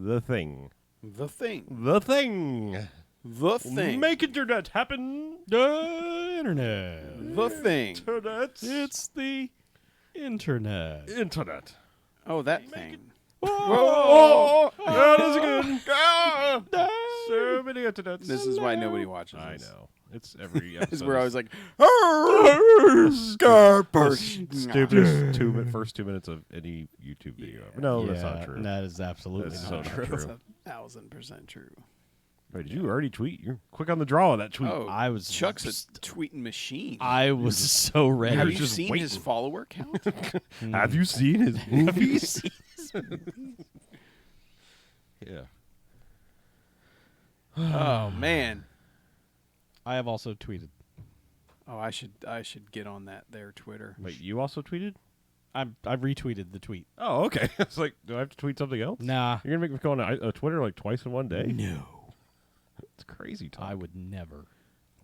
The Thing. The Thing. The Thing. The Thing. Make internet happen. The internet. The Thing. Internet. It's the internet. Internet. Oh, that thing. Oh, that is good. So many internets. This is why nobody watches I this. know. It's every episode. This is where I was like, stupidest first 2 minutes of any YouTube video. No, that's not true. That is absolutely That's not so true. not That's true. 1,000% true. Wait, did you already tweet? You're quick on the draw on that tweet. Oh, I was Chuck's a tweeting machine. I was so ready. Have was you just seen his waiting. follower count? Have you seen his movies? Yeah. Oh man. I have also tweeted. Oh, I should get on that there Twitter. Wait, you also tweeted? I've retweeted the tweet. Oh, okay. It's like, do I have to tweet something else? Nah. You're gonna make me go on Twitter like twice in one day? No. It's crazy talk. I would never.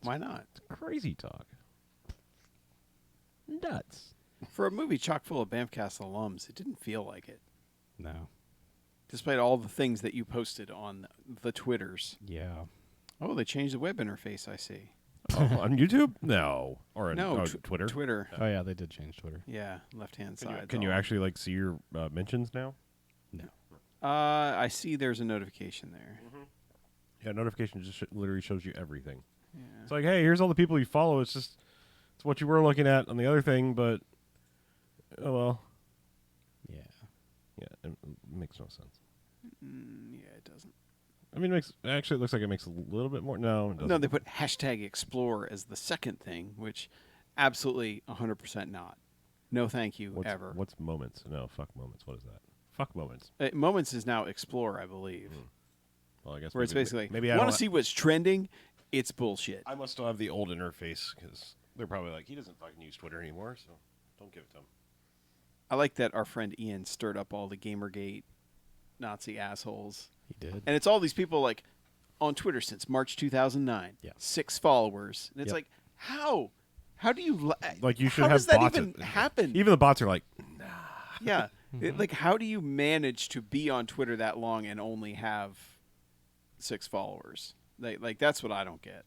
Why not? It's crazy talk. Nuts. For a movie chock full of BMFcast alums, it didn't feel like it. No. Despite all the things that you posted on the Twitters. Yeah. Oh, they changed the web interface, I see. Oh, on YouTube? No. Or on No, Twitter? Twitter. Oh yeah, they did change Twitter. Yeah, left-hand side. Can you actually like see your mentions now? No. I see there's a notification there. Yeah, notification just literally shows you everything. Yeah. It's like, hey, here's all the people you follow. It's just, it's what you were looking at on the other thing, but, oh well. Yeah. Yeah, it makes no sense. Yeah, it doesn't. I mean, it looks like it makes a little bit more. No, it doesn't. No, they put hashtag explore as the second thing, which absolutely 100% not. No thank you, ever. What's moments? No, fuck moments. What is that? Fuck moments. Moments is now explore, I believe. Well, I guess Where it's basically, maybe I want to don't- see what's trending? It's bullshit. I must still have the old interface because they're probably like, he doesn't fucking use Twitter anymore, so don't give it to him. I like that our friend Ian stirred up all the Gamergate Nazi assholes. He did. And it's all these people like on Twitter since March 2009. Yeah. 6 followers. And it's Yep. like, how? How do you Like you should how have does that bots. even happen? Even the bots are like, Yeah. Like, how do you manage to be on Twitter that long and only have 6 followers? Like that's what I don't get.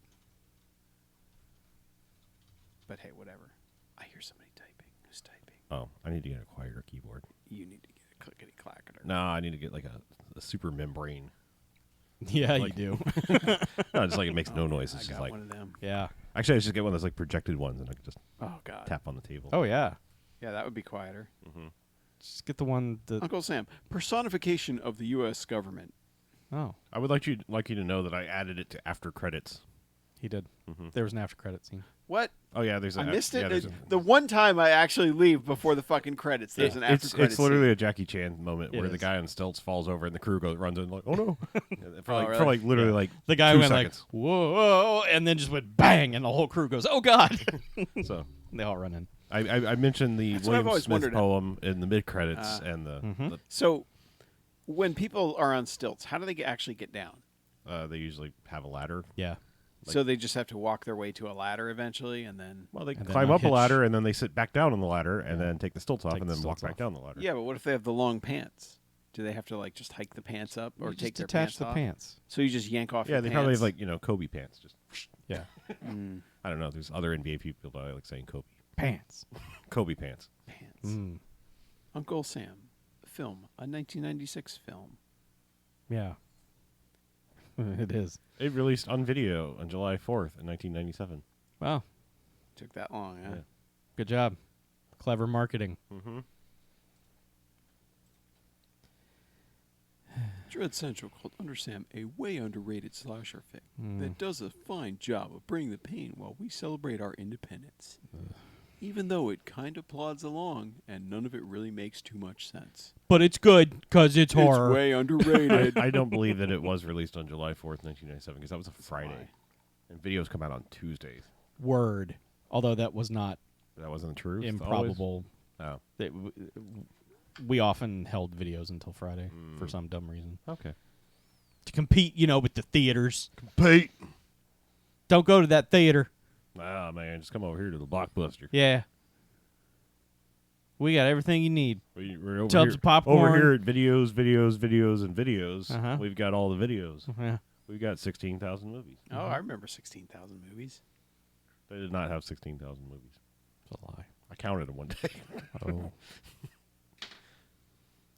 But hey, whatever. I hear somebody typing. Who's typing? oh, I need to get a quieter keyboard. You need to get a clickety-clacker. No, I need to get like a super membrane. Yeah, Like- you do. No, just like it makes no noise. I It's got just like, one of them. Yeah. actually, I should get one that's like projected ones, and I can just Oh God. tap on the table. Oh yeah. Yeah, that would be quieter. Just get the one that. Uncle Sam, personification of the U.S. government. Oh, I would like you to know that I added it to after credits. he did. There was an after credit scene. What? Oh yeah, there's. I missed it. Yeah, there's The one time I actually leave before the fucking credits, there's an after credits. It's literally a Jackie Chan moment It where the is. guy on stilts falls over and the crew runs in like, oh no, for like really? for like literally like The guy 2 went seconds. like, whoa, and then just went bang, and the whole crew goes, oh God. So They all run in. I mentioned the That's what I've William always Smith wondered. poem in the mid credits and the So, when people are on stilts, how do they actually get down? they usually have a ladder. Yeah. So they just have to walk their way to a ladder eventually, and then. Well, they And then climb up a unhitch. ladder and then they sit back down on the ladder and then take the stilts off Take and the then walk stilts back off. down the ladder. Yeah, but what if they have the long pants? Do they have to like just hike the pants up or You take just their detach pants the off? pants. So you just yank off Yeah, your they pants. probably have like Kobe pants. Just Yeah. I don't know. There's other NBA people that I like saying Kobe. Pants. Kobe pants. pants. Mm. Uncle Sam, film, a 1996 film. Yeah. It is. It released on video on July 4th in 1997. Wow. Took that long, huh? Yeah. Good job. Clever marketing. Mm-hmm. Dread Central called Under Sam a way underrated slasher fic that does a fine job of bringing the pain while we celebrate our independence. Even though it kind of plods along and none of it really makes too much sense. But it's good because it's horror. It's way underrated. I don't believe that it was released on July 4th, 1997, because that was a Friday. why. And videos come out on Tuesdays. Word. Although that was not That wasn't the truth? improbable. Always? We often held videos until Friday for some dumb reason. Oh, okay. To compete, with the theaters. Pete! Don't go to that theater. Ah, man, just come over here to the Blockbuster. Yeah. We got everything you need. We're over Tubs here, of popcorn. Over here at videos, and videos. Uh-huh. We've got all the videos. Yeah. We've got 16,000 movies. Oh, I remember 16,000 movies. They did not have 16,000 movies. It's a lie. I counted them one day. Oh.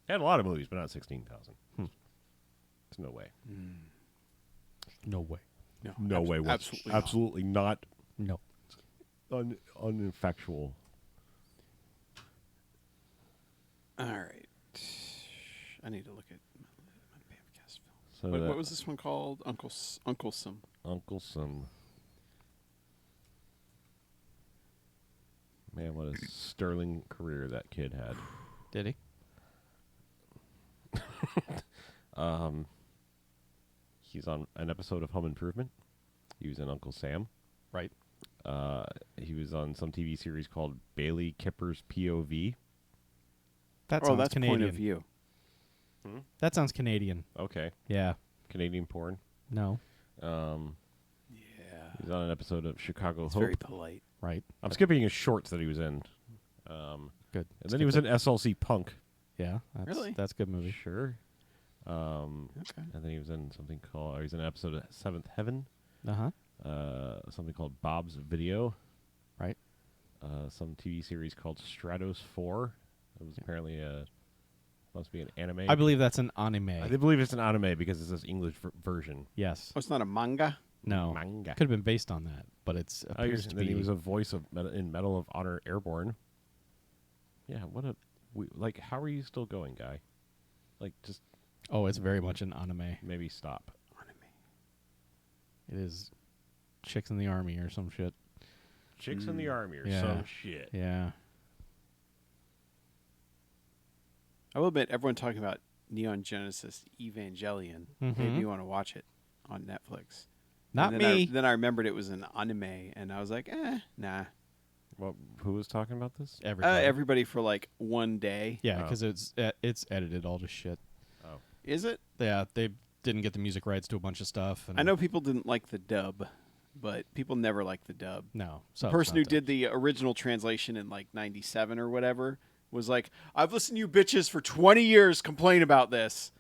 They had a lot of movies, but not 16,000. There's no way. No way. No way. Absolutely not. No. Uninfactual. All right. I need to look at my BMFcast film. So What was this one called? Uncle-some. Uncle-some. Man, what a sterling career that kid had. Did he? He's on an episode of Home Improvement. He was in Uncle Sam. Right. He was on some TV series called Bailey Kipper's POV. That Oh, sounds that's Canadian. point of view. That sounds Canadian. Okay. Yeah. Canadian porn. No. Yeah. He's on an episode of Chicago It's Hope. very polite. Right. I'm skipping his shorts that he was in. Good. And then he was in SLC Punk. Yeah. Really? That's a good movie. Sure. Okay. And then he was in something called, he's in an episode of Seventh Heaven. Uh-huh. Something called Bob's Video. Right. Some TV series called Stratos 4. It was apparently must be an anime. I believe that's an anime. I believe it's an anime because it's this English version. Yes. Oh, it's not a manga? No. Manga. Could have been based on that, but it's appears to and then be. he was a voice of in Medal of Honor Airborne. Yeah, what a like. How are you still going, guy? Like, just Oh, it's very much an anime. maybe stop. It is Chicks in the Army or some shit. Chicks in the Army or Yeah. some shit. Yeah. I will admit, everyone talking about Neon Genesis Evangelion made me want to watch it on Netflix. Not And then me. Then I remembered it was an anime, and I was like, nah. Well, who was talking about this? Everybody. Everybody for like one day. Yeah, Oh. because it's edited all to shit. Oh, Is it? Yeah, they didn't get the music rights to a bunch of stuff. And I know people didn't like the dub, but people never like the dub. No. The So person who did the original translation in like 97 or whatever was like, I've listened to you bitches for 20 years complain about this.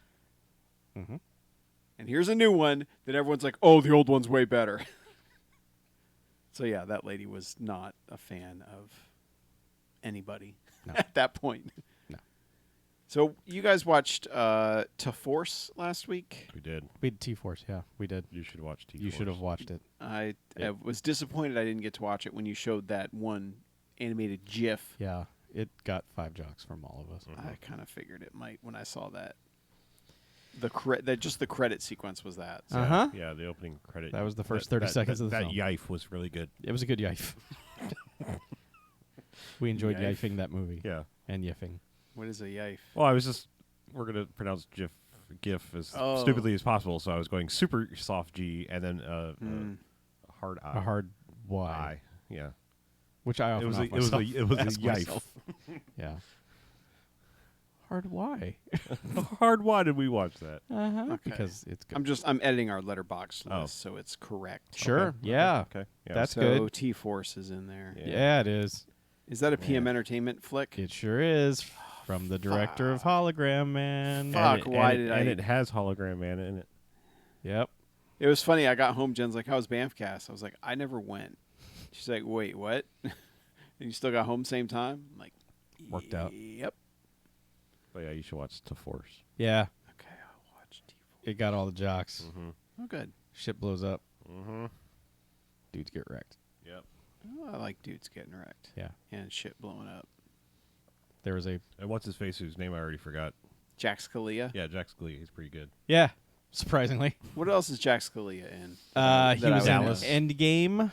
Mhm. And here's a new one that everyone's like, oh, the old one's way better. So yeah, that lady was not a fan of anybody No. at that point. No. So you guys watched To Force last week? we did. We did T-Force, yeah. We did. You should watch T. You should have watched it. I was disappointed I didn't get to watch it when you showed that one animated GIF. Yeah. It got 5 jocks from all of us. I kind of figured it might when I saw that. Just the credit sequence was that. So. Uh-huh. Yeah, the opening credit. That was the first 30 seconds of the that film. yife was really good. It was a good yife. We enjoyed Yife. yifing that movie. Yeah. And yiffing. What is a yife? Well, we're going to pronounce GIF as Oh. stupidly as possible, so I was going super soft G and then a hard I. A hard Y. I. Yeah. Which I often It was a ask yife. myself. Yeah. Hard Y. Hard why did we watch that? Uh-huh. Okay. Because it's good. I'm editing our letterbox Oh. list so it's correct. Sure. Yeah. Okay. Yeah. That's so good. T-Force is in there. Yeah. Yeah, it is. Is that a PM Entertainment flick? It sure is. From the director of Hologram Man. Fuck. Why did I- And it has Hologram Man in it. Yep. It was funny. I got home. Jen's like, "How's BMFcast?" I was like, "I never went." She's like, "Wait, what?" And you still got home same time? I'm like, Worked out. Yep. But yeah, you should watch The Force. Yeah. Okay, I'll watch T-Force. It got all the jocks. Mm-hmm. Oh, good. Shit blows up. Mm-hmm. Dudes get wrecked. Yep. Oh, I like dudes getting wrecked. Yeah. And shit blowing up. There was a... And what's his face, whose name I already forgot? Jack Scalia. Yeah, Jack Scalia. He's pretty good. Yeah. Surprisingly. What else is Jack Scalia in? He that I was would in know? Endgame.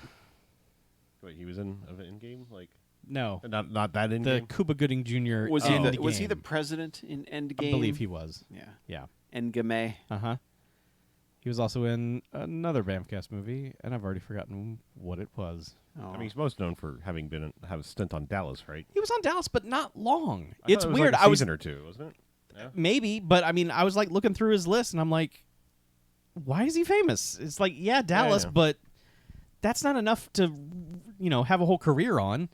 Wait, he was in an Endgame? Like, No. not that The Endgame? Cuba Gooding Jr. Was he Endgame. was he the president in Endgame? I believe he was. Yeah. Yeah. Endgame. Uh-huh. He was also in another BMFcast movie, and I've already forgotten what it was. Oh. I mean, he's most known for having have a stint on Dallas, right? He was on Dallas, but not long. I It's thought it was weird. Like a I was season or two, wasn't it? Yeah. maybe, but I mean, I was like looking through his list, and I'm like, why is he famous? It's like, yeah, Dallas, yeah. but that's not enough to, have a whole career on.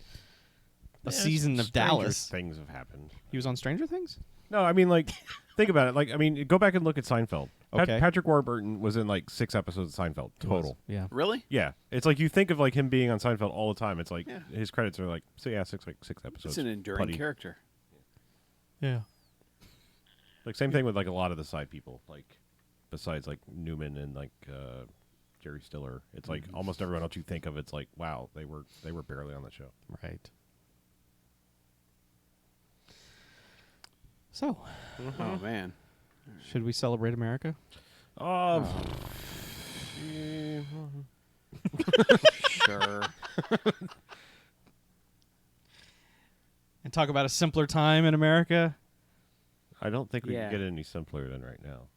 a season of Stranger Dallas. Things have happened. He was on Stranger Things? No, I mean, like, think about it. Like, I mean, go back and look at Seinfeld. Okay. Patrick Warburton was in like 6 episodes of Seinfeld total. Yeah. Really? Yeah, it's like you think of like him being on Seinfeld all the time. It's like Yeah. his credits are like, so yeah, six episodes. It's an enduring Putty. character. Yeah. Like same thing with like a lot of the side people, like besides like Newman and like Jerry Stiller. It's like almost everyone else you think of. It's like wow, they were barely on the show. Right. So, Oh man. should we celebrate America? Sure. And talk about a simpler time in America? I don't think we Yeah. can get any simpler than right now.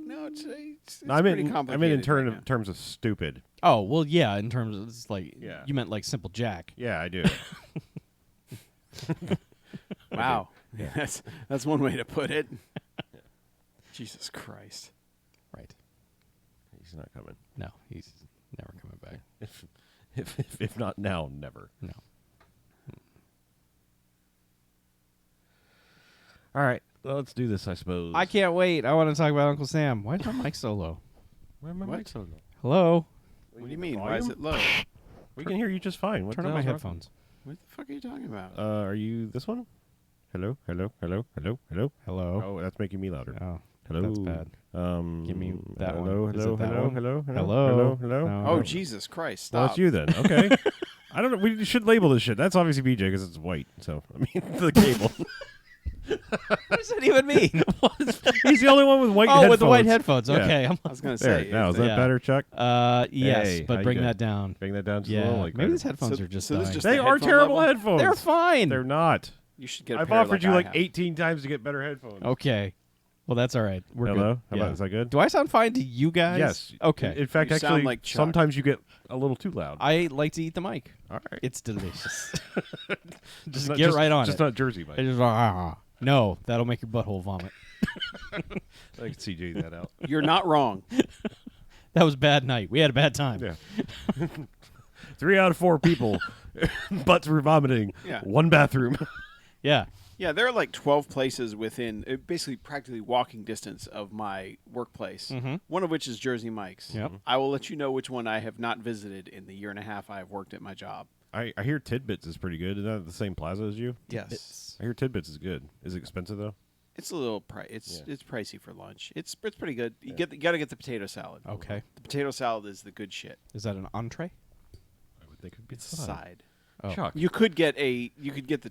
No, it's No, I mean, pretty in complicated. right now. terms of stupid. Oh, well, yeah, in terms of, it's like, Yeah. you meant like Simple Jack. Yeah, I do. Wow. That's one way to put it. Jesus Christ. Right. He's not coming. No, he's never coming back. If not now, never. No. All right, well, let's do this. I suppose. I can't wait. I want to talk about Uncle Sam. Why is my mic so low? Where am I What? mic so low? Hello? What do you mean? Why is it low? We can hear you just fine. What Turn the on my hell's wrong? headphones. What the fuck are you talking about? Are you this one? Hello, hello, hello, hello, hello. Hello? Oh, that's making me louder. Oh, Hello. that's bad. Give me that hello, one. Is Hello, it that hello, one? hello, hello, Hello? hello, hello. No. Oh, no. Jesus Christ. Well, Stop. it's you then. Okay. I don't know. We should label this shit. That's obviously BJ because it's white. So I mean, the cable. What does that even mean? He's the only one with white. Oh, headphones. with the white headphones. Yeah. Okay. I was going to There. say. Now is that Yeah. better, Chuck? Yes, Hey, how but you bring doing? that down. Bring that down just a Yeah. little. Like Maybe that. these headphones are just so this dying. just They the are headphone terrible level? headphones. They're fine. They're not. You should get a I've pair offered like you I like have. 18 times to get better headphones. Okay. Well, that's all right. We're Hello? good. How Yeah. about, is that good? Do I sound fine to you guys? Yes. Okay. In fact, You actually, sound like Chuck. sometimes you get a little too loud. I like to eat the mic. All right. It's delicious. just Not- get right on just it. not Jersey, Mike. I just, no, that'll make your butthole vomit. I can CJ that out. You're not wrong. That was a bad night. We had a bad time. Yeah. 3 out of 4 people, butts were vomiting. Yeah. 1 bathroom. Yeah. Yeah, there are like 12 places within basically practically walking distance of my workplace, one of which is Jersey Mike's. Yep. I will let you know which one I have not visited in the year and a half I have worked at my job. I hear Tidbits is pretty good. Is that the same plaza as you? Yes. I hear Tidbits is good. Is it expensive though? It's a little it's pricey for lunch. It's pretty good. You got to get the potato salad. Okay. The potato salad is the good shit. Is that an entree? I would think it'd be It's a side. Oh. Chuck. You could get the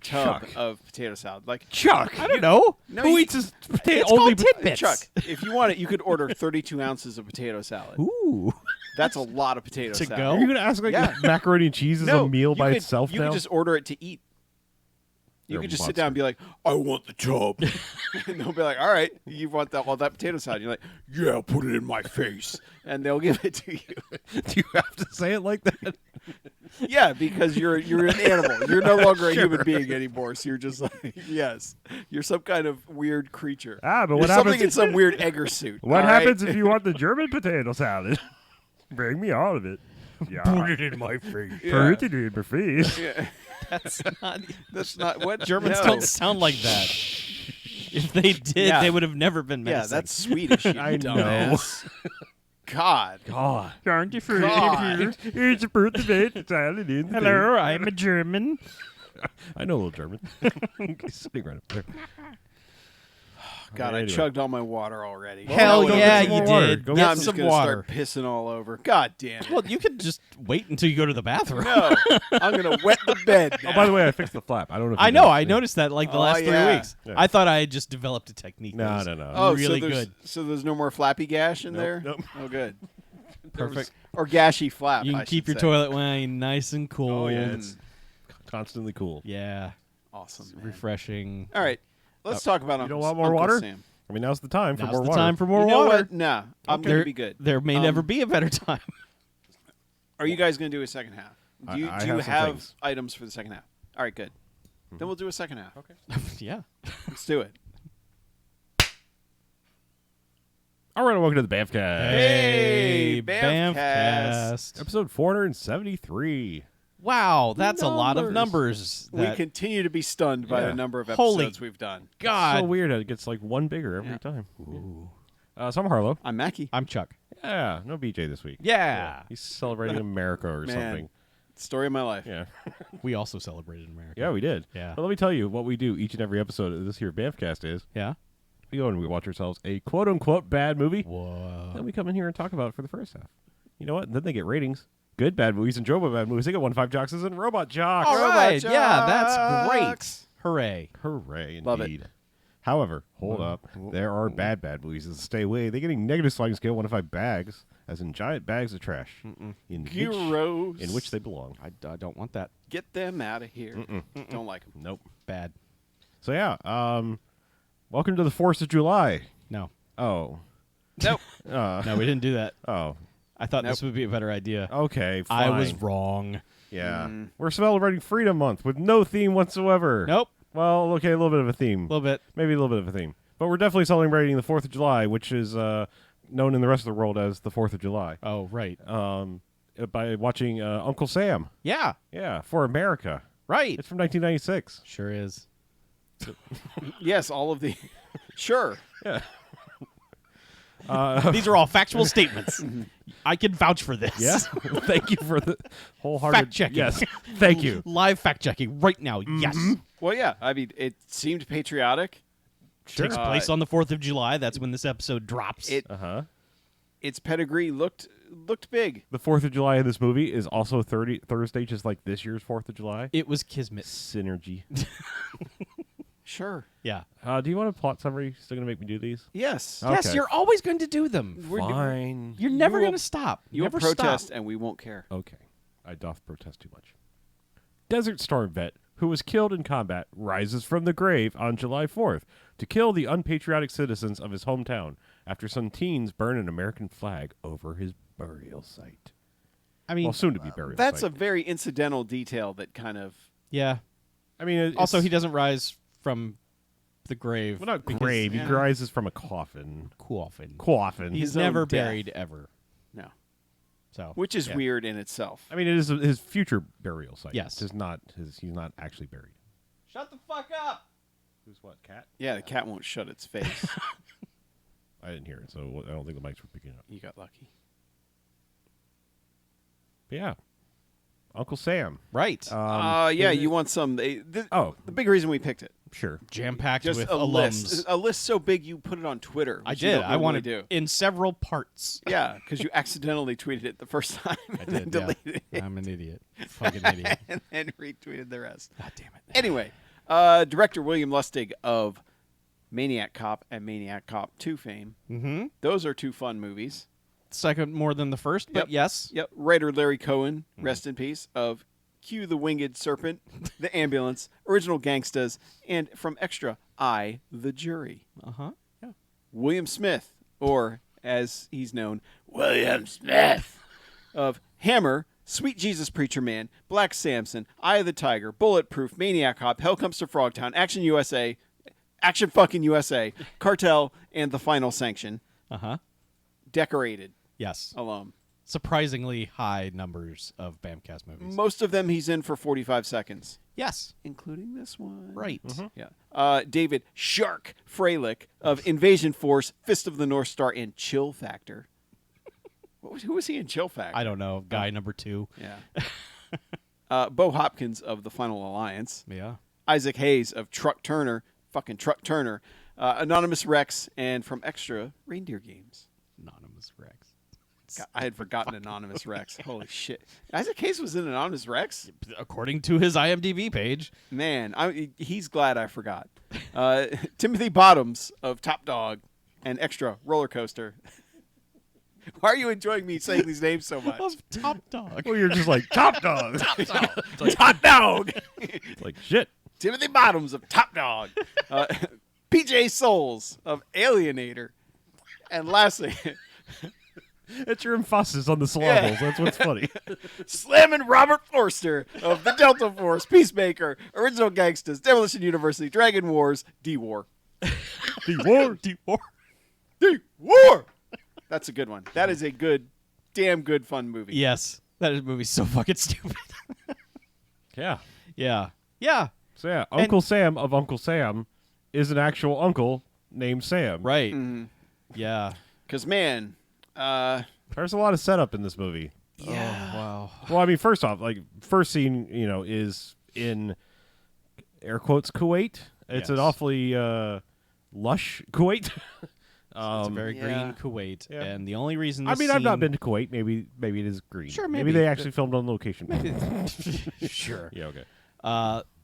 tub Chuck. of potato salad. Like Chuck. I don't know. No, Who you- eats his potato? It's only called Tidbits. Chuck, if you want it, you could order 32 ounces of potato salad. Ooh. That's a lot of potato To salad. go? Are you gonna ask like Yeah. macaroni and cheese is a meal you by could, itself you now? could just order it to eat. You You're could a just sit monster. down and be like, I want the tub. And they'll be like, all right, you want all that potato salad. You're like, yeah, put it in my face. And they'll give it to you. Do you have to say it like that? Yeah, because you're an animal. You're no longer a human being anymore. So you're just like, yes, you're some kind of weird creature. Ah, but You're what something happens? in some weird egger suit. What all right? happens if you want the German potato salad? Bring me all of it. Yeah. Put it in my face. Yeah. Put it in my face. Yeah. That's not. That's not what Germans no. don't sound like that. If they did, Yeah. they would have never been Yeah, menacing. that's Swedish. You I know. dumbass. God. God. Aren't you God. It's a potato salad in the Hello, I'm a German. I know a little German. He's sitting right up there. God, I Anyway. chugged all my water already. Hell go yeah, get some you more water. did. Go Now Get I'm just some gonna water. start pissing all over. God damn it. Well, you could just wait until you go to the bathroom. No, I'm gonna wet the bed. Oh, by the way, I fixed the flap. I don't know if I you know. noticed I it. noticed that like the Oh, last 3 yeah. weeks. Yeah. I thought I had just developed a technique. that No, was no, no. Oh, really so there's, good. So there's no more flappy gash in Nope, there. nope. Oh, good. Perfect. Or gashy flap. You can I keep should your say. toilet wine nice and cool. Oh, yeah. It's constantly cool. Yeah, Awesome. Man. refreshing. All right, let's talk about. You Uncle, don't want more Uncle water? Sam. I mean, now's the time for Now's more the water. time for more You know water. what? Nah, I'm There- gonna be good. There may never be a better time. Are you guys gonna do a second half? Do you, I do you have some have things. items for the second half? All right, good. Then we'll do a second half. Okay. Yeah. Let's do it. All right, welcome to the BMFcast. Hey, BMFcast. Episode 473. Wow, that's a lot of Numbers. numbers. We that- continue to be stunned by Yeah. the number of Holy episodes we've done. God. So weird. It gets like one bigger every Yeah. time. Ooh. So I'm Harlow. I'm Mackie. I'm Chuck. Yeah, no BJ this week. Yeah. He's celebrating America or Man. something. Story of my life. Yeah. We also celebrated America. Yeah, we did. Yeah. But let me tell you what we do each and every episode of this here BMFcast is Yeah. we go and we watch ourselves a quote-unquote bad movie. Whoa. Then we come in here and talk about it for the first half. You know what? Then they get ratings. Good bad movies and enjoyable bad movies. They get 1-5 jocks and robot jocks. All Robot right. Yeah, that's great. jocks. Hooray. Hooray, Love it. indeed. However, hold up. There are bad movies that stay away. They're getting negative sliding scale 1 to 5 bags, as in giant bags of trash, Gyros. in which they belong. I don't want that. Get them out of here. Don't like them. Nope. Bad. So yeah, welcome to the 4th of July. No. Oh. Nope. No, we didn't do that. Oh. I thought Nope. this would be a better idea. Okay, fine. I was wrong. Yeah. We're celebrating Freedom Month with no theme whatsoever. Nope. Well, okay, a little bit of a theme. A little bit. Maybe a little bit of a theme. But we're definitely celebrating the 4th of July, which is known in the rest of the world as the 4th of July. Oh, right. By watching Uncle Sam. Yeah. Yeah, for America. Right. It's from 1996. Sure is. Yes, all of the. Sure. Yeah. These are all factual statements. I can vouch for this. Yeah. Thank you for the wholehearted Fact checking. Yes. Thank you. Live fact checking right now. Yes. Well, yeah. I mean, it seemed patriotic. Takes place on the 4th of July. That's when this episode drops. Its pedigree looked big. The 4th of July in this movie is also Thursday, just like this year's 4th of July. It was Kismet. Synergy. Sure. Yeah. Do you want a plot summary? Still going to make me do these? Yes. Yes, Okay. you're always going to do them. Fine. You're never will- going to stop. You will never protest, stop. and we won't care. Okay. I doth protest too much. Desert Storm vet who was killed in combat rises from the grave on July 4th to kill the unpatriotic citizens of his hometown after some teens burn an American flag over his burial site. I mean, Well, soon to be burial That's a site. very incidental detail that kind of. yeah. I mean, Also, it's- he doesn't rise from the grave. Well, not because- grave. yeah. He rises from a coffin. Coffin. Coffin. He's His own never death. buried ever. No. So. Which is Yeah. weird in itself. I mean, it is his future burial site. Yes. It's not his. He's not actually buried. Shut the fuck up. Who's what? Cat? Yeah, the cat won't shut its face. I didn't hear it, so I don't think the mics were picking it up. You got lucky. But yeah, Uncle Sam. Right. Yeah, you want some. Oh. The big reason we picked it. Sure. Jam packed Just with a alums. list. A list so big you put it on Twitter. I which you did. don't I normally wanted do. in several parts. Yeah, because you accidentally tweeted it the first time I and then did. Yeah. deleted it I'm an idiot. Fucking idiot. and then retweeted the rest. God damn it. Anyway, director William Lustig of Maniac Cop and Maniac Cop 2 fame. Mm-hmm. Those are two fun movies. Second more than the first, but Yep. yes. Yep. Writer Larry Cohen, rest in peace, of Q the Winged Serpent, The Ambulance, Original Gangstas, and from Extra, I, The Jury. Uh-huh. Yeah. William Smith, or as he's known, William Smith, of Hammer, Sweet Jesus Preacher Man, Black Samson, Eye of the Tiger, Bulletproof, Maniac Cop, Hell Comes to Frogtown, Action USA, Action fucking USA, Cartel, and The Final Sanction. Uh-huh. Decorated Yes. alum. Surprisingly high numbers of BAMcast movies. Most of them he's in for 45 seconds, Yes. including this one. Right. Yeah. David Shark Freilich of Invasion Force, Fist of the North Star, and Chill Factor. Who was he in Chill Factor? I don't know. Guy number 2. Yeah. Bo Hopkins of The Final Alliance. Yeah. Isaac Hayes of Truck Turner, fucking Truck Turner. Anonymous Rex, and from Extra, Reindeer Games. Anonymous Rex. God, I had forgotten Anonymous Rex. Holy shit. Isaac Hayes was in Anonymous Rex? According to his IMDb page. Man, he's glad I forgot. Timothy Bottoms of Top Dog and Extra Roller Coaster. Why are you enjoying me saying these names so much? Of Top Dog. Well, you're just like top dog. Top Dog! It's like shit. Timothy Bottoms of Top Dog. PJ Souls of Alienator. And lastly, It's your emphasis on the syllables. That's what's funny. Slammin' Robert Forster of the Delta Force, Peacemaker, Original Gangstas, Demolition University, Dragon Wars, D-War. D-War. D-War. D-War! That's a good one. That is a good, damn good, fun movie. Yes. That movie's so fucking stupid. Yeah. Yeah. Yeah. So yeah, Uncle Sam of Uncle Sam is an actual uncle named Sam. Right. Mhm. Yeah. Because, man, There's a lot of setup in this movie. yeah. Oh, wow. Well, I mean, first off, like first scene, is in air quotes Kuwait. It's an Yes. awfully lush Kuwait. It's a very Yeah. green Kuwait, Yeah. and the only reason I this mean, I've not scene- been to Kuwait. Maybe it is green. Sure, maybe maybe. they actually filmed on location. Sure. Yeah. Okay.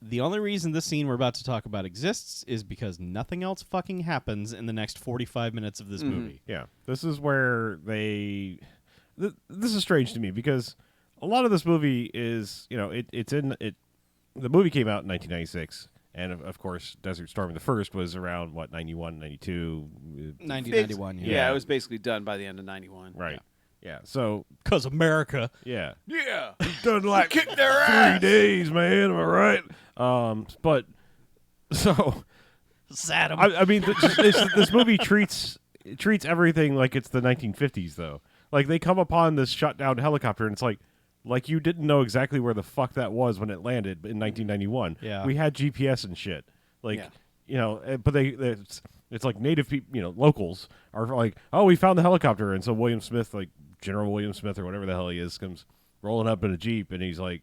The only reason this scene we're about to talk about exists is because nothing else fucking happens in the next 45 minutes of this movie. Yeah. This is where they. This is strange to me because a lot of this movie is, it's in it. The movie came out in 1996. And, of course, Desert Storm the First was around, 91, 92? 90, It's- 91, Yeah, it was basically done by the end of 91. Right. Yeah. So, Because America. yeah. Yeah. Done like Kick their 3 ass. days, man. Am I right? But, so, Saddam. I mean, this movie treats everything like it's the 1950s, though. Like, they come upon this shut-down helicopter, and it's like you didn't know exactly where the fuck that was when it landed in 1991. Yeah. We had GPS and shit. Like, Yeah. but it's like native people, locals are like, oh, we found the helicopter. And so William Smith, like General William Smith or whatever the hell he is, comes rolling up in a Jeep, and he's like,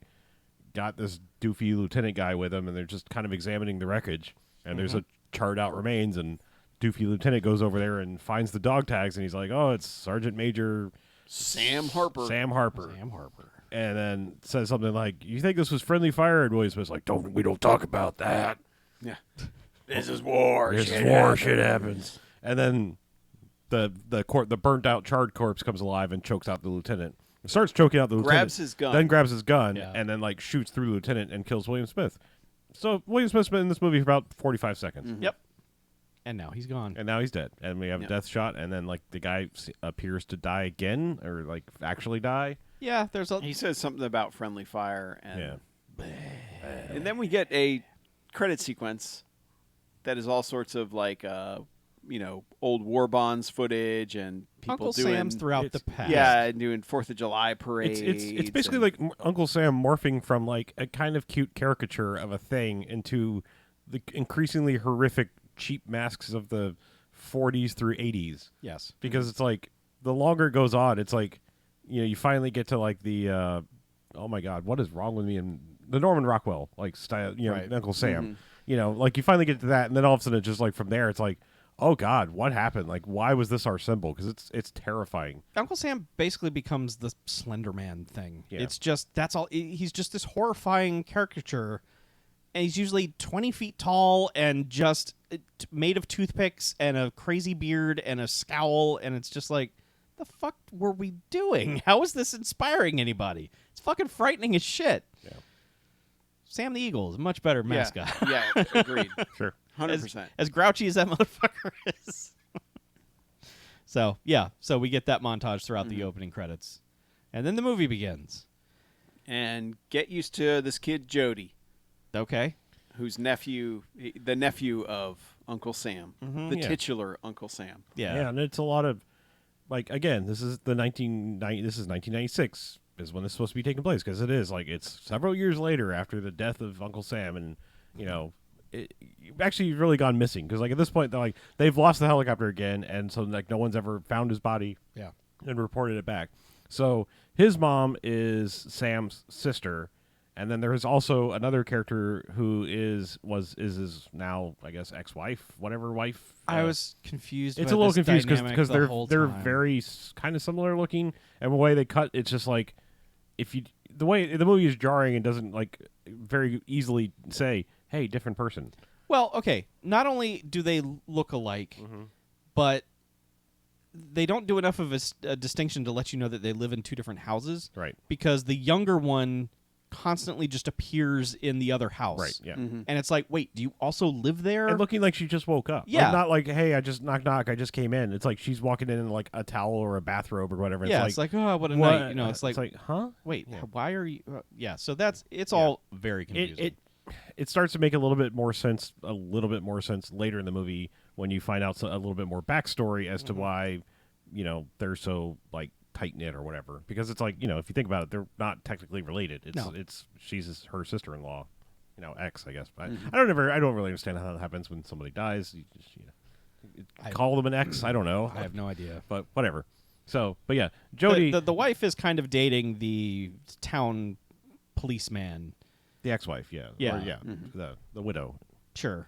got this doofy lieutenant guy with him, and they're just kind of examining the wreckage. And there's a charred out remains, and doofy lieutenant goes over there and finds the dog tags, and he's like, oh, it's Sergeant Major Sam Harper. Sam Harper. Sam Harper. And then says something like, you think this was friendly fire? And William Smith's like, we don't talk about that. Yeah. This is war. This shit is war, happens. shit happens. And then the burnt out charred corpse comes alive and chokes out the lieutenant. Starts choking out the lieutenant. Grabs his gun. Then grabs his gun Yeah. and then like shoots through the lieutenant and kills William Smith. So William Smith's been in this movie for about 45 seconds. Yep. And now he's gone. And now he's dead. And we have Yeah. a death shot, and then like the guy appears to die again, or like actually die. Yeah, there's a... He says something about friendly fire, and Yeah. and then we get a credit sequence that is all sorts of like old war bonds footage and people Uncle doing Sam's throughout the it's- past. yeah, doing 4th of July parades. It's basically and- like Uncle Sam morphing from like a kind of cute caricature of a thing into the increasingly horrific cheap masks of the 40s through 80s. Yes. Because it's like the longer it goes on, it's like you finally get to like the oh my god, what is wrong with me, and the Norman Rockwell like style, Right. Uncle Sam. Like you finally get to that, and then all of a sudden it's just like from there it's like, oh god, what happened? Like why was this our symbol? Because it's terrifying. Uncle Sam basically becomes the Slender Man thing. Yeah. It's just, that's all. He's just this horrifying caricature, and he's usually 20 feet tall and just made of toothpicks and a crazy beard and a scowl, and it's just like, the fuck were we doing? How is this inspiring anybody? It's fucking frightening as shit. Yeah. Sam the Eagle is a much better mascot. Yeah, agreed. Sure. 100%. As grouchy as that motherfucker is. So we get that montage throughout the opening credits. And then the movie begins. And get used to this kid Jody, Okay. who's the nephew of Uncle Sam, the Yeah. titular Uncle Sam. Yeah, and it's a lot of like again, this is 1996 is when this is supposed to be taking place, because it is like it's several years later after the death of Uncle Sam, and it actually really gone missing, because like at this point they've lost the helicopter again, and so like no one's ever found his body Yeah. and reported it back. So his mom is Sam's sister, and then there is also another character who is his now, I guess, ex-wife, whatever wife. I was confused. It's by a little this confused dynamic because the whole they're time. very kind of similar looking, and the way they cut, it's just like the way the movie is jarring and doesn't like very easily say, "Hey, different person." Well, okay. Not only do they look alike, but they don't do enough of a distinction to let you know that they live in two different houses. Right. Because the younger one constantly just appears in the other house. Right. Yeah. And it's like, wait, do you also live there? And looking like she just woke up. Yeah. Like, not like, hey, I just knock, I just came in. It's like she's walking in like a towel or a bathrobe or whatever. yeah, it's like, oh, what a what? night. You know, it's like, huh? wait, Yeah. why are you? Yeah, so it's all very confusing. It starts to make a little bit more sense later in the movie when you find out a little bit more backstory as to why, they're so like tight knit or whatever. Because it's like, you know, if you think about it, they're not technically related. She's her sister-in-law, you know, ex, I guess. But I don't really understand how that happens when somebody dies. You just, you know, call them an ex. I don't know. I have no idea. But whatever. So, but yeah, Jody, the wife is kind of dating the town policeman. the ex-wife, yeah, Yeah. or, the widow. Sure.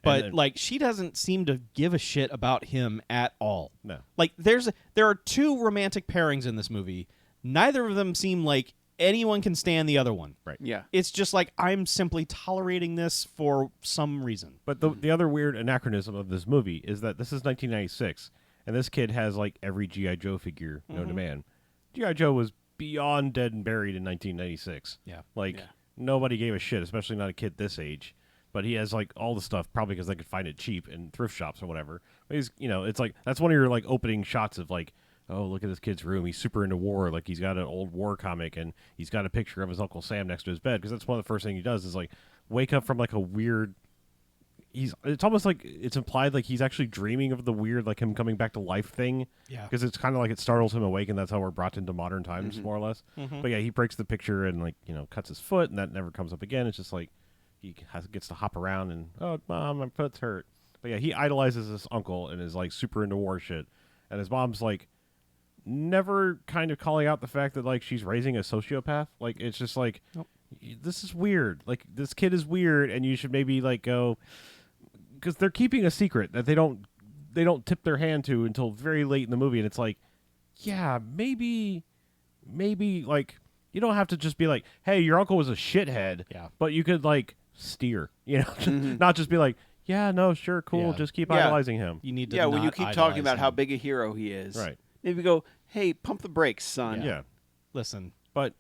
But like she doesn't seem to give a shit about him at all. No. Like there are two romantic pairings in this movie. Neither of them seem like anyone can stand the other one. Right. Yeah. It's just like I'm simply tolerating this for some reason. But the other weird anachronism of this movie is that this is 1996, and this kid has like every G.I. Joe figure known to man. G.I. Joe was beyond dead and buried in 1996. Yeah. Like Yeah. nobody gave a shit, especially not a kid this age. But he has like all the stuff, probably because they could find it cheap in thrift shops or whatever. But he's, you know, it's like that's one of your like opening shots of like, oh, look at this kid's room. He's super into war. Like he's got an old war comic and he's got a picture of his Uncle Sam next to his bed, because that's one of the first things he does is like wake up from like a weird. It's almost like it's implied like he's actually dreaming of the weird, like him coming back to life thing. Yeah. Because it's kind of like it startles him awake, and that's how we're brought into modern times, more or less. But yeah, he breaks the picture and like, you know, cuts his foot, and that never comes up again. It's just like he gets to hop around and, oh, Mom, my foot's hurt. But yeah, he idolizes this uncle and is like super into war shit. And his mom's like never kind of calling out the fact that like she's raising a sociopath. Like it's just like, this is weird. Like this kid is weird, and you should maybe like go, because they're keeping a secret that they don't tip their hand to until very late in the movie. And it's like, yeah, maybe like you don't have to just be like, hey, your uncle was a shithead. Yeah. But you could like steer, you know, not just be like, yeah, no, sure, cool, Yeah. just keep Yeah. idolizing him. You need to Yeah, when you not keep idolize talking about how him. big a hero he is. Right. Maybe go, hey, pump the brakes, son. Yeah. Listen. But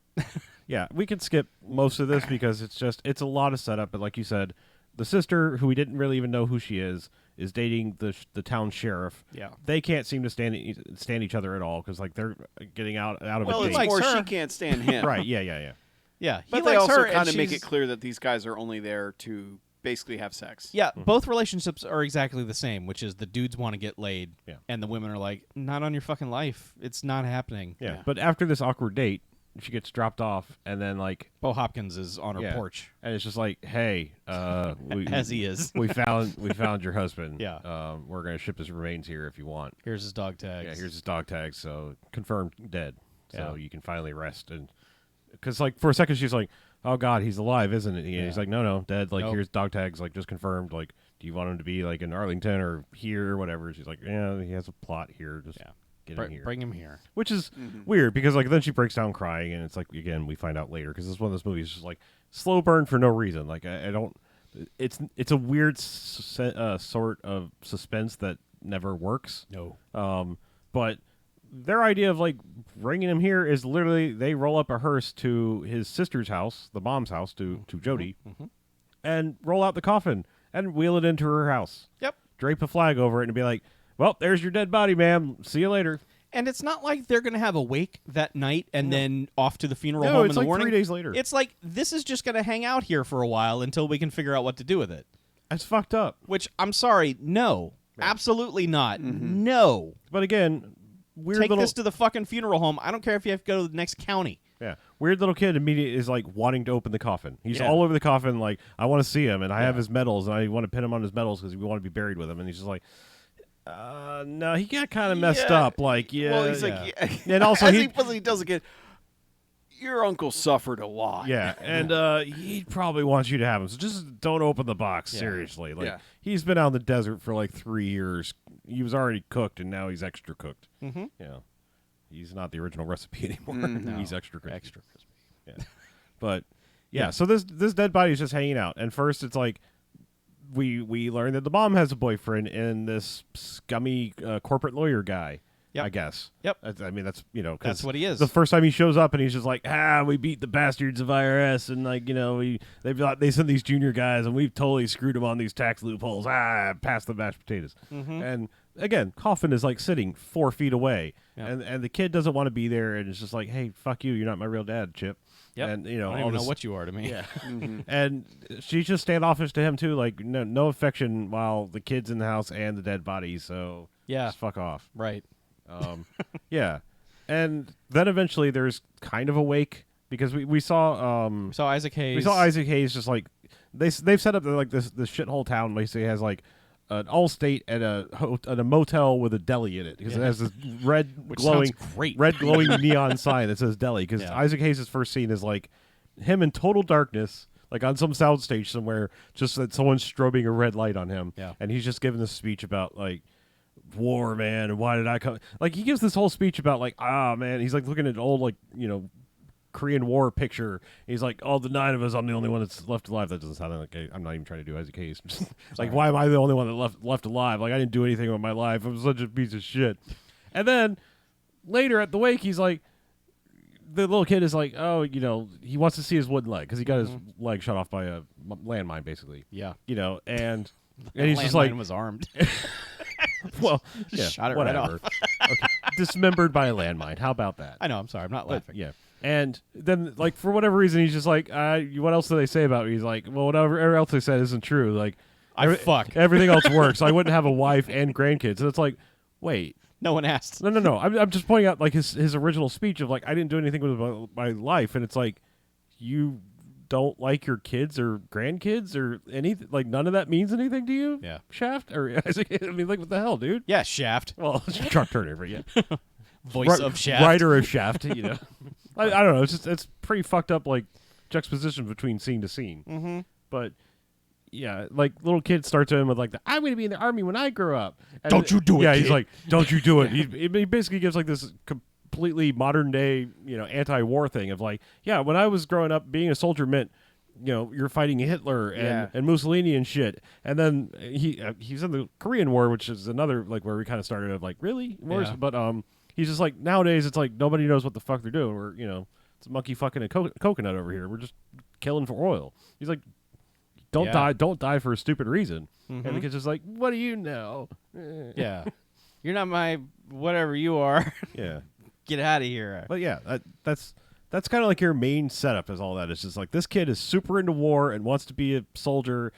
yeah, we can skip most of this because it's a lot of setup. But like you said, the sister, who we didn't really even know who she is dating the town sheriff. Yeah. They can't seem to stand each other at all, because like they're getting out of Well, a it's date. more her. she can't stand him. Right. Yeah. Yeah. He But they likes also her, and kind of make she's- it clear that these guys are only there to basically have sex. Yeah, both relationships are exactly the same, which is the dudes want to get laid, Yeah. and the women are like, not on your fucking life. It's not happening. Yeah. Yeah. But after this awkward date, she gets dropped off, and then like, Bo Hopkins is on her yeah, porch, and it's just like, hey, as he is. we found your husband. Yeah. We're gonna ship his remains here if you want. Here's his dog tags. Yeah, here's his dog tag. So confirmed dead. So Yeah. you can finally rest. And because like for a second she's like, oh God, he's alive, isn't it? And he's like, no, dead. Like Nope. here's dog tags, like just confirmed. Like, do you want him to be like in Arlington or here or whatever? She's like, yeah, he has a plot here. Just get him here. Bring him here. Which is weird, because like then she breaks down crying, and it's like, again, we find out later, because this is one of those movies just like slow burn for no reason. Like I don't. It's a weird sort of suspense that never works. No. But their idea of like bringing him here is literally they roll up a hearse to his sister's house, the mom's house, to Jody, and roll out the coffin and wheel it into her house. Yep. Drape a flag over it and be like, well, there's your dead body, ma'am. See you later. And it's not like they're going to have a wake that night and then off to the funeral No, home it's in the like morning. 3 days later. It's like, this is just going to hang out here for a while until we can figure out what to do with it. That's fucked up. Which, I'm sorry, no. Absolutely not. No. But again, weird Take little this to the fucking funeral home. I don't care if you have to go to the next county. yeah, weird little kid immediately is like wanting to open the coffin. He's Yeah. all over the coffin, like, I want to see him, and I have his medals, and I want to pin him on his medals because we want to be buried with him. And he's just like, no, he got kind of messed Yeah. up. Like, yeah, Well, he's yeah. like, And also as he- he does again, your uncle suffered a lot. yeah, and he probably wants you to have him. So just don't open the box. Yeah. Seriously, like Yeah. he's been out in the desert for like 3 years. He was already cooked, and now he's extra cooked. Mm-hmm. Yeah, he's not the original recipe anymore. No. He's extra crispy. Extra crispy. Yeah. But yeah, so this dead body is just hanging out, and first it's like we learn that the mom has a boyfriend and this scummy corporate lawyer guy. Yep. I guess. Yep. I mean, that's 'cause That's what he is. The first time he shows up, and he's just like, we beat the bastards of IRS, and like, they sent these junior guys, and we've totally screwed them on these tax loopholes. Pass the mashed potatoes. And again, Coffin is like sitting 4 feet away, Yep. and the kid doesn't want to be there, and it's just like, hey, fuck you, you're not my real dad, Chip. Yep. And I don't all even know this- what you are to me. Yeah. And she's just standoffish to him too, like no affection while the kid's in the house and the dead body, so Yeah. just fuck off. Right. Yeah. And then eventually there's kind of a wake because we saw So Isaac Hayes. we saw Isaac Hayes just like they've set up like this shithole town. Basically has like an Allstate and a motel with a deli in it because it has this red Which glowing sounds great. neon sign that says deli. Because Isaac Hayes' first scene is like him in total darkness, like on some soundstage somewhere, just that someone's strobing a red light on him, and he's just giving this speech about like war, man, and why did I come? Like he gives this whole speech about like man, he's like looking at an old like Korean War picture. He's like, the 9 of us, I'm the only one that's left alive. That doesn't sound like I'm not even trying to do Isaac Hayes. Like, why am I the only one that left alive? Like, I didn't do anything with my life. I'm such a piece of shit. And then later at the wake, he's like, the little kid is like, he wants to see his wooden leg because he got his leg shot off by a landmine, basically. Yeah. And he's just like, was armed. well, shot it whatever. right off. Okay. Dismembered by a landmine. How about that? I know. I'm sorry. I'm not laughing. Yeah. And then, like, for whatever reason, he's just like, what else do they say about me? He's like, well, whatever else they said isn't true. Like, fuck. Everything else works. So I wouldn't have a wife and grandkids. And it's like, wait. No one asked. No. I'm just pointing out, like, his original speech of, like, I didn't do anything with my life. And it's like, you don't like your kids or grandkids or anything? Like, none of that means anything to you? Yeah. Shaft? Or, I mean, like, what the hell, dude? Yeah, Shaft. Well, Chuck Turner, but yeah. Voice of Shaft. Writer of Shaft, I don't know. It's pretty fucked up, like juxtaposition between scene to scene. Mm-hmm. But yeah, like little kid starts to him with like, I'm going to be in the army when I grow up. And Don't you do it, Yeah, kid. he's like, don't you do it. He basically gives like this completely modern day, anti-war thing of like, yeah, when I was growing up, being a soldier meant, you're fighting Hitler and Mussolini and shit. And then he's in the Korean War, which is another like where we kind of started of like, really? Wars? Yeah. But he's just like, nowadays it's like nobody knows what the fuck they're doing. We're, it's a monkey fucking a coconut over here. We're just killing for oil. He's like, don't die for a stupid reason. Mm-hmm. And the kid's just like, what do you know? Yeah. You're not my whatever you are. Yeah. Get out of here. But yeah, that's kind of like your main setup is all that. It's just like this kid is super into war and wants to be a soldier.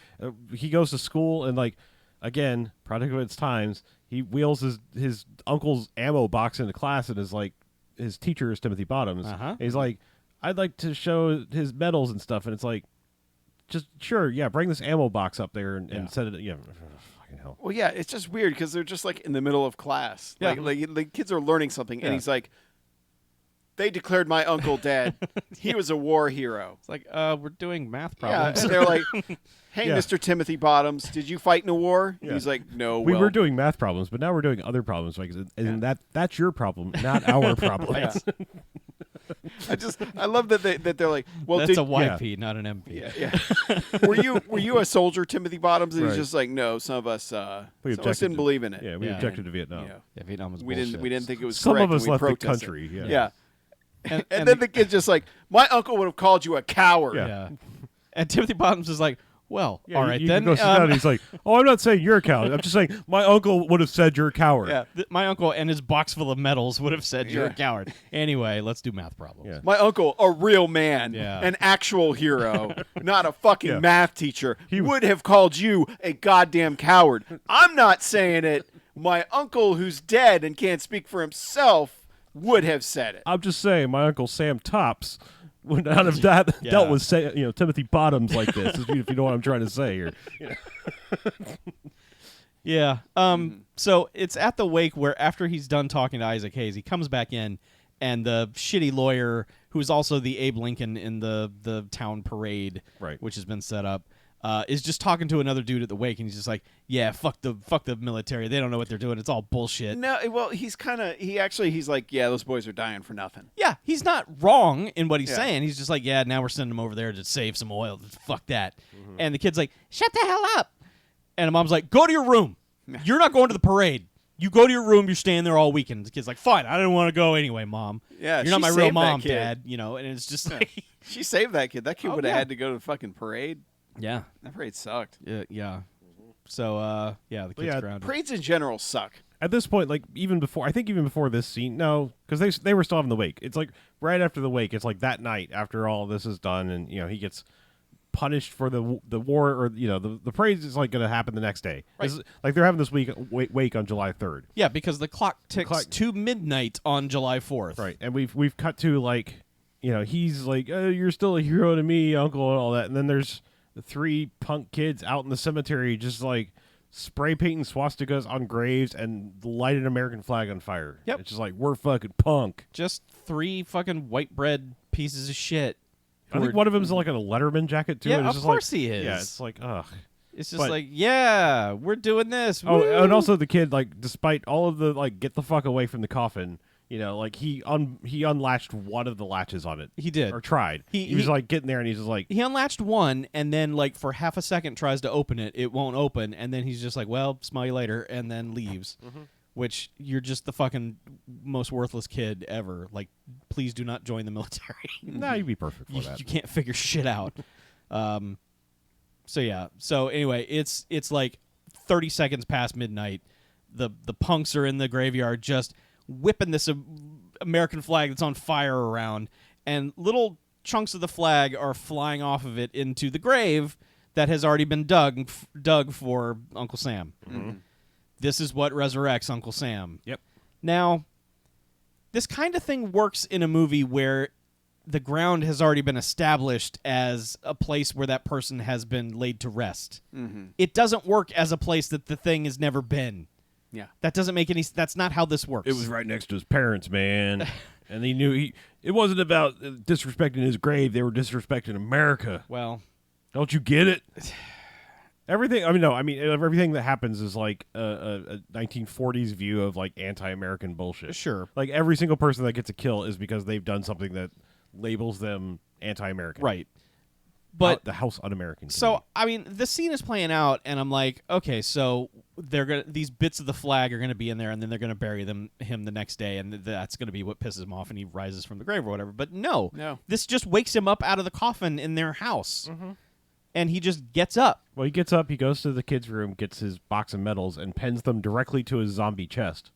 He goes to school and like, again, product of its times, he wheels his uncle's ammo box into class and is like, his teacher is Timothy Bottoms. Uh-huh. He's like, I'd like to show his medals and stuff. And it's like, just sure, yeah, bring this ammo box up there and set it. Yeah, fucking hell. Well, yeah, it's just weird because they're just like in the middle of class. Yeah. Like the kids are learning something, and he's like, they declared my uncle dead. He was a war hero. It's like, we're doing math problems. Yeah, and they're like, hey, Yeah. Mr. Timothy Bottoms, did you fight in a war? Yeah. He's like, no. We were doing math problems, but now we're doing other problems. Like, and that's your problem, not our problem. Yeah. I love that they're like, well, That's did, a YP, not an MP. Yeah. Were you a soldier, Timothy Bottoms? And Right. he's just like, no, some of us didn't believe in it. Yeah, we Yeah. objected to Vietnam. You know, Yeah, Vietnam was we bullshit. didn't think it was Some correct, of us and we left the protested. country. Yeah. And And then the kid's just like, my uncle would have called you a coward. Yeah. Yeah. And Timothy Bottoms is like, well, Yeah, all right you then. Can go sit down. He's like, oh, I'm not saying you're a coward. I'm just saying my uncle would have said you're a coward. Yeah. My uncle and his box full of medals would have said you're a Yeah. coward. Anyway, let's do math problems. Yeah. My uncle, a real man, Yeah. an actual hero, not a fucking Yeah. math teacher, would have called you a goddamn coward. I'm not saying it. My uncle, who's dead and can't speak for himself, would have said it. I'm just saying my uncle Sam Tops would not have dealt with Timothy Bottoms like this. If you know what I'm trying to say here. Yeah. So it's at the wake where after he's done talking to Isaac Hayes, he comes back in, and the shitty lawyer, who's also the Abe Lincoln in the town parade, Right. which has been set up, is just talking to another dude at the wake, and he's just like, "Yeah, fuck the military. They don't know what they're doing. It's all bullshit." No, well, he's like, yeah, those boys are dying for nothing. Yeah, he's not wrong in what he's Yeah. saying. He's just like, "Yeah, now we're sending them over there to save some oil. Fuck that." And the kid's like, "Shut the hell up!" And the mom's like, "Go to your room. You're not going to the parade. You go to your room. You're staying there all weekend." The kid's like, "Fine, I didn't want to go anyway, Mom. Yeah, you're not she my real saved that mom, kid. Dad." And it's just like, She saved that kid. That kid Oh, would have yeah. had to go to the fucking parade. yeah, That parade sucked. yeah. So the kid's yeah, grounded. Parades in general suck. At this point, like even before this scene, no, because they were still having the wake. It's like right after the wake. It's like that night after all this is done, and he gets punished for the war, or the parade is like going to happen the next day. Right. Like they're having this wake on July 3rd. Yeah, because the clock ticks to midnight on July 4th. Right, and we've cut to like, he's like, oh, you're still a hero to me, uncle, and all that. And then there's the 3 punk kids out in the cemetery just like spray painting swastikas on graves and light an American flag on fire. Yep. It's just like, we're fucking punk. Just 3 fucking white bread pieces of shit. I think one of them's like in a Letterman jacket too. Yeah, and it's of just course like, he is. Yeah, it's like, ugh. It's just But- like, yeah, we're doing this. Oh, Woo! and also the kid, like, despite all of the like, get the fuck away from the coffin. Like he unlatched one of the latches on it. He did. Or tried. He was like getting there, and he's just like, He unlatched one, and then like for half a second tries to open it. It won't open, and then he's just like, "Well, smell you later," and then leaves. Which you're just the fucking most worthless kid ever. Like, please do not join the military. nah, you'd be perfect for you, that. you can't figure shit out. So yeah. So anyway, it's like 30 seconds past midnight. The punks are in the graveyard just whipping this American flag that's on fire around, and little chunks of the flag are flying off of it into the grave that has already been dug for Uncle Sam. This is what resurrects Uncle Sam. Yep. Now, this kind of thing works in a movie where the ground has already been established as a place where that person has been laid to rest. It doesn't work as a place that the thing has never been. Yeah. That doesn't make any. That's not how this works. It was right next to his parents, man. And he knew it wasn't about disrespecting his grave. They were disrespecting America. Well, Don't you get it? Everything. Everything that happens is like a 1940s view of like anti-American bullshit. sure. Like every single person that gets a kill is because they've done something that labels them anti-American. Right. But the house un-American. to me. so I mean, the scene is playing out, and I'm like, okay, so these bits of the flag are gonna be in there, and then they're gonna bury him the next day, and that's gonna be what pisses him off, and he rises from the grave or whatever. But no, this just wakes him up out of the coffin in their house, and he just gets up. Well, he gets up, he goes to the kid's room, gets his box of medals, and pens them directly to his zombie chest.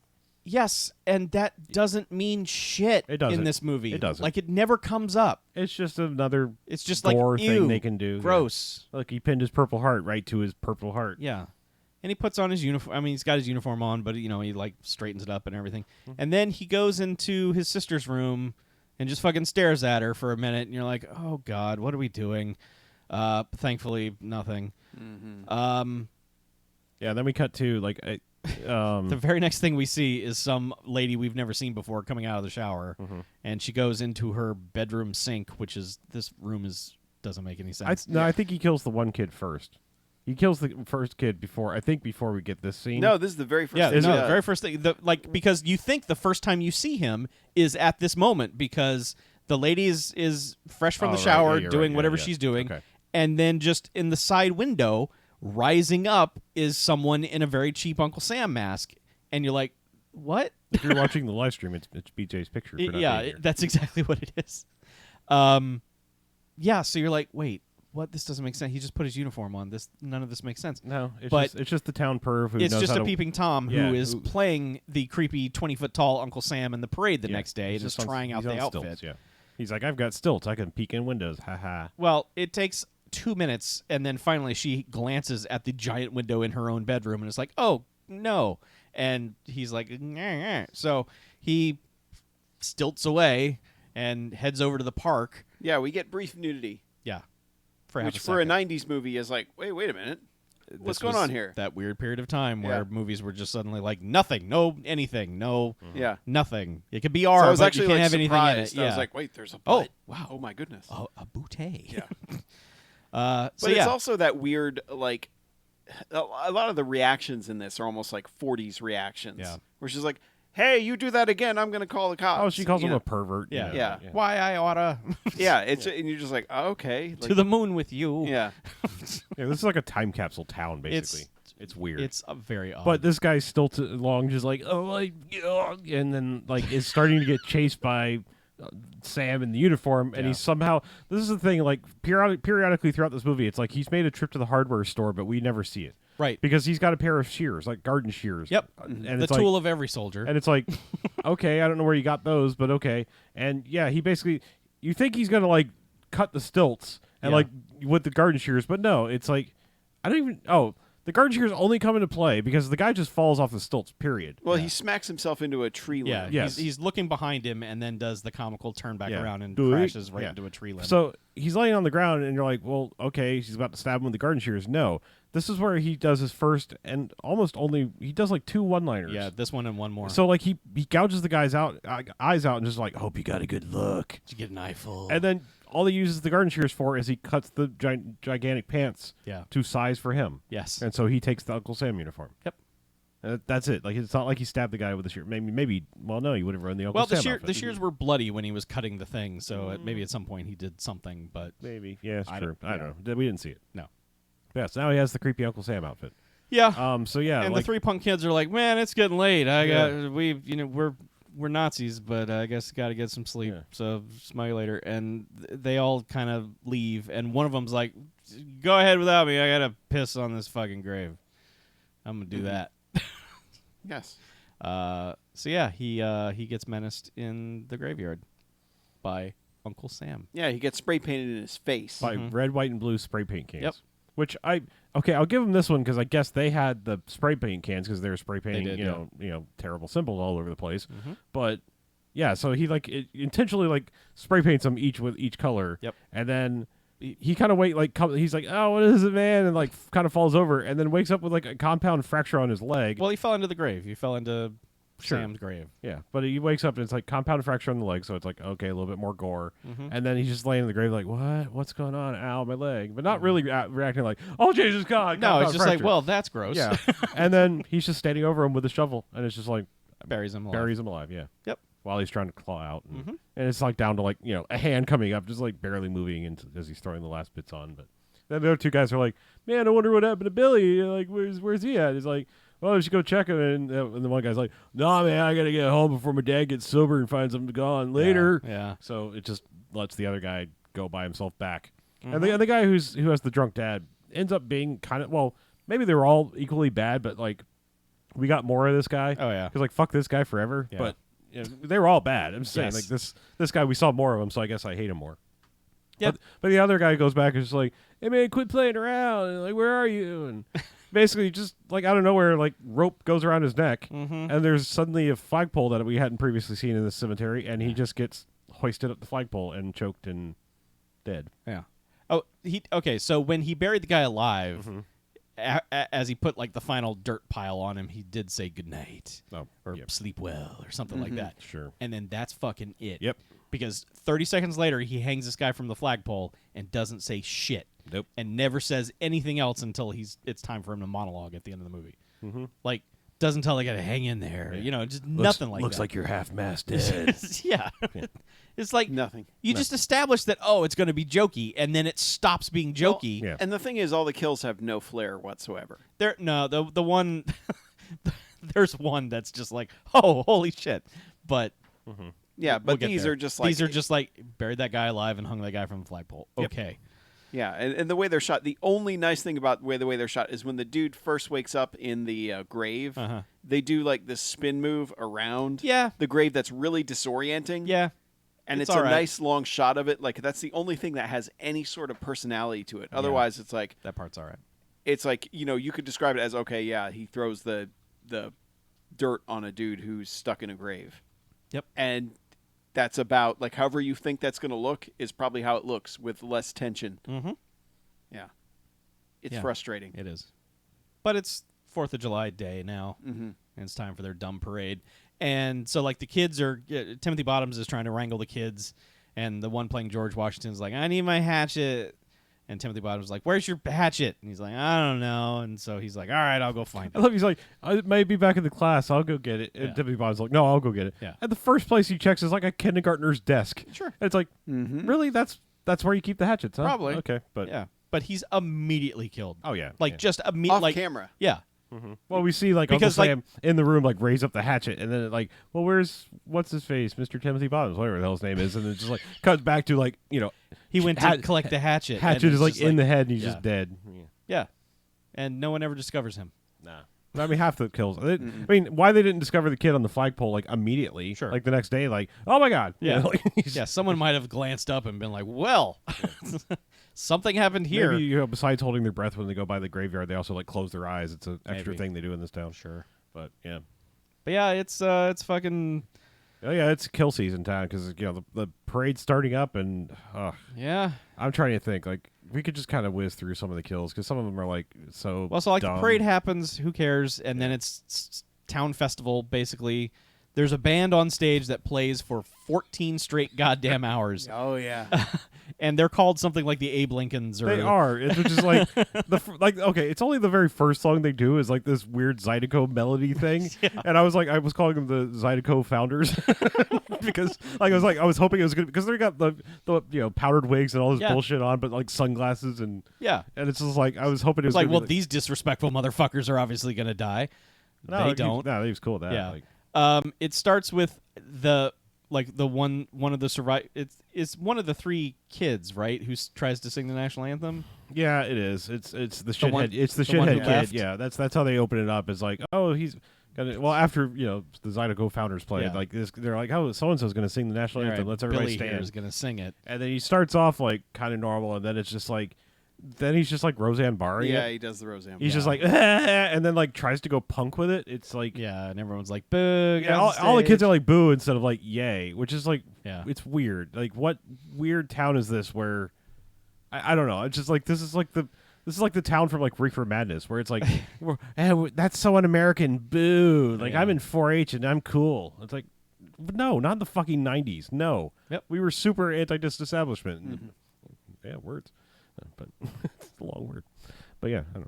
Yes, and that doesn't mean shit It doesn't. in this movie. It doesn't. Like, it never comes up. It's just another It's just gore like, thing ew, they can do. gross. Yeah. Like he pinned his purple heart right to his purple heart. Yeah. And he puts on his uniform. I mean, he's got his uniform on, but, he, like, straightens it up and everything. And then he goes into his sister's room and just fucking stares at her for a minute, and you're like, oh, God, what are we doing? Thankfully, nothing. Yeah, then we cut to, like... The very next thing we see is some lady we've never seen before coming out of the shower, and she goes into her bedroom sink, which is this room doesn't make any sense. I think he kills the one kid first. He kills the first kid before we get this scene. No, this is the very first yeah, thing. no, the very first thing, because you think the first time you see him is at this moment because the lady is fresh from the right. shower Yeah, you're doing right. whatever Yeah. she's doing, Okay. and then just in the side window, rising up is someone in a very cheap Uncle Sam mask, and you're like, what? If you're watching the live stream, it's BJ's picture. For not Yeah, being here. that's exactly what it is. Yeah, so you're like, wait, what? This doesn't make sense. He just put his uniform on. None of this makes sense. No, But it's just the town perv who It's knows just how a to, peeping Tom Yeah, who is who- playing the creepy 20-foot tall Uncle Sam in the parade the Yeah, next day he's and is just on- trying out he's the on outfit. stilts, yeah. He's like, I've got stilts. I can peek in windows. Ha ha. Well, it takes 2 minutes, and then finally she glances at the giant window in her own bedroom and is like, oh, no. And he's like, "Nyeh, nyeh." So he stilts away and heads over to the park. Yeah, we get brief nudity, Yeah. For half which a for a second. 90s movie is like, wait a minute. What's This going was on here? That weird period of time where Yeah. movies were just suddenly like nothing, no anything, no Yeah. nothing. It could be So R, I was but actually you can't like have anything in it. surprised. Yeah. I was like, wait, there's a Oh, butt. wow. Oh my goodness. a bouquet. Yeah. So But yeah. it's also that weird, like, a lot of the reactions in this are almost like 40s reactions. Yeah. Where she's like, hey, you do that again, I'm going to call the cops. Oh, she calls You him know? a pervert. you Yeah. know, Yeah. Why I oughta Yeah, and you're just like, oh, okay. Like, to the moon with you. yeah. Yeah, this is like a time capsule town, basically. It's weird. It's very odd. But this guy's still along, just like, oh, like, and then like is starting to get chased by Sam in the uniform, and Yeah. he's somehow. This is the thing, like periodically throughout this movie, it's like he's made a trip to the hardware store, but we never see it right. because he's got a pair of shears, like garden shears. Yep. And The it's tool like, of every soldier. and it's like, okay, I don't know where you got those, but okay. And yeah, he basically, you think he's gonna like cut the stilts, and like with the garden shears, but no, it's like I don't even. Oh, the garden shears only come into play because the guy just falls off the stilts. Period. Well, he smacks himself into a tree limb. Yeah, Yes. he's looking behind him and then does the comical turn back around and Do it. crashes right Yeah. into a tree limb. So he's laying on the ground, and you're like, well, okay, she's about to stab him with the garden shears. No, this is where he does his first and almost only. He does like 2 one-liners. yeah, this one and one more. So like he gouges the guy's eyes out and just like, hope you got a good look. Did you get an eyeful? And then all he uses the garden shears for is he cuts the gigantic pants Yeah. to size for him. Yes. And so he takes the Uncle Sam uniform. Yep. That's it. Like it's not like he stabbed the guy with the shear. Maybe. Well, no, he would have run the Uncle Well, Sam the outfit. shears were bloody when he was cutting the thing, so maybe at some point he did something, but Maybe. Yeah, it's I true. don't- I don't know. We didn't see it. no. Yeah. So now he has the creepy Uncle Sam outfit. Yeah. So yeah. and like, the 3 punk kids are like, man, it's getting late. We're Nazis, but I guess got to get some sleep. Yeah. So smell you later. And they all kind of leave, and one of them's like, go ahead without me. I gotta piss on this fucking grave. I'm gonna do that. Yes. So yeah, he gets menaced in the graveyard by Uncle Sam. Yeah, he gets spray painted in his face. by red, white, and blue spray paint cans. Yep. Which I'll give them this one because I guess they had the spray paint cans because they were spray painting, did, you know, terrible symbols all over the place. But yeah, so he intentionally like spray paints them each with each color. Yep. And then he kind of he's like, oh, what is it, man? And like kind of falls over and then wakes up with like a compound fracture on his leg. Well, he fell into the grave. He fell into Sure. Sam's grave. Yeah, but he wakes up and it's like compound fracture on the leg, so it's like okay, a little bit more gore, and then he's just laying in the grave like, what's going on? Ow, my leg, but not really reacting like, oh Jesus God. No, compound it's just fracture. like, well, that's gross. Yeah, and then he's just standing over him with a shovel, and it's just like buries him alive. buries him alive. Yeah. Yep. While he's trying to claw out, and it's like down to like a hand coming up, just like barely moving as he's throwing the last bits on. But then the other 2 guys are like, man, I wonder what happened to Billy. Like, where's he at? He's like, well, we should go check him. And the one guy's like, nah, man, I gotta get home before my dad gets sober and finds him gone later. Yeah. So it just lets the other guy go by himself back. And the guy who has the drunk dad ends up being kind of, well, maybe they were all equally bad, but like we got more of this guy. Oh, yeah. Because like fuck this guy forever. Yeah. But they were all bad. I'm just saying, Yes. like this guy, we saw more of him, so I guess I hate him more. Yep. But the other guy goes back and is just like, hey man, quit playing around. And like, where are you? And basically just like out of nowhere, like rope goes around his neck, and there's suddenly a flagpole that we hadn't previously seen in this cemetery, and he just gets hoisted up the flagpole and choked and dead. Yeah. Oh, okay. So when he buried the guy alive, as he put like the final dirt pile on him, he did say goodnight or yep. sleep well or something like that. Sure. And then that's fucking it. Yep. Because 30 seconds later, he hangs this guy from the flagpole and doesn't say shit. Nope. And never says anything else until it's time for him to monologue at the end of the movie. Like, doesn't tell the guy to hang in there. Just nothing like that. Looks like you're half-mast dead. yeah. It's like Nothing. You just establish that, it's going to be jokey, and then it stops being jokey. yeah. And the thing is, all the kills have no flair whatsoever. The one there's one that's just like, oh, holy shit. But Yeah, but we'll get these there. are just like... These are just like, buried that guy alive and hung that guy from the flagpole. Yep. Okay. Yeah, and the way they're shot, the only nice thing about the way they're shot is when the dude first wakes up in the grave, they do like this spin move around the grave that's really disorienting. Yeah. And it's all a right. nice long shot of it. Like, that's the only thing that has any sort of personality to it. Otherwise, it's like... That part's all right. It's like, you could describe it as, okay, yeah, he throws the dirt on a dude who's stuck in a grave. Yep. And that's about, like, however you think that's going to look is probably how it looks with less tension. Mm-hmm. Yeah. It's frustrating. It is. But it's 4th of July day now, Mm-hmm. and it's time for their dumb parade. And so, like, the kids are... Timothy Bottoms is trying to wrangle the kids, and the one playing George Washington's like, I need my hatchet. And Timothy Bottoms is like, where's your hatchet? And he's like, I don't know. And so he's like, all right, I'll go find I it. love he's like, I may be back in the class. I'll go get it. And Timothy Bond's like, no, I'll go get it. Yeah. And the first place he checks is like a kindergartner's desk. Sure. And it's like, really? That's where you keep the hatchets, huh? Probably. Okay, but Yeah. But he's immediately killed. oh yeah, Like, yeah. just immediately. Off Like, camera. yeah. Well, we see like Because, Uncle like- Sam in the room, like raise up the hatchet, and then it, like, well, what's his face, Mr. Timothy Bottoms, whatever the hell his name is, and it just like cuts back to like He went to collect the hatchet. hatchet and is it's like just in the head, and he's just dead. Yeah. And no one ever discovers him. Nah. I mean, half the kills. I mean, why they didn't discover the kid on the flagpole like immediately? Sure. Like the next day, like, oh my god. Yeah. Like, Yeah, someone might have glanced up and been like, well. something happened here. Maybe besides holding their breath when they go by the graveyard, they also like close their eyes. It's an extra thing they do in this town. Sure, but yeah. But yeah, it's fucking. Oh yeah, it's kill season time because the parade's starting up and yeah. I'm trying to think like we could just kind of whiz through some of the kills because some of them are like so. Well, so like dumb. the parade happens, who cares? And then it's town festival basically. There's a band on stage that plays for 14 straight goddamn hours. Oh yeah. And they're called something like the Abe Lincolns. Or They are. It's just like okay, it's only the very first song they do is like this weird Zydeco melody thing, and I was calling them the Zydeco founders because I was hoping it was good because they got the powdered wigs and all this bullshit on, but like sunglasses and and it's just like I was hoping it was like these disrespectful motherfuckers are obviously gonna die. No, they don't. No, he was cool with that. Yeah. Like, it starts with the one of the it's one of the three kids, right, who tries to sing the national anthem. Yeah, it is. It's the shithead. It's the one shithead who kid. left. Yeah, that's how they open it up. Is like, oh, he's gonna. Well, after the Zydeco founders played, like this, they're like, oh, so and so's gonna sing the national anthem. Right. Let's everybody Billy stand. here is gonna sing it, and then he starts off like kind of normal, and then it's just like. Then he's just like Roseanne Barr. Yeah, he does the Roseanne. He's just like, and then like tries to go punk with it. It's like, and everyone's like, boo. Yeah, all the kids are like boo instead of like yay, which is like, it's weird. Like, what weird town is this where, I don't know. It's just like this is like the town from like Reefer Madness where it's like, that's so un-American. Boo. Like I'm in 4-H and I'm cool. It's like, no, not in the fucking 90s. No, we were super anti-disestablishment. Mm-hmm. Yeah, words. But it's a long word. But yeah, I don't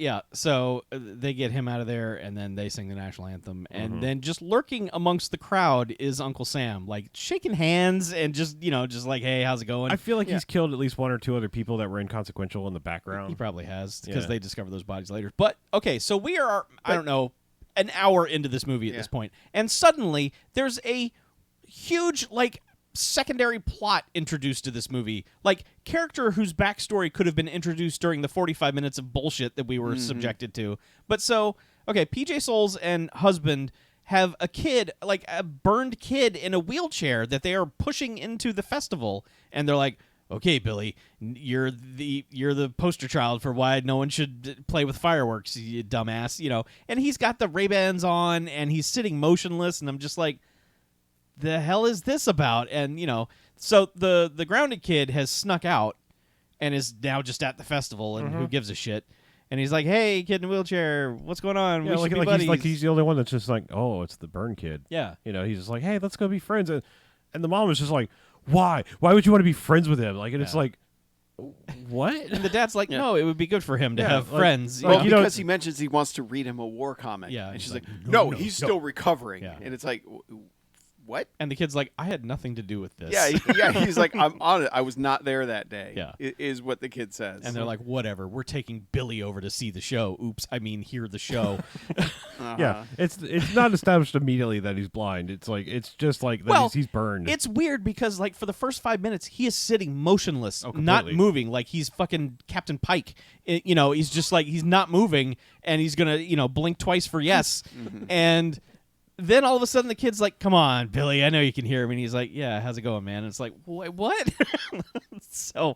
know. So they get him out of there, and then they sing the national anthem, and then just lurking amongst the crowd is Uncle Sam, like shaking hands and just like, hey, how's it going? I feel like he's killed at least one or two other people that were inconsequential in the background. He probably has because they discover those bodies later. But okay, so we are I don't know an hour into this movie at this point, and suddenly there's a huge secondary plot introduced to this movie, like character whose backstory could have been introduced during the 45 minutes of bullshit that we were subjected to. But PJ Souls and husband have a kid, like a burned kid in a wheelchair that they are pushing into the festival, and they're like, okay, Billy, you're the poster child for why no one should play with fireworks, you dumbass, and he's got the Ray-Bans on and he's sitting motionless, and I'm just like, the hell is this about? And so the grounded kid has snuck out and is now just at the festival, and who gives a shit? And he's like, hey, kid in a wheelchair, what's going on? Yeah, we should be buddies. he's the only one that's just like, oh, it's the burn kid. Yeah, he's just like, hey, let's go be friends. And the mom is just like, why would you want to be friends with him? Like, and it's like, what? And the dad's like, no, it would be good for him to have friends. Well, because he mentions he wants to read him a war comic. Yeah, and she's like, no, he's still recovering. Yeah. And it's like, what? And the kid's like, I had nothing to do with this. Yeah, he's like, I'm on it. I was not there that day. Yeah. Is what the kid says. And they're like, whatever. We're taking Billy over to see the show. Oops, I mean, hear the show. Yeah, it's not established immediately that he's blind. It's like it's just like that he's burned. It's weird because for the first 5 minutes he is sitting motionless, not moving, like he's fucking Captain Pike. He's just like he's not moving, and he's gonna blink twice for yes, and. Then all of a sudden the kid's like, come on, Billy, I know you can hear me. And he's like, yeah, how's it going, man? And it's like, what? So,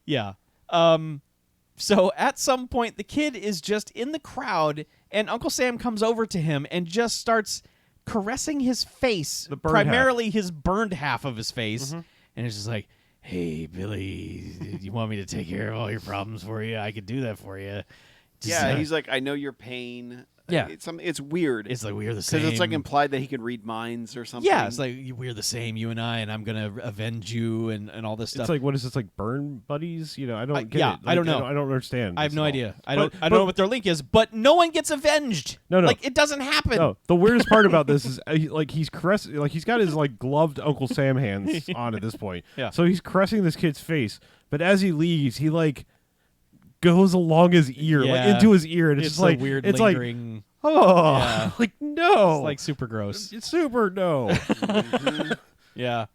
yeah. So at some point the kid is just in the crowd, and Uncle Sam comes over to him and just starts caressing his face, primarily his burned half of his face. And it's just like, hey, Billy, you want me to take care of all your problems for you? I could do that for you. He's like, I know your pain. Yeah, it's weird. It's like we're the same because it's like implied that he can read minds or something. Yeah, it's like we're the same, you and I, and I'm gonna avenge you and all this stuff. It's like, what is this, like burn buddies? I don't get it. Like, I don't know. I don't understand. I have no idea. I don't know what their link is, but no one gets avenged. No, like it doesn't happen. No, the weirdest part about this is he's caressing, like he's got his like gloved Uncle Sam hands on at this point. Yeah. So he's caressing this kid's face, but as he leaves, he like goes along his ear, like into his ear, and it's just like weird, it's lingering. Like no, it's like super gross. It's super no. Yeah.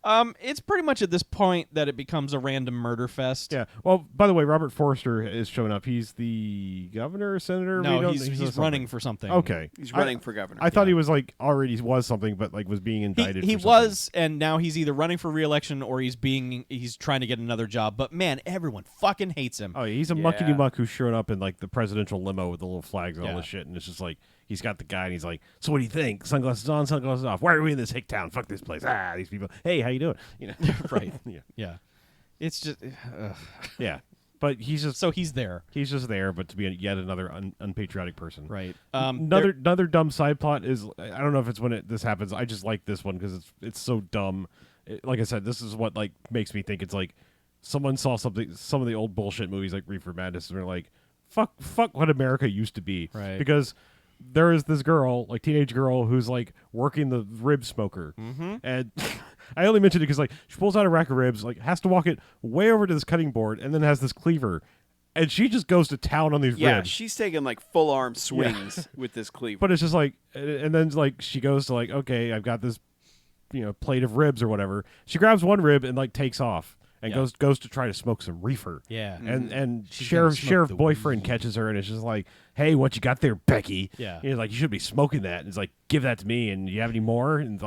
It's pretty much at this point that it becomes a random murder fest. Yeah. Well, by the way, Robert Forster is showing up. He's the governor or senator. No, he's running for something. Okay. He's running for governor. I thought he was like already was something, but like was being indicted. He for was, and now he's either running for re-election or he's trying to get another job. But man, everyone fucking hates him. Oh, he's a muckety muck who's showing up in like the presidential limo with the little flags and all this shit, and it's just like he's got the guy, and he's like, "So what do you think? Sunglasses on, sunglasses off. Why are we in this hick town? Fuck this place. These people. Hey, how you doing? You know, Right. Yeah. Yeah. It's just Yeah. But he's just so he's there. He's just there, but to be yet another unpatriotic person. Right. Another dumb side plot is, I don't know if it's when this happens. I just like this one because it's so dumb. Like I said, this is what like makes me think it's like someone saw some of the old bullshit movies like Reefer Madness, and they're like, fuck what America used to be. Right. Because there is this girl, like teenage girl, who's like working the rib smoker, and I only mentioned it because like she pulls out a rack of ribs, like has to walk it way over to this cutting board, and then has this cleaver, and she just goes to town on these Yeah, ribs. she's taking like full arm swings with this cleaver. But it's just like, and then like she goes to like, okay, I've got this, plate of ribs or whatever. She grabs one rib and like takes off and goes to try to smoke some reefer. Yeah. And She's gonna smoke sheriff the boyfriend weed. catches her and it's just like, hey, what you got there, Becky? Yeah. He's like, you should be smoking that. And it's like, give that to me. And you have any more? And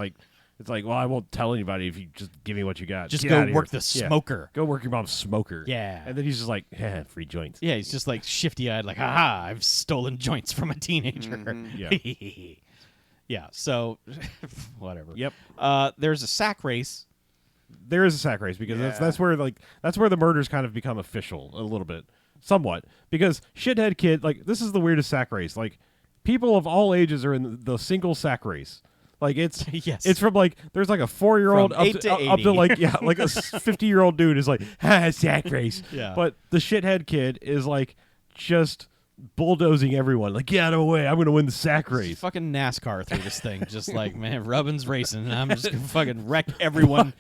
it's like, well, I won't tell anybody if you just give me what you got. Just Get go outta work here. the smoker. Go work your mom's smoker. Yeah. And then he's just like, free joints. Yeah, he's just like shifty-eyed, like, haha, I've stolen joints from a teenager. Yeah. Yeah, so whatever. Yep. There's a sack race. There is a sack race because that's where the murders kind of become official a little bit, somewhat, because shithead kid, like, this is the weirdest sack race. Like, people of all ages are in the single sack race. Like, it's Yes. it's from like there's like a 4-year-old From 8 to up to 80. like like a 50-year-old dude is like sack race. Yeah. But the shithead kid is like just bulldozing everyone. Like, get out of the way! I'm going to win the sack race. Fucking NASCAR through this thing, just like, man, Rubbin's racing, and I'm just gonna fucking wreck everyone,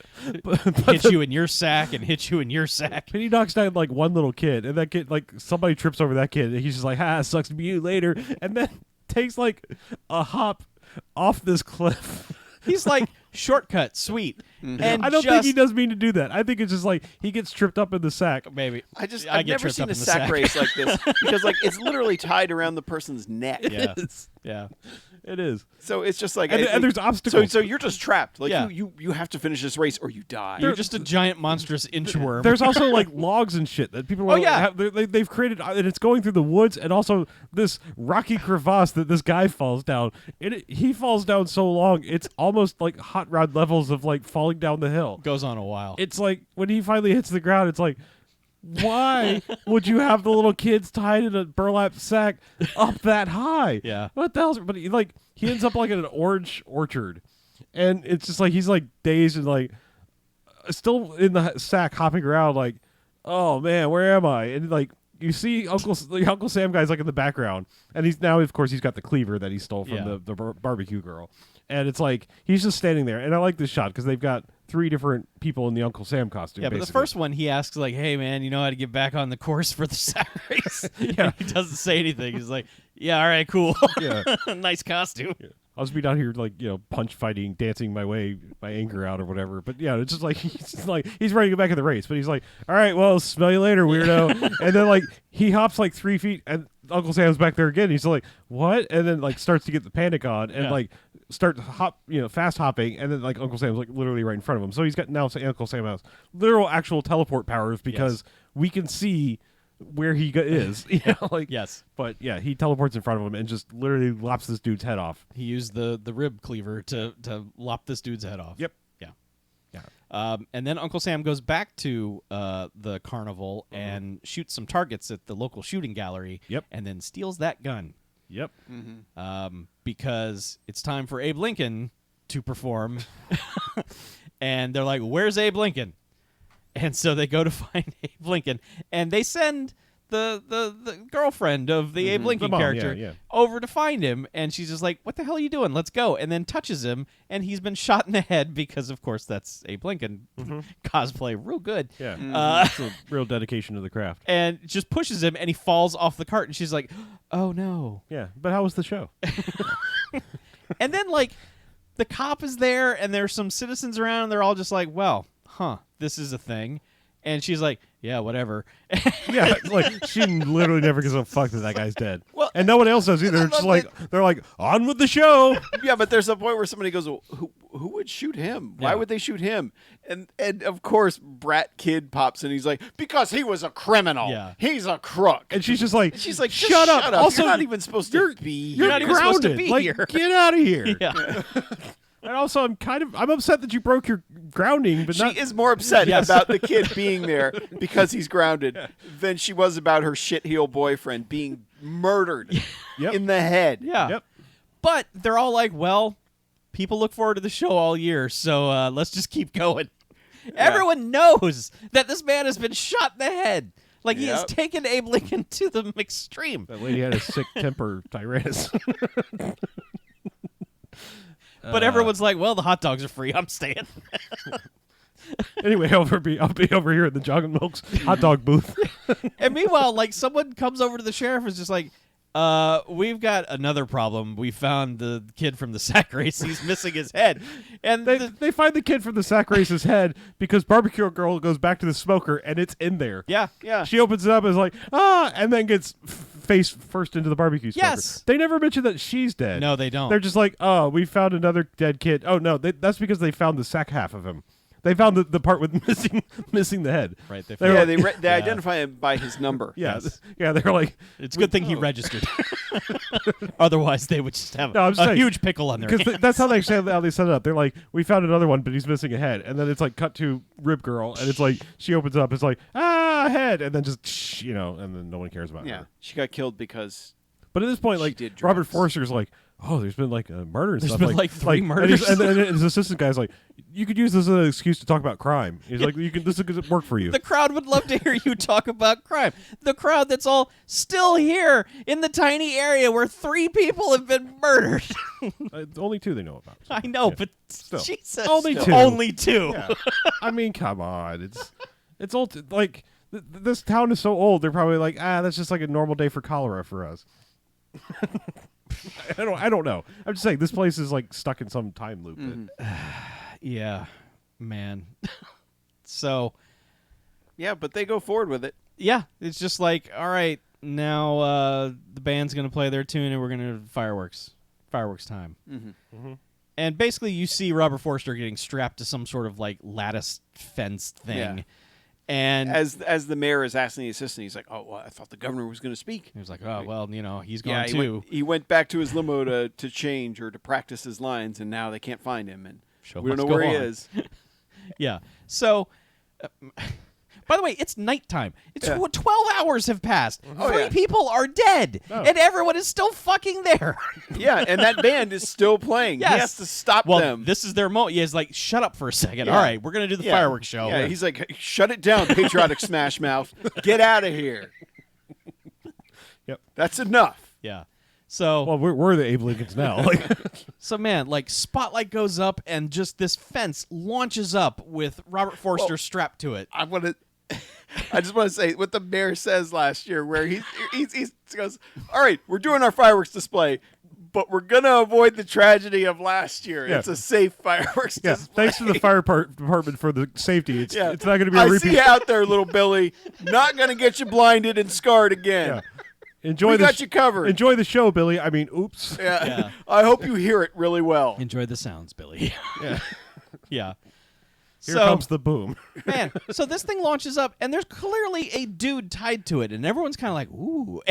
hit you in your sack and hit you in your sack. But he knocks down like one little kid, and that kid, like, somebody trips over that kid, and he's just like, sucks to be you later, and then takes like a hop off this cliff. He's like, shortcut, sweet. And I don't think he does mean to do that. I think it's just like he gets tripped up in the sack. Maybe. I've get never tripped seen up a in the sack race like this because like it's literally tied around the person's neck. Yeah. It's- Yeah. It is. So it's just like And there's obstacles. So you're just trapped. Like Yeah. you have to finish this race or you die. You're just a giant monstrous inchworm. There's also like logs and shit that people they've created, and it's going through the woods, and also this rocky crevasse that this guy falls down. He falls down so long, it's almost like hot rod levels of like falling down the hill. Goes on a while. It's like when he finally hits the ground, it's like, why would you have the little kids tied in a burlap sack up that high? Yeah. What the hell's? But he ends up like in an orange orchard, and it's just like he's like dazed and like still in the sack hopping around like, oh man, where am I? And like you see the Uncle Sam guy's like in the background, and he's got the cleaver that he stole from the barbecue girl. And it's like he's just standing there, and I like this shot because they've got 3 different people in the Uncle Sam costume. Yeah, but the first one he asks like, "Hey man, you know how to get back on the course for the sack race?" Yeah. He doesn't say anything. He's like, "Yeah, all right, cool. Yeah. Nice costume." Yeah. I'll just be down here like punch fighting, dancing my anger out or whatever. But yeah, it's just like he's ready to get back in the race, but he's like, all right, well, smell you later, weirdo. And then like he hops like 3 feet, and Uncle Sam's back there again. He's like, what? And then like starts to get the panic on, and like start fast hopping, and then like Uncle Sam's like literally right in front of him. So he's got now Uncle Sam has literal actual teleport powers because we can see where he is. Yes. But yeah, he teleports in front of him and just literally lops this dude's head off. He used the rib cleaver to lop this dude's head off. Yep. Yeah. And then Uncle Sam goes back to the carnival and shoots some targets at the local shooting gallery. Yep. And then steals that gun. Yep. Because it's time for Abe Lincoln to perform. And they're like, where's Abe Lincoln? And so they go to find Abe Lincoln, and they send the girlfriend of the Abe Lincoln mom, character over to find him, and she's just like, what the hell are you doing? Let's go. And then touches him, and he's been shot in the head because, of course, that's Abe Lincoln cosplay. Real good. Yeah. It's a real dedication to the craft. And just pushes him, and he falls off the cart, and she's like, oh, no. Yeah. But how was the show? And then, like, the cop is there, and there's some citizens around, and they're all just like, well, this is a thing. And she's like, yeah, whatever. Yeah, like she literally never gives a fuck that guy's dead. Well, and no one else does either. They're like, on with the show. Yeah, but there's a point where somebody goes, well, who would shoot him? Why would they shoot him? And of course, Brat Kid pops in. He's like, because he was a criminal. Yeah. He's a crook. And she's just like, shut up. Also, you're not even supposed to be You're not grounded. even supposed to be like, here. Get out of here. Yeah. And also, I'm upset that you broke your grounding, but She is more upset about the kid being there because he's grounded than she was about her shitheel boyfriend being murdered in the head. Yeah. Yep. But they're all like, well, people look forward to the show all year, so let's just keep going. Everyone knows that this man has been shot in the head. Like, he has taken Abe Lincoln to the extreme. That lady had a sick temper, Tyrannus. But everyone's like, well, the hot dogs are free. I'm staying. Anyway, I'll be over here at the Jog and Milk's hot dog booth. And meanwhile, like, someone comes over to the sheriff and is just like, we've got another problem. We found the kid from the sack race. He's missing his head. And they find the kid from the sack race's head because Barbecue Girl goes back to the smoker and it's in there. Yeah. She opens it up and is like, and then gets face first into the barbecue smoker. Yes. They never mention that she's dead. No, they don't. They're just like, oh, we found another dead kid. Oh, no, that's because they found the sack half of him. They found the part with missing the head. Right. They identify him by his number. Yes. Yeah, they're like... It's a good thing he registered. Otherwise, they would just have I'm a saying, huge pickle on their hands. Because that's how they set it up. They're like, we found another one, but he's missing a head. And then it's like cut to Rib Girl, and it's like, she opens up, it's like, head, and then just, and then no one cares about her. She got killed because... But at this point, like, did Robert drugs. Forster's like, oh, there's been like a murder and There's stuff. been like 3 murders. And his assistant guy's like, you could use this as an excuse to talk about crime. He's like, this could work for you. The crowd would love to hear you talk about crime. The crowd that's all still here in the tiny area where 3 people have been murdered. Only 2 they know about. So. I know, but Still. Jesus. Only 2. Only 2. Yeah. I mean, come on. It's old. Like, this town is so old, they're probably like, that's just like a normal day for cholera for us. I don't know. I'm just saying this place is like stuck in some time loop. Yeah, man. So, Yeah, but they go forward with it. yeah, it's just like, all right, now the band's going to play their tune and we're going to fireworks time. And basically you see Robert Forster getting strapped to some sort of like lattice fence thing. Yeah. And As the mayor is asking the assistant, he's like, "Oh, well, I thought the governor was going to speak." he was like, oh, well, he's gone he too. he went back to his limo to change or to practice his lines, and now they can't find him, and Show we don't must know go where he on. is. Yeah. So, by the way, it's nighttime. It's 12 hours have passed. Oh, 3 yeah. people are dead, Oh. and everyone is still fucking there. Yeah, and that band is still playing. Yes. He has to stop Well, them. this is their moment. He's like, shut up for a second. Yeah. All right, we're going to do the fireworks show. Yeah, he's like, "Shut it down, patriotic smash mouth. Get out of here." Yep. That's enough. Yeah. So, Well, we're the Abe Lincolns now. Like, so man, like spotlight goes up and just this fence launches up with Robert Forster strapped to it. I just want to say what the mayor says last year, where he goes, "All right, we're doing our fireworks display, but we're gonna avoid the tragedy of last year. Yeah. It's a safe fireworks yeah, display." thanks to the fire department for the safety. It's not going to be a I repeat. see you out there, little Billy. Not gonna get you blinded and scarred again. Yeah. Enjoy We the got you covered. Enjoy the show, Billy. I mean, oops. Yeah. Yeah. I hope you hear it really well. Enjoy the sounds, Billy. Yeah. Yeah. Here So, comes the boom. man, so this thing launches up, and there's clearly a dude tied to it, and everyone's kind of like, ooh.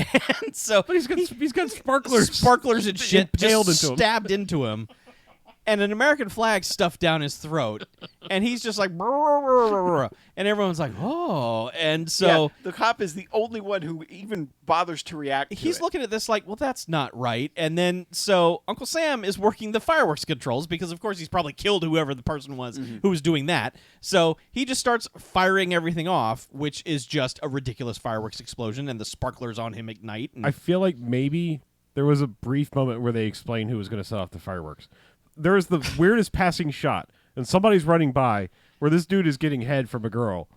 And so But he's got sparklers. sparklers and shit impaled just into him. stabbed into him, and an American flag stuffed down his throat, and he's just like, and everyone's like, oh. And so Yeah, the cop is the only one who even bothers to react to he's it. looking at this like, well, that's not right. And then so Uncle Sam is working the fireworks controls because, of course, he's probably killed whoever the person was who was doing that. So he just starts firing everything off, which is just a ridiculous fireworks explosion, and the sparklers on him ignite. And I feel like maybe there was a brief moment where they explained who was going to set off the fireworks. There is the weirdest passing shot, and somebody's running by where this dude is getting head from a girl,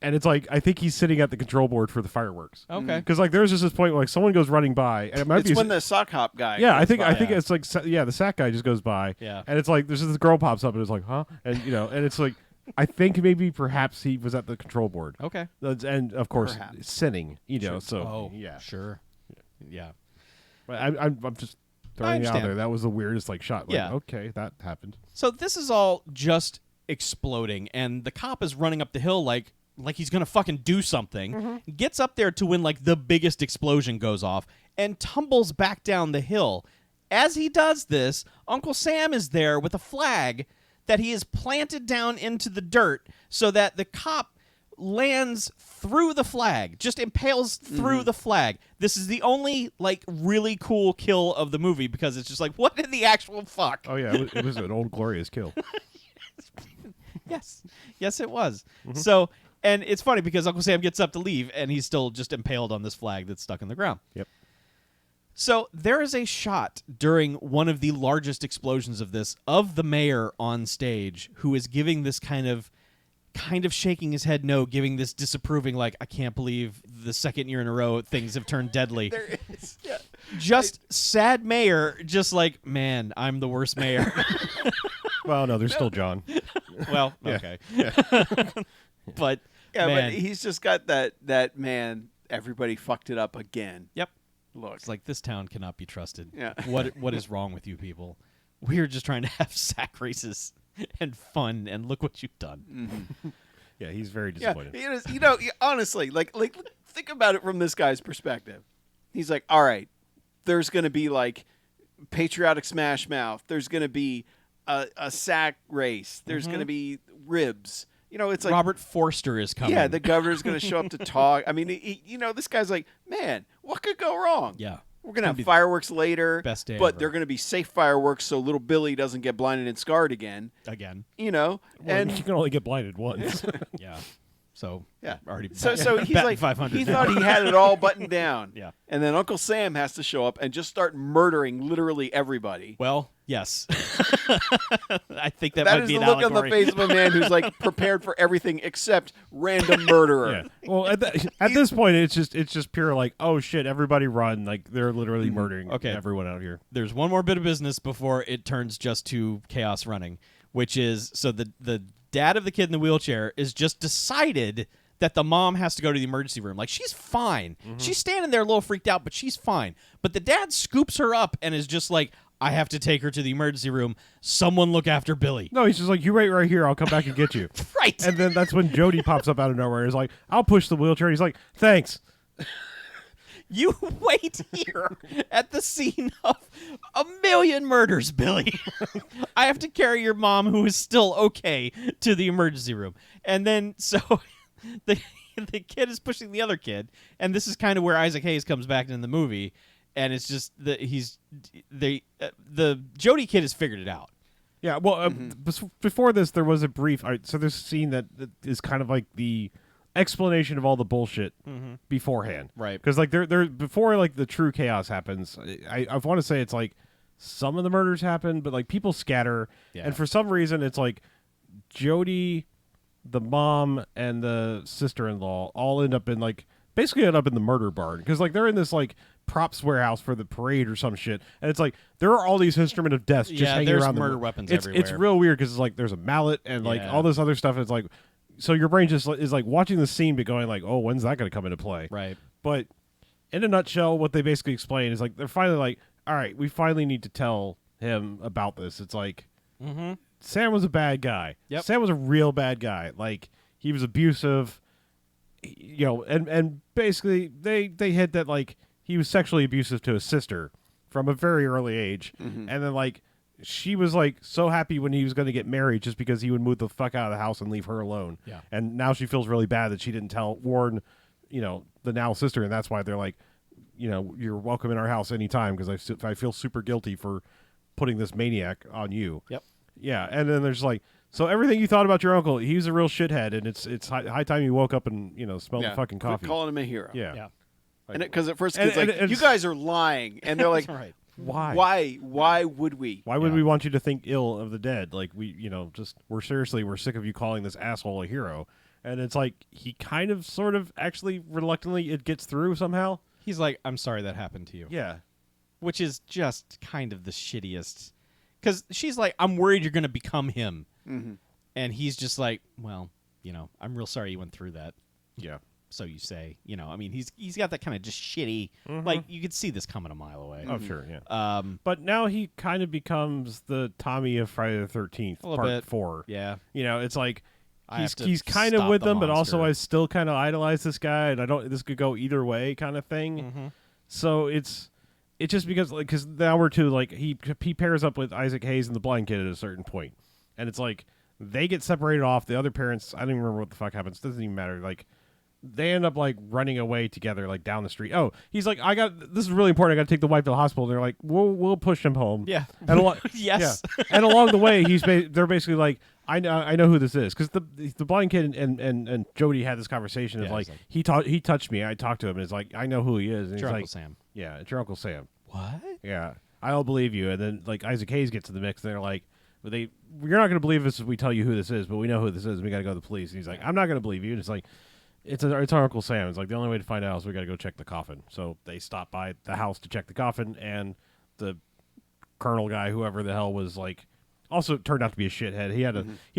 And it's like, I think he's sitting at the control board for the fireworks. Okay. Because like there's just this point where like someone goes running by, and it might It's be when the sock hop guy. yeah. I goes by. think it's like the sack guy just goes by. Yeah. And it's like there's this girl pops up and it's like, huh? And and it's like I think maybe perhaps he was at the control board. Okay. And of course Perhaps. sinning. Sure. So yeah. Sure. Yeah. But I'm just throwing it out understand. there. That was the weirdest like shot. Like, Yeah. okay, that happened. So this is all just exploding, and the cop is running up the hill like he's gonna fucking do something. Gets up there to when like the biggest explosion goes off and tumbles back down the hill. As he does this, Uncle Sam is there with a flag that he has planted down into the dirt so that the cop lands through the flag, just impales through the flag. This is the only like really cool kill of the movie because it's just like, what in the actual fuck? Oh yeah, it was an old glorious kill. Yes, it was. So, and it's funny because Uncle Sam gets up to leave and he's still just impaled on this flag that's stuck in the ground. Yep. So there is a shot during one of the largest explosions of this of the mayor on stage who is giving this kind of shaking his head no, giving this disapproving like, I can't believe the second year in a row things have turned deadly. There is. Yeah. Just sad mayor, just like, man, I'm the worst mayor. Well, no, there's still John. Well, Yeah. okay. But Yeah, man, but he's just got that man. Everybody fucked it up again. yep. Look. It's like this town cannot be trusted. Yeah. What is wrong with you people? We're just trying to have sack races and fun, and look what you've done. Yeah, he's very Yeah, disappointed. honestly, like think about it from this guy's perspective. He's like, all right, there's going to be like patriotic Smash Mouth. There's going to be a sack race. There's going to be ribs. It's like Robert Forster is coming. yeah, the governor's going to show up to talk. I mean, this guy's like, man, what could go wrong? Yeah. We're going to It's have gonna be fireworks later, best day but ever. they're going to be safe fireworks so little Billy doesn't get blinded and scarred again. Again. Well, And you can only get blinded once. Yeah. So yeah, already so he's batting like 500 he now. thought he had it all buttoned down. Yeah. And then Uncle Sam has to show up and just start murdering literally everybody. Well, yes. I think that That might is be the an look on the allegory. face of a man who's like prepared for everything except random murderer. Yeah. Well, at this point, it's just pure like, oh shit, everybody run! Like they're literally murdering Okay. everyone out here. There's one more bit of business before it turns just to chaos running, which is so the dad of the kid in the wheelchair is just decided that the mom has to go to the emergency room. Like, she's fine. She's standing there a little freaked out, but she's fine. But the dad scoops her up and is just like, I have to take her to the emergency room. Someone look after Billy. No, he's just like, you wait right here. I'll come back and get you. Right. And then that's when Jody pops up out of nowhere. He's like, I'll push the wheelchair. He's like, thanks. You wait here at the scene of a million murders, Billy. I have to carry your mom, who is still okay, to the emergency room. And then, so the kid is pushing the other kid, and this is kind of where Isaac Hayes comes back in the movie, and it's just that the Jody kid has figured it out. Yeah, well, before this, there was a brief. All right, so there's a scene that is kind of like the explanation of all the bullshit beforehand, Right. Because like there before like the true chaos happens, I want to say it's like some of the murders happen, but like people scatter, Yeah. and for some reason it's like Jody, the mom, and the sister-in-law all end up in the murder barn because like they're in this like props warehouse for the parade or some shit, and it's like there are all these instrument of death just Yeah, hanging there's around. murder weapons It's everywhere. real weird because it's like there's a mallet and like Yeah. all this other stuff. It's like so your brain just is like watching the scene but going like, oh, when's that going to come into play? Right. But in a nutshell, what they basically explain is like they're finally like, all right, we finally need to tell him about this. It's like Sam was a bad guy. Yep. Sam was a real bad guy. Like he was abusive, and basically they hit that like he was sexually abusive to his sister from a very early age, and then like she was like so happy when he was going to get married just because he would move the fuck out of the house and leave her alone. Yeah. And now she feels really bad that she didn't warn, the now sister, and that's why they're like, you're welcome in our house anytime because I feel super guilty for putting this maniac on you. Yep. Yeah, and then there's like, so everything you thought about your uncle, he's a real shithead, and it's high time you woke up and smelled the fucking Quit coffee. calling him a hero. Yeah. Yeah. And because at first And- it's like, and you guys are lying, and they're like, That's right. Why? Why would we? Why would Yeah. we want you to think ill of the dead? Like we're sick of you calling this asshole a hero. And it's like he kind of, sort of, actually, reluctantly, it gets through somehow. He's like, I'm sorry that happened to you. Yeah. Which is just kind of the shittiest. Because she's like, I'm worried you're going to become him. Mm-hmm. And he's just like, well, I'm real sorry you went through that. Yeah. So you say. I mean, he's got that kind of just shitty, like, you could see this coming a mile away. Oh, sure, yeah. But now he kind of becomes the Tommy of Friday the 13th, A little part bit. 4. Yeah. It's like I have to he's kind of stop with the them, but also monster. I still kind of idolize this guy, and this could go either way kind of thing. Mm-hmm. So it's just because now we're to, like, he pairs up with Isaac Hayes and the blind kid at a certain point. And it's like they get separated off. The other parents, I don't even remember what the fuck happens. Doesn't even matter. Like, they end up, like, running away together, like, down the street. Oh, he's like, this is really important. I got to take the wife to the hospital. And they're like, we'll push him home. Yeah. And Yes. Yeah. And along the way, they're basically like, I know who this is, because the blind kid and Jody had this conversation of, Yeah, like, it's like, he touched me. I talked to him, and it's like, I know who he is. And It's he's your like, Uncle Sam. yeah, it's your Uncle Sam. What? Yeah, I'll believe you. And then, like, Isaac Hayes gets in the mix, and they're like, you're not going to believe us if we tell you who this is, but we know who this is. And we got to go to the police. And he's like, I'm not going to believe you. And it's like, it's our Uncle Sam. It's like, the only way to find out is we got to go check the coffin. So they stop by the house to check the coffin, and the colonel guy, whoever the hell was, like, also turned out to be a shithead. He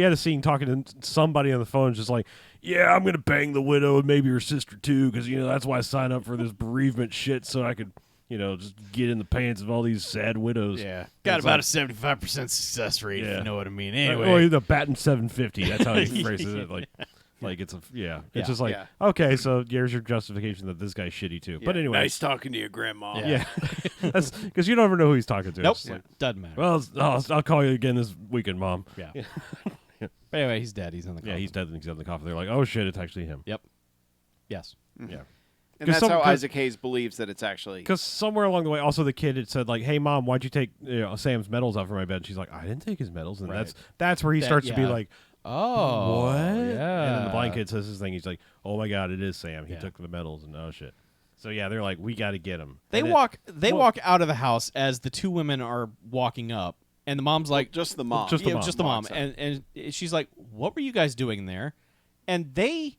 had a scene talking to somebody on the phone, just like, yeah, I'm gonna bang the widow and maybe her sister too, because that's why I signed up for this bereavement shit, so I could just get in the pants of all these sad widows. Yeah. Got It's about like- a 75% success rate, if Yeah. you know what I mean. Or Anyway. the batting 750. That's how he phrases it. Like it's It's Yeah. just like, Yeah. okay, so here's your justification that this guy's shitty too. But Yeah. anyway, Nice talking to you, Grandma. yeah, that's because you never know who he's talking to. Nope. It's like, Doesn't matter. well, I'll call you again this weekend, Mom. yeah. But anyway, he's dead. He's in the Yeah, coffin. he's dead and he's on the coffin. They're like, oh shit, it's actually him. Yep. Yes. Yeah. And that's 'Cause how Isaac Hayes believes that it's actually. Because somewhere along the way, also the kid had said like, "Hey mom, why'd you take Sam's medals out from my bed?" And she's like, "I didn't take his medals," and Right. that's where he starts to be yeah. like, Oh. "What?" Yeah. And then the blind kid says his thing. He's like, "Oh my god, it is Sam. He Yeah. took the medals and oh shit." So yeah, they're like, "We got to get him." They And walk out of the house as the two women are walking up, and the mom's like, just the mom. just the yeah, mom just the mom, walks up. and she's like, "What were you guys doing there?" And they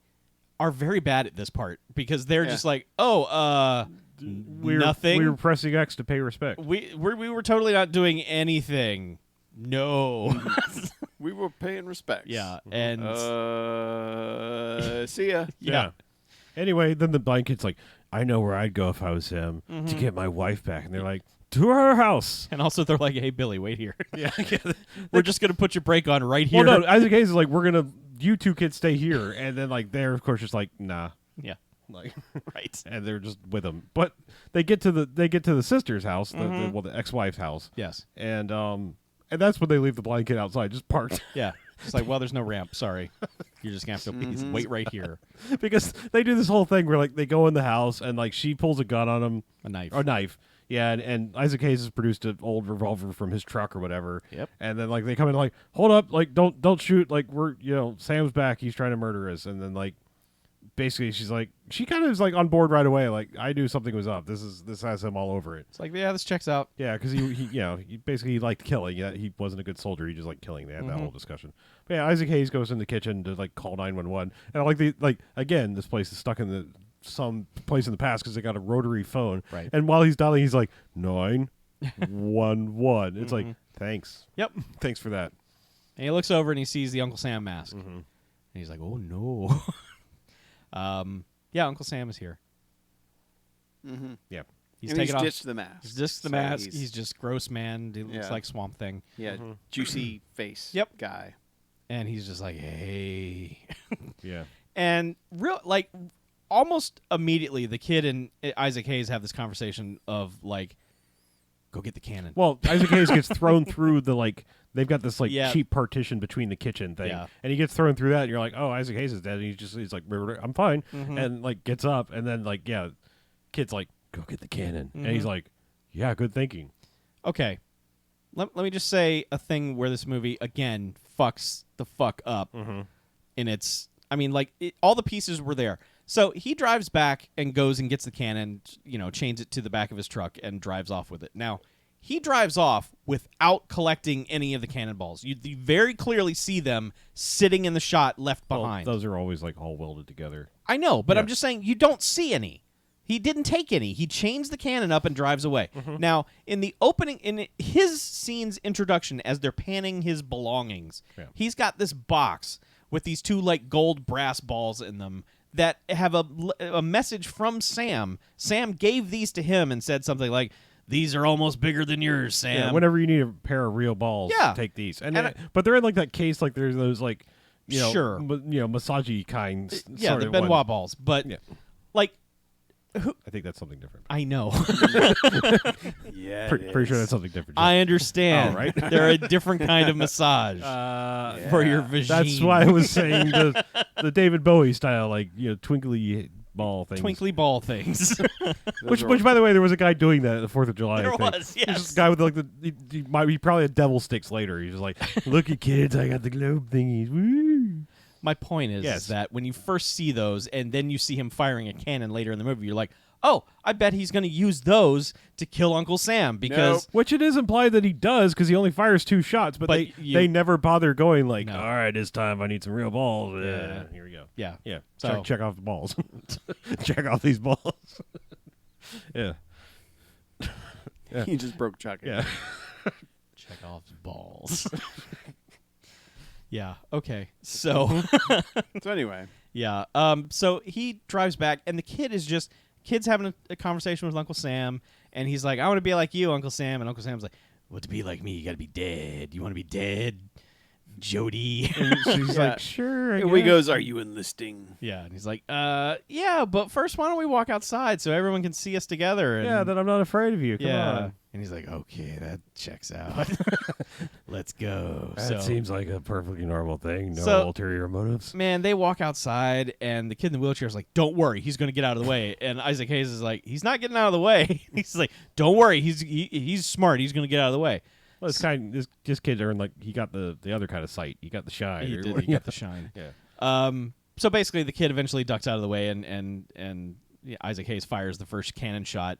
are very bad at this part because they're Yeah. just like, "Oh, nothing. We were pressing X to pay respect. We were totally not doing anything. No." We were paying respects. Yeah, and See ya. yeah. Anyway, then the blind kid's like, "I know where I'd go if I was him Mm-hmm. to get my wife back," and they're like, "To her house." And also they're like, "Hey Billy, wait here. Yeah. We're just gonna put your brake on right Well, here." no, Isaac Hayes is like, you two kids stay here, and then like they're of course just like, nah, Yeah, like, right. and they're just with him. But they get to the sister's house, the ex-wife's house, Yes. and that's when they leave the blind kid outside, just parked, Yeah. It's like, well, there's no ramp. Sorry, you're just gonna have to wait right here. because they do this whole thing where like they go in the house and like she pulls a gun on him, A knife. or knife. Yeah, and Isaac Hayes has produced an old revolver from his truck or whatever. Yep. And then like they come in like, hold up, like don't shoot, like we're Sam's back, he's trying to murder us. And then like basically she's like, she kind of is like on board right away, like I knew something was up. This has him all over it. It's like, yeah, this checks out. Yeah, because he basically he liked killing. Yeah, he wasn't a good soldier. He just liked killing. They had that whole discussion. But yeah, Isaac Hayes goes in the kitchen to like call 911, and I like again, this place is stuck in some place in the past because they got a rotary phone. Right. And while he's dialing, he's like 911. It's like thanks, Yep. thanks for that. And he looks over and he sees the Uncle Sam mask, and he's like, "Oh no." Yeah, Uncle Sam is here. Mm-hmm. Yeah. He's And taking off. ditched the mask. He's just the So mask. He's just gross man. He looks Yeah. like Swamp Thing, yeah, juicy face. Yep. Guy. and he's just like, "Hey." Yeah. And almost immediately, the kid and Isaac Hayes have this conversation of like, "Go get the cannon." Well, Isaac Hayes gets thrown through the like. They've got this like Yeah. cheap partition between the kitchen thing, Yeah. and he gets thrown through that, and you're like, "Oh, Isaac Hayes is dead." And he's like, "I'm fine," and like gets up, and then like kid's like, "Go get the cannon," and he's like, "Yeah, good thinking." Okay, let me just say a thing where this movie again fucks the fuck up. And it's, I mean, like all the pieces were there. So he drives back and goes and gets the cannon, chains it to the back of his truck and drives off with it. Now He drives off without collecting any of the cannonballs. You very clearly see them sitting in the shot left behind. Those are always like all welded together. I know, but Yeah. I'm just saying you don't see any. He didn't take any. He chains the cannon up and drives away. Now, in the opening, in his scene's introduction, as they're panning his belongings, he's got this box with these two like gold brass balls in them that have a message from Sam. Sam gave these to him and said something like, "These are almost bigger than yours, Sam." Yeah, whenever you need a pair of real balls, take these. But they're in like that case, like there's those like, Sure. massagey kinds. Yeah, sort the of Benoit ones. balls. But, Yeah. like, I think that's something different. I know. Yeah, Pretty sure that's something different. I understand. Oh, right. They're a different kind of massage for your vagine. That's why I was saying the David Bowie style, like twinkly ball things. Twinkly ball things. Which, by the way, there was a guy doing that at the 4th of July. There I think. was, There's yes. this guy with like he probably had devil sticks later. He's just like, "Look at kids, I got the globe thingies." Woo. My point is that when you first see those and then you see him firing a cannon later in the movie, you're like, oh, I bet he's going to use those to kill Uncle Sam because... Which it is implied that he does because he only fires 2 shots, but they never bother going like, all right, this time I need some real balls. Yeah. Here we go. Yeah. Yeah. So- Check off the balls. Check off these balls. Yeah. He just broke Chuck. Yeah. Check off balls. Yeah, okay. So... So anyway. Yeah. So he drives back, and the kid's having a conversation with Uncle Sam, and he's like, "I want to be like you, Uncle Sam." And Uncle Sam's like, "Well, to be like me, you got to be dead. You want to be dead, Jody?" And she's Yeah. like, sure. I And he guess." goes, "Are you enlisting?" Yeah, and he's like, yeah, but first, why don't we walk outside so everyone can see us together?" And Yeah, then I'm not afraid of you. Come yeah. on. And he's like, "Okay, that checks out. Let's go." That seems like a perfectly normal thing. No So- ulterior motives. Man, they walk outside, and the kid in the wheelchair is like, "Don't worry, he's going to get out of the way." And Isaac Hayes is like, "He's not getting out of the way." He's like, "Don't worry, he's smart. He's going to get out of the way." Well, this kid earned like he got the other kind of sight. He got the shine. He or did. what- He got the shine. Yeah. So basically, the kid eventually ducks out of the way, and Isaac Hayes fires the first cannon shot,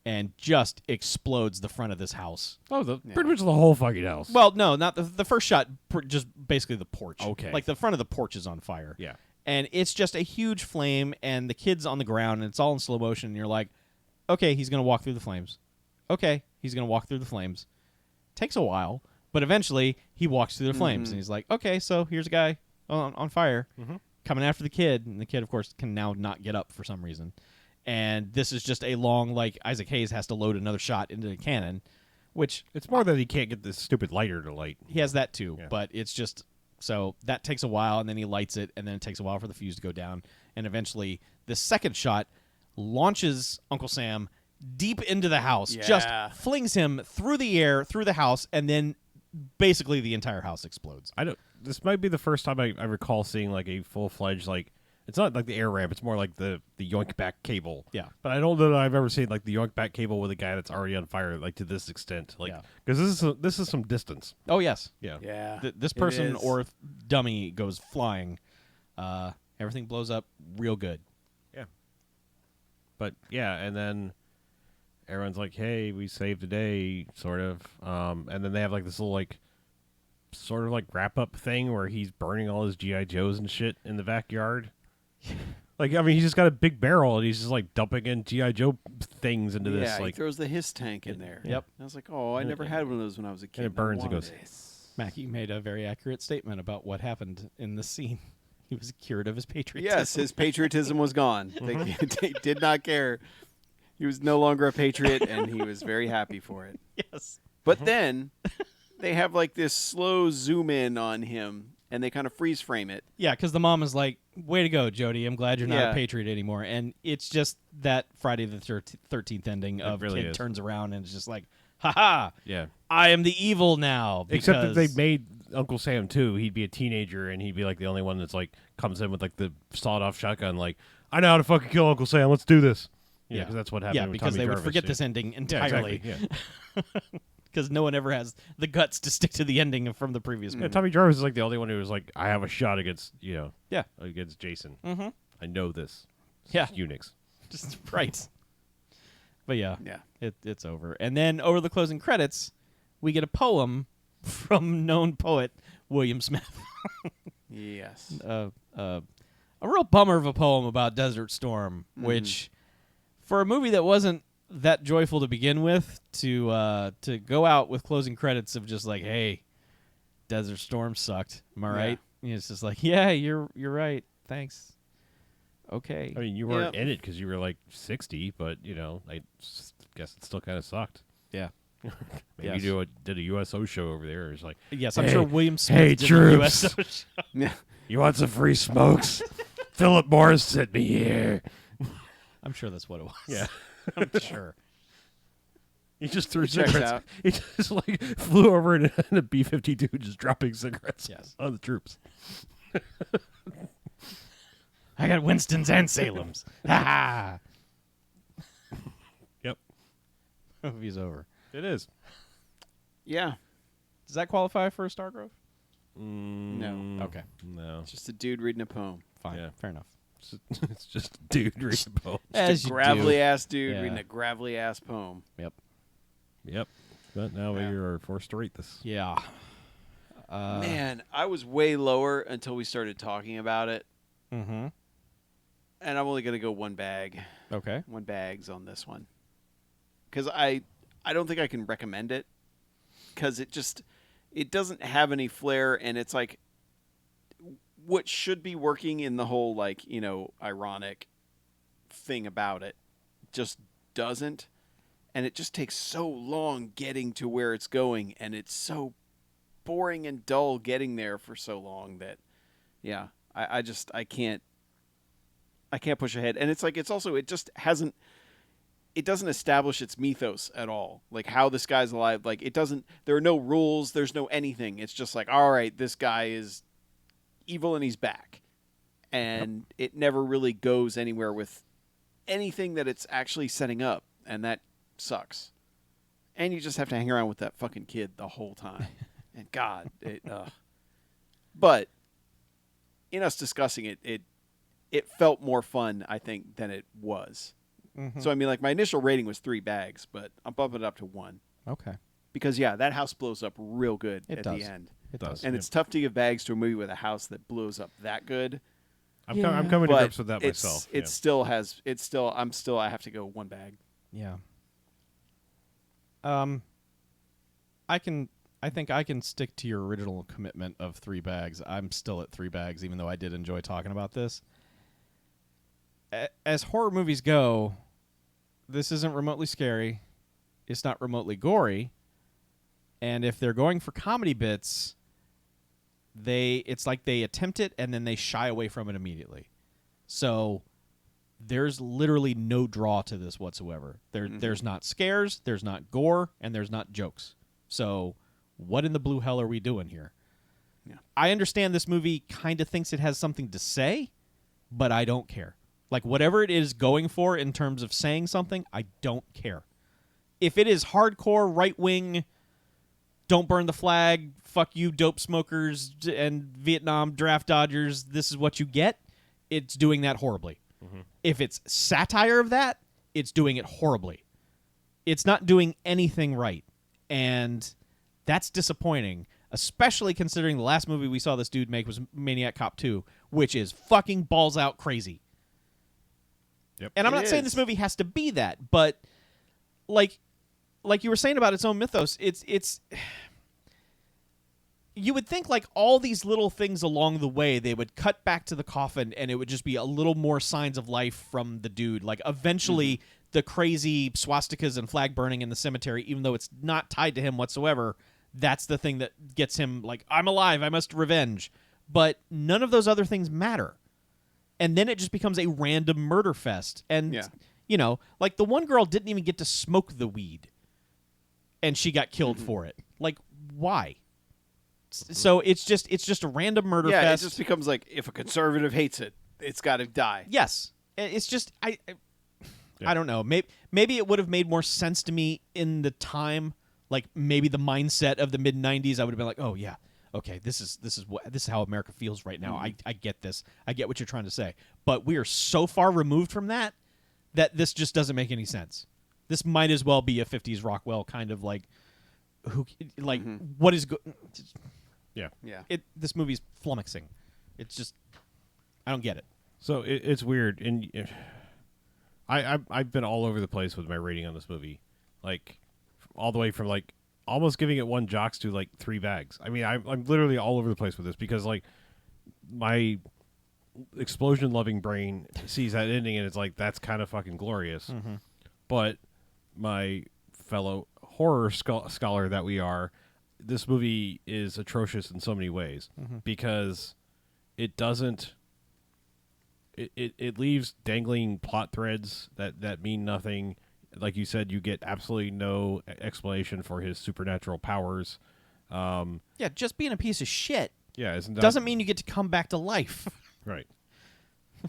and just explodes the front of this house. Oh, pretty much the whole fucking house. Well, no, not the first shot. Just basically the porch. Okay. Like the front of the porch is on fire. yeah. And it's just a huge flame, and the kid's on the ground, and it's all in slow motion. And you're like, okay, he's gonna walk through the flames. Okay, he's gonna walk through the flames. Takes a while, but eventually he walks through the flames, and he's like, okay, so here's a guy on fire coming after the kid, and the kid, of course, can now not get up for some reason. And this is just a long, like, Isaac Hayes has to load another shot into the cannon, which It's more that he can't get this stupid lighter to light. he has that too, Yeah. but it's just so that takes a while, and then he lights it, and then it takes a while for the fuse to go down, and eventually the second shot launches Uncle Sam deep into the house, just Yeah. flings him through the air, through the house, and then basically the entire house explodes. This might be the first time I recall seeing like a full-fledged like. It's not like the air ramp. It's more like the yoink back cable. Yeah. But I don't know that I've ever seen like the yoink back cable with a guy that's already on fire like to this extent. Like Yeah. because this is some distance. Oh yes, Yeah. Yeah. This person is. or dummy goes flying. Everything blows up real good. But yeah, and then everyone's like, "Hey, we saved the day," sort of. And then they have like this little like sort of like wrap up thing where he's burning all his GI Joes and shit in the backyard. Like, I mean, he's just got a big barrel and he's just like dumping in GI Joe things into this. Yeah, he Like, throws the hiss tank in there. Yep. I was like, oh, I never had one of those when I was a kid. it burns I and wanted goes, it. Mackie made a very accurate statement about what happened in this scene. He was cured of his patriotism. Yes, his patriotism was gone. They did not care. He was no longer a patriot, and he was very happy for it. Yes. But then they have like this slow zoom in on him, and they kind of freeze frame it. Yeah, because the mom is like, "Way to go, Jody! I'm glad you're not Yeah. a patriot anymore." And it's just that Friday the 13th ending of really kid is. turns around and it's just like, "Ha ha! yeah. I am the evil now." Except that they because- made Uncle Sam too. He'd be a teenager and he'd be like the only one that's like comes in with like the sawed off shotgun. Like, I know how to fucking kill Uncle Sam. Let's do this. Yeah, because that's what happened. Yeah, with because Tommy they would Jarvis, forget yeah. this ending Yeah, entirely. exactly. Yeah. Because no one ever has the guts to stick to the ending from the previous Yeah, movie. Tommy Jarvis is like the only one who was like, I have a shot against Yeah. against Jason. Mm-hmm. I know this. It's Yeah. just Unix. Just right. But yeah, Yeah. it's over. And then over the closing credits, we get a poem from known poet William Smith. Yes. A real bummer of a poem about Desert Storm, which, for a movie that wasn't that joyful to begin with, to go out with closing credits of just like, hey, Desert Storm sucked. Am I right? And it's just like, yeah, you're right. Thanks. Okay. I mean, you weren't in it because you were like 60, but I guess it still kind of sucked. Yeah. Maybe you did a USO show over there. It's like, yes, I'm hey, sure William Smith hey, did troops. the USO show. Yeah. You want some free smokes? Philip Morris sent me here. I'm sure that's what it was. Yeah. I'm sure. He just threw Checks cigarettes. out. He just flew over in a B-52 just dropping cigarettes on the troops. I got Winston's and Salem's. Ha ha. Yep. Movie's over. It is. Yeah. Does that qualify for a Stargrove? No. Okay. No. It's just a dude reading a poem. Fine. Yeah. Fair enough. It's just a dude reading a poem. As Just a you gravelly do. ass dude Yeah. reading a gravelly ass poem. Yep. Yep. But now we are forced to rate this. Yeah. Man, I was way lower until we started talking about it. Mm-hmm. And I'm only going to go one Okay. bags on this one. Because I don't think I can recommend it. Because it doesn't have any flair. And it's like what should be working in the whole ironic thing about it just doesn't. And it just takes so long getting to where it's going. And it's so boring and dull getting there for so long that, yeah, I can't push ahead. And it's like, it doesn't establish its mythos at all. Like how this guy's alive. Like there are no rules. There's no anything. It's just like, all right, this guy is evil and he's back. And it never really goes anywhere with anything that it's actually setting up. And that sucks. And you just have to hang around with that fucking kid the whole time. And God, but in us discussing it felt more fun, I think, than it was. Mm-hmm. So, I mean, like, my initial rating was 3 bags, but I'm bumping it up to 1. Okay. Because, yeah, that house blows up real good It at does. the end. It does. And it's tough to give bags to a movie with a house that blows up that good. I'm coming to But grips with that myself. I have to go 1 bag. Yeah. I think I can stick to your original commitment of 3 bags. I'm still at 3 bags, even though I did enjoy talking about this. As horror movies go, this isn't remotely scary. It's not remotely gory. And if they're going for comedy bits, it's like they attempt it and then they shy away from it immediately. So there's literally no draw to this whatsoever. There's not scares, there's not gore, and there's not jokes. So what in the blue hell are we doing here? Yeah. I understand this movie kind of thinks it has something to say, but I don't care. Like, whatever it is going for in terms of saying something, I don't care. If it is hardcore, right-wing, don't burn the flag, fuck you, dope smokers, and Vietnam draft dodgers, this is what you get, it's doing that horribly. Mm-hmm. If it's satire of that, it's doing it horribly. It's not doing anything right. And that's disappointing, especially considering the last movie we saw this dude make was Maniac Cop 2, which is fucking balls out crazy. Yep. And I'm not saying this movie has to be that, but like you were saying about its own mythos, it's you would think like all these little things along the way, they would cut back to the coffin and it would just be a little more signs of life from the dude. Like eventually the crazy swastikas and flag burning in the cemetery, even though it's not tied to him whatsoever, that's the thing that gets him like, I'm alive, I must revenge. But none of those other things matter. And then it just becomes a random murder fest. And, you know, like the one girl didn't even get to smoke the weed. And she got killed for it. Like, why? So it's just a random murder fest. Yeah, it just becomes like, if a conservative hates it, it's got to die. Yes. It's just, I don't know. Maybe it would have made more sense to me in the time. Like, maybe the mindset of the mid-'90s, I would have been like, oh, yeah. Okay, this is how America feels right now. I get this. I get what you're trying to say. But we are so far removed from that this just doesn't make any sense. This might as well be a 50s Rockwell kind of like what is good. Yeah. This movie's flummoxing. It's just I don't get it. So it's weird, and I've been all over the place with my rating on this movie, like all the way from like almost giving it 1 jocks to like 3 bags. I mean, I'm literally all over the place with this because like my explosion loving brain sees that ending and it's like that's kind of fucking glorious, but my fellow horror scholar that we are, this movie is atrocious in so many ways because it doesn't. It leaves dangling plot threads that mean nothing. Like you said, you get absolutely no explanation for his supernatural powers. Yeah, just being a piece of shit doesn't mean you get to come back to life. Right.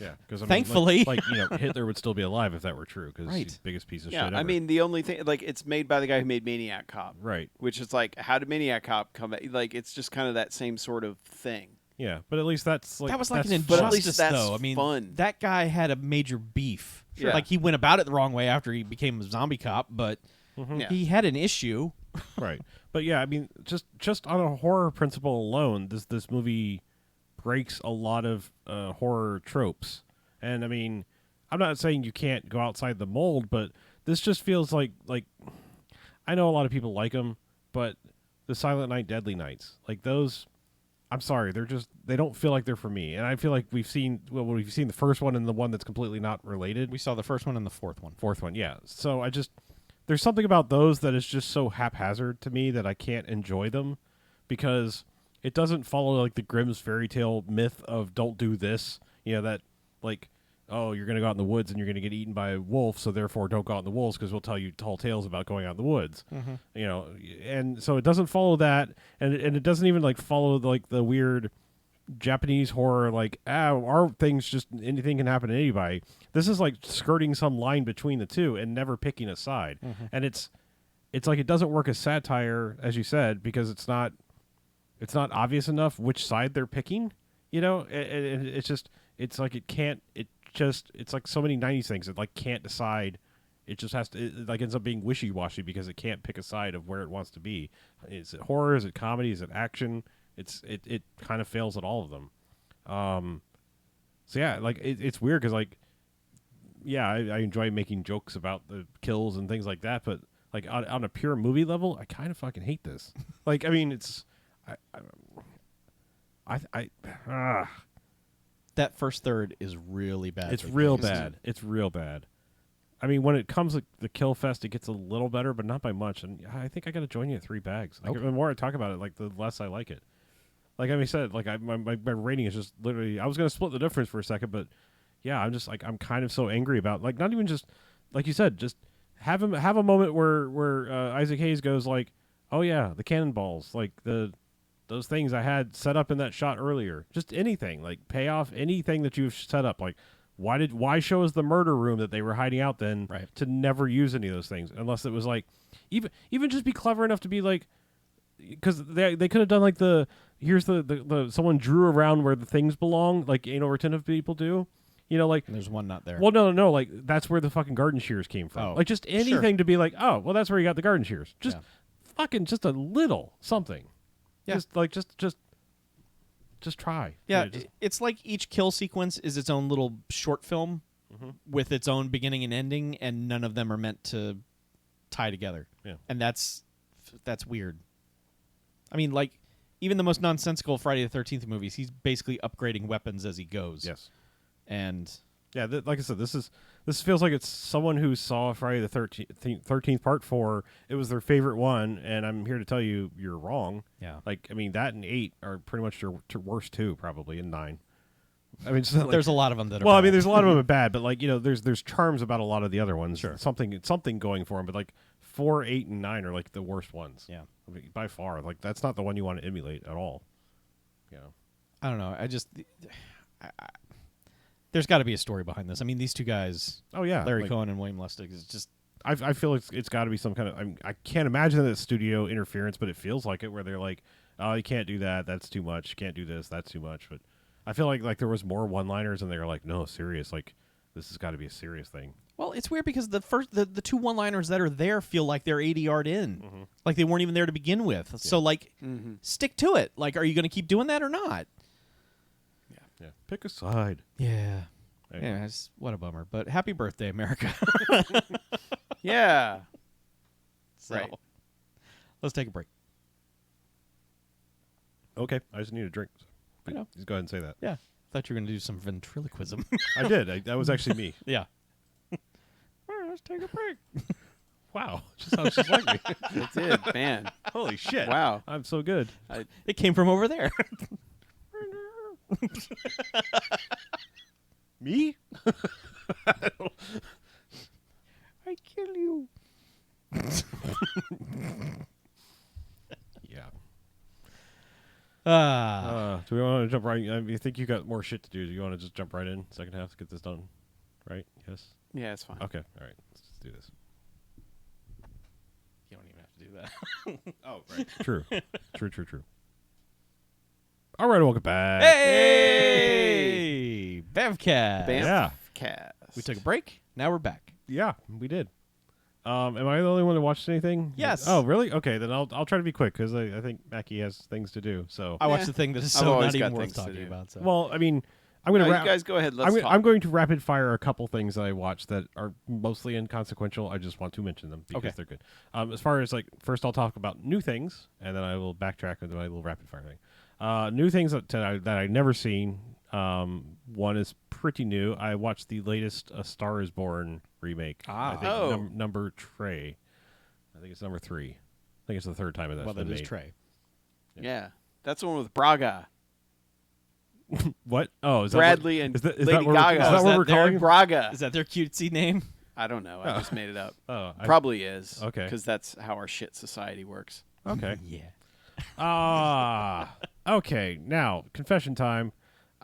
Yeah, because thankfully, like Hitler would still be alive if that were true, because he's the biggest piece of shit ever. I mean, the only thing, like, it's made by the guy who made Maniac Cop, right? Which is like, how did Maniac Cop come? Like, it's just kind of that same sort of thing. Yeah, but at least that's like that was like an fun. injustice, but at least that's though. I mean, fun. That guy had a major beef. Sure. Like he went about it the wrong way after he became a zombie cop, but he had an issue. Right. But yeah, I mean, just on a horror principle alone, this movie breaks a lot of horror tropes. And I mean, I'm not saying you can't go outside the mold, but this just feels like I know a lot of people like them, but the Silent Night, Deadly Nights, like those, I'm sorry, they don't feel like they're for me. And I feel like we've seen the first one and the one that's completely not related. We saw the first one and the fourth one. Yeah. So there's something about those that is just so haphazard to me that I can't enjoy them because it doesn't follow like the Grimm's fairy tale myth of don't do this, that like, oh, you're going to go out in the woods and you're going to get eaten by a wolf, so therefore don't go out in the wolves because we'll tell you tall tales about going out in the woods. And so it doesn't follow that, and it doesn't even like follow like the weird Japanese horror, like, our things, just anything can happen to anybody. This is like skirting some line between the two and never picking a side. And it's like it doesn't work as satire, as you said, because it's not obvious enough which side they're picking. It's like it can't. It's like so many 90s things. It like can't decide. It just has to. It like ends up being wishy-washy because it can't pick a side of where it wants to be. Is it horror? Is it comedy? Is it action? It kind of fails at all of them. So yeah, like it's weird because like, yeah, I enjoy making jokes about the kills and things like that, but like on a pure movie level, I kind of fucking hate this. Like, I mean, it's that first third is really bad. It's real bad. It's real bad. I mean, when it comes to the kill fest, it gets a little better, but not by much. And I think I got to join you at 3 bags. Like, the more I talk about it, like the less I like it. Like I said, like my rating is just literally. I was going to split the difference for a second, but yeah, I'm just like I'm kind of so angry about like not even just like you said, just have a moment where Isaac Hayes goes like, oh yeah, the cannonballs, like those things I had set up in that shot earlier. Just anything, like pay off anything that you've set up. Like why show us the murder room that they were hiding out then to never use any of those things unless it was like even just be clever enough to be like, because they could have done like here's the someone drew around where the things belong, like anal retentive people do. Like there's one not there. Well, no, like that's where the fucking garden shears came from. Oh, like just anything to be like, oh, well, that's where you got the garden shears. Just fucking just a little something. Yeah. Just try. Yeah, it's like each kill sequence is its own little short film with its own beginning and ending, and none of them are meant to tie together. Yeah, and that's weird. I mean, like even the most nonsensical Friday the 13th movies, he's basically upgrading weapons as he goes. Yes, and yeah, like I said, this feels like it's someone who saw Friday the 13th Part 4. It was their favorite one, and I'm here to tell you you're wrong. Yeah, like I mean that and 8 are pretty much your worst two, probably, and 9. I mean, like, there's a lot of them that are. Well, bad. I mean, there's a lot of them are bad, but like there's charms about a lot of the other ones. Sure, something going for them, but like 4, 8, and 9 are like the worst ones. Yeah, I mean, by far. Like that's not the one you want to emulate at all. I don't know. There's got to be a story behind this. I mean, these two guys. Oh yeah, Larry Cohen and William Lustig is just. I feel it's got to be some kind of. I can't imagine that it's studio interference, but it feels like it, where they're like, "Oh, you can't do that. That's too much. You can't do this. That's too much." But I feel like there was more one-liners, and they were like, "No, serious. Like, this has got to be a serious thing. Well, it's weird because the two one-liners that are there feel like they're 80 yard in, like they weren't even there to begin with. So like, stick to it. Like, are you going to keep doing that or not? Yeah. Pick a side. Yeah. Anyway. Yeah. What a bummer. But happy birthday, America. Yeah. So, Right. let's take a break. Okay, I just need a drink. I know. Just go ahead and say that. Yeah. Thought you were going to do some ventriloquism. I did. That was actually me. Yeah. Let's take a break. Wow. Just sounds just like me. It did, man. Holy shit. Wow. I'm so good. It came from over there. Me? I kill you. Yeah. Do we want to jump right? I think you got more shit to do. Do you want to just jump right in second half to get this done? Right? Yes. Yeah, it's fine. Okay. All right. Let's just do this. You don't even have to do that. Oh, right. True. True. All right. Welcome back. Hey, BMFcast. Yeah. BMFcast. We took a break. Now we're back. Yeah, we did. Am I the only one that watched anything? Yes. Oh, really? Okay, then I'll try to be quick because I think Mackie has things to do. So. I watched Yeah. the thing that is I've so always not got even worth things to talking do. about. So. Well, I mean, I'm gonna. No, you guys go ahead. Let's talk. I'm going to rapid fire a couple things that I watched that are mostly inconsequential. I just want to mention them because Okay. they're good. As far as like, first I'll talk about new things, and then I will backtrack into my little rapid fire thing. New things that I've never seen. One is pretty new. I watched the latest A Star Is Born remake. I think Oh. number Trey. I think it's number 3. I think it's the third time that's well, been that is made. Trey. Yeah, that's the one with Braga, What? Oh, is Bradley, that and what, is Lady that what Gaga. Is that Is what that we're their calling? Braga. Is that their cutesy name? I don't know. I just made it up. Oh, Probably is. Okay. Because that's how our shit society works. okay. Yeah. Okay. Now, confession time.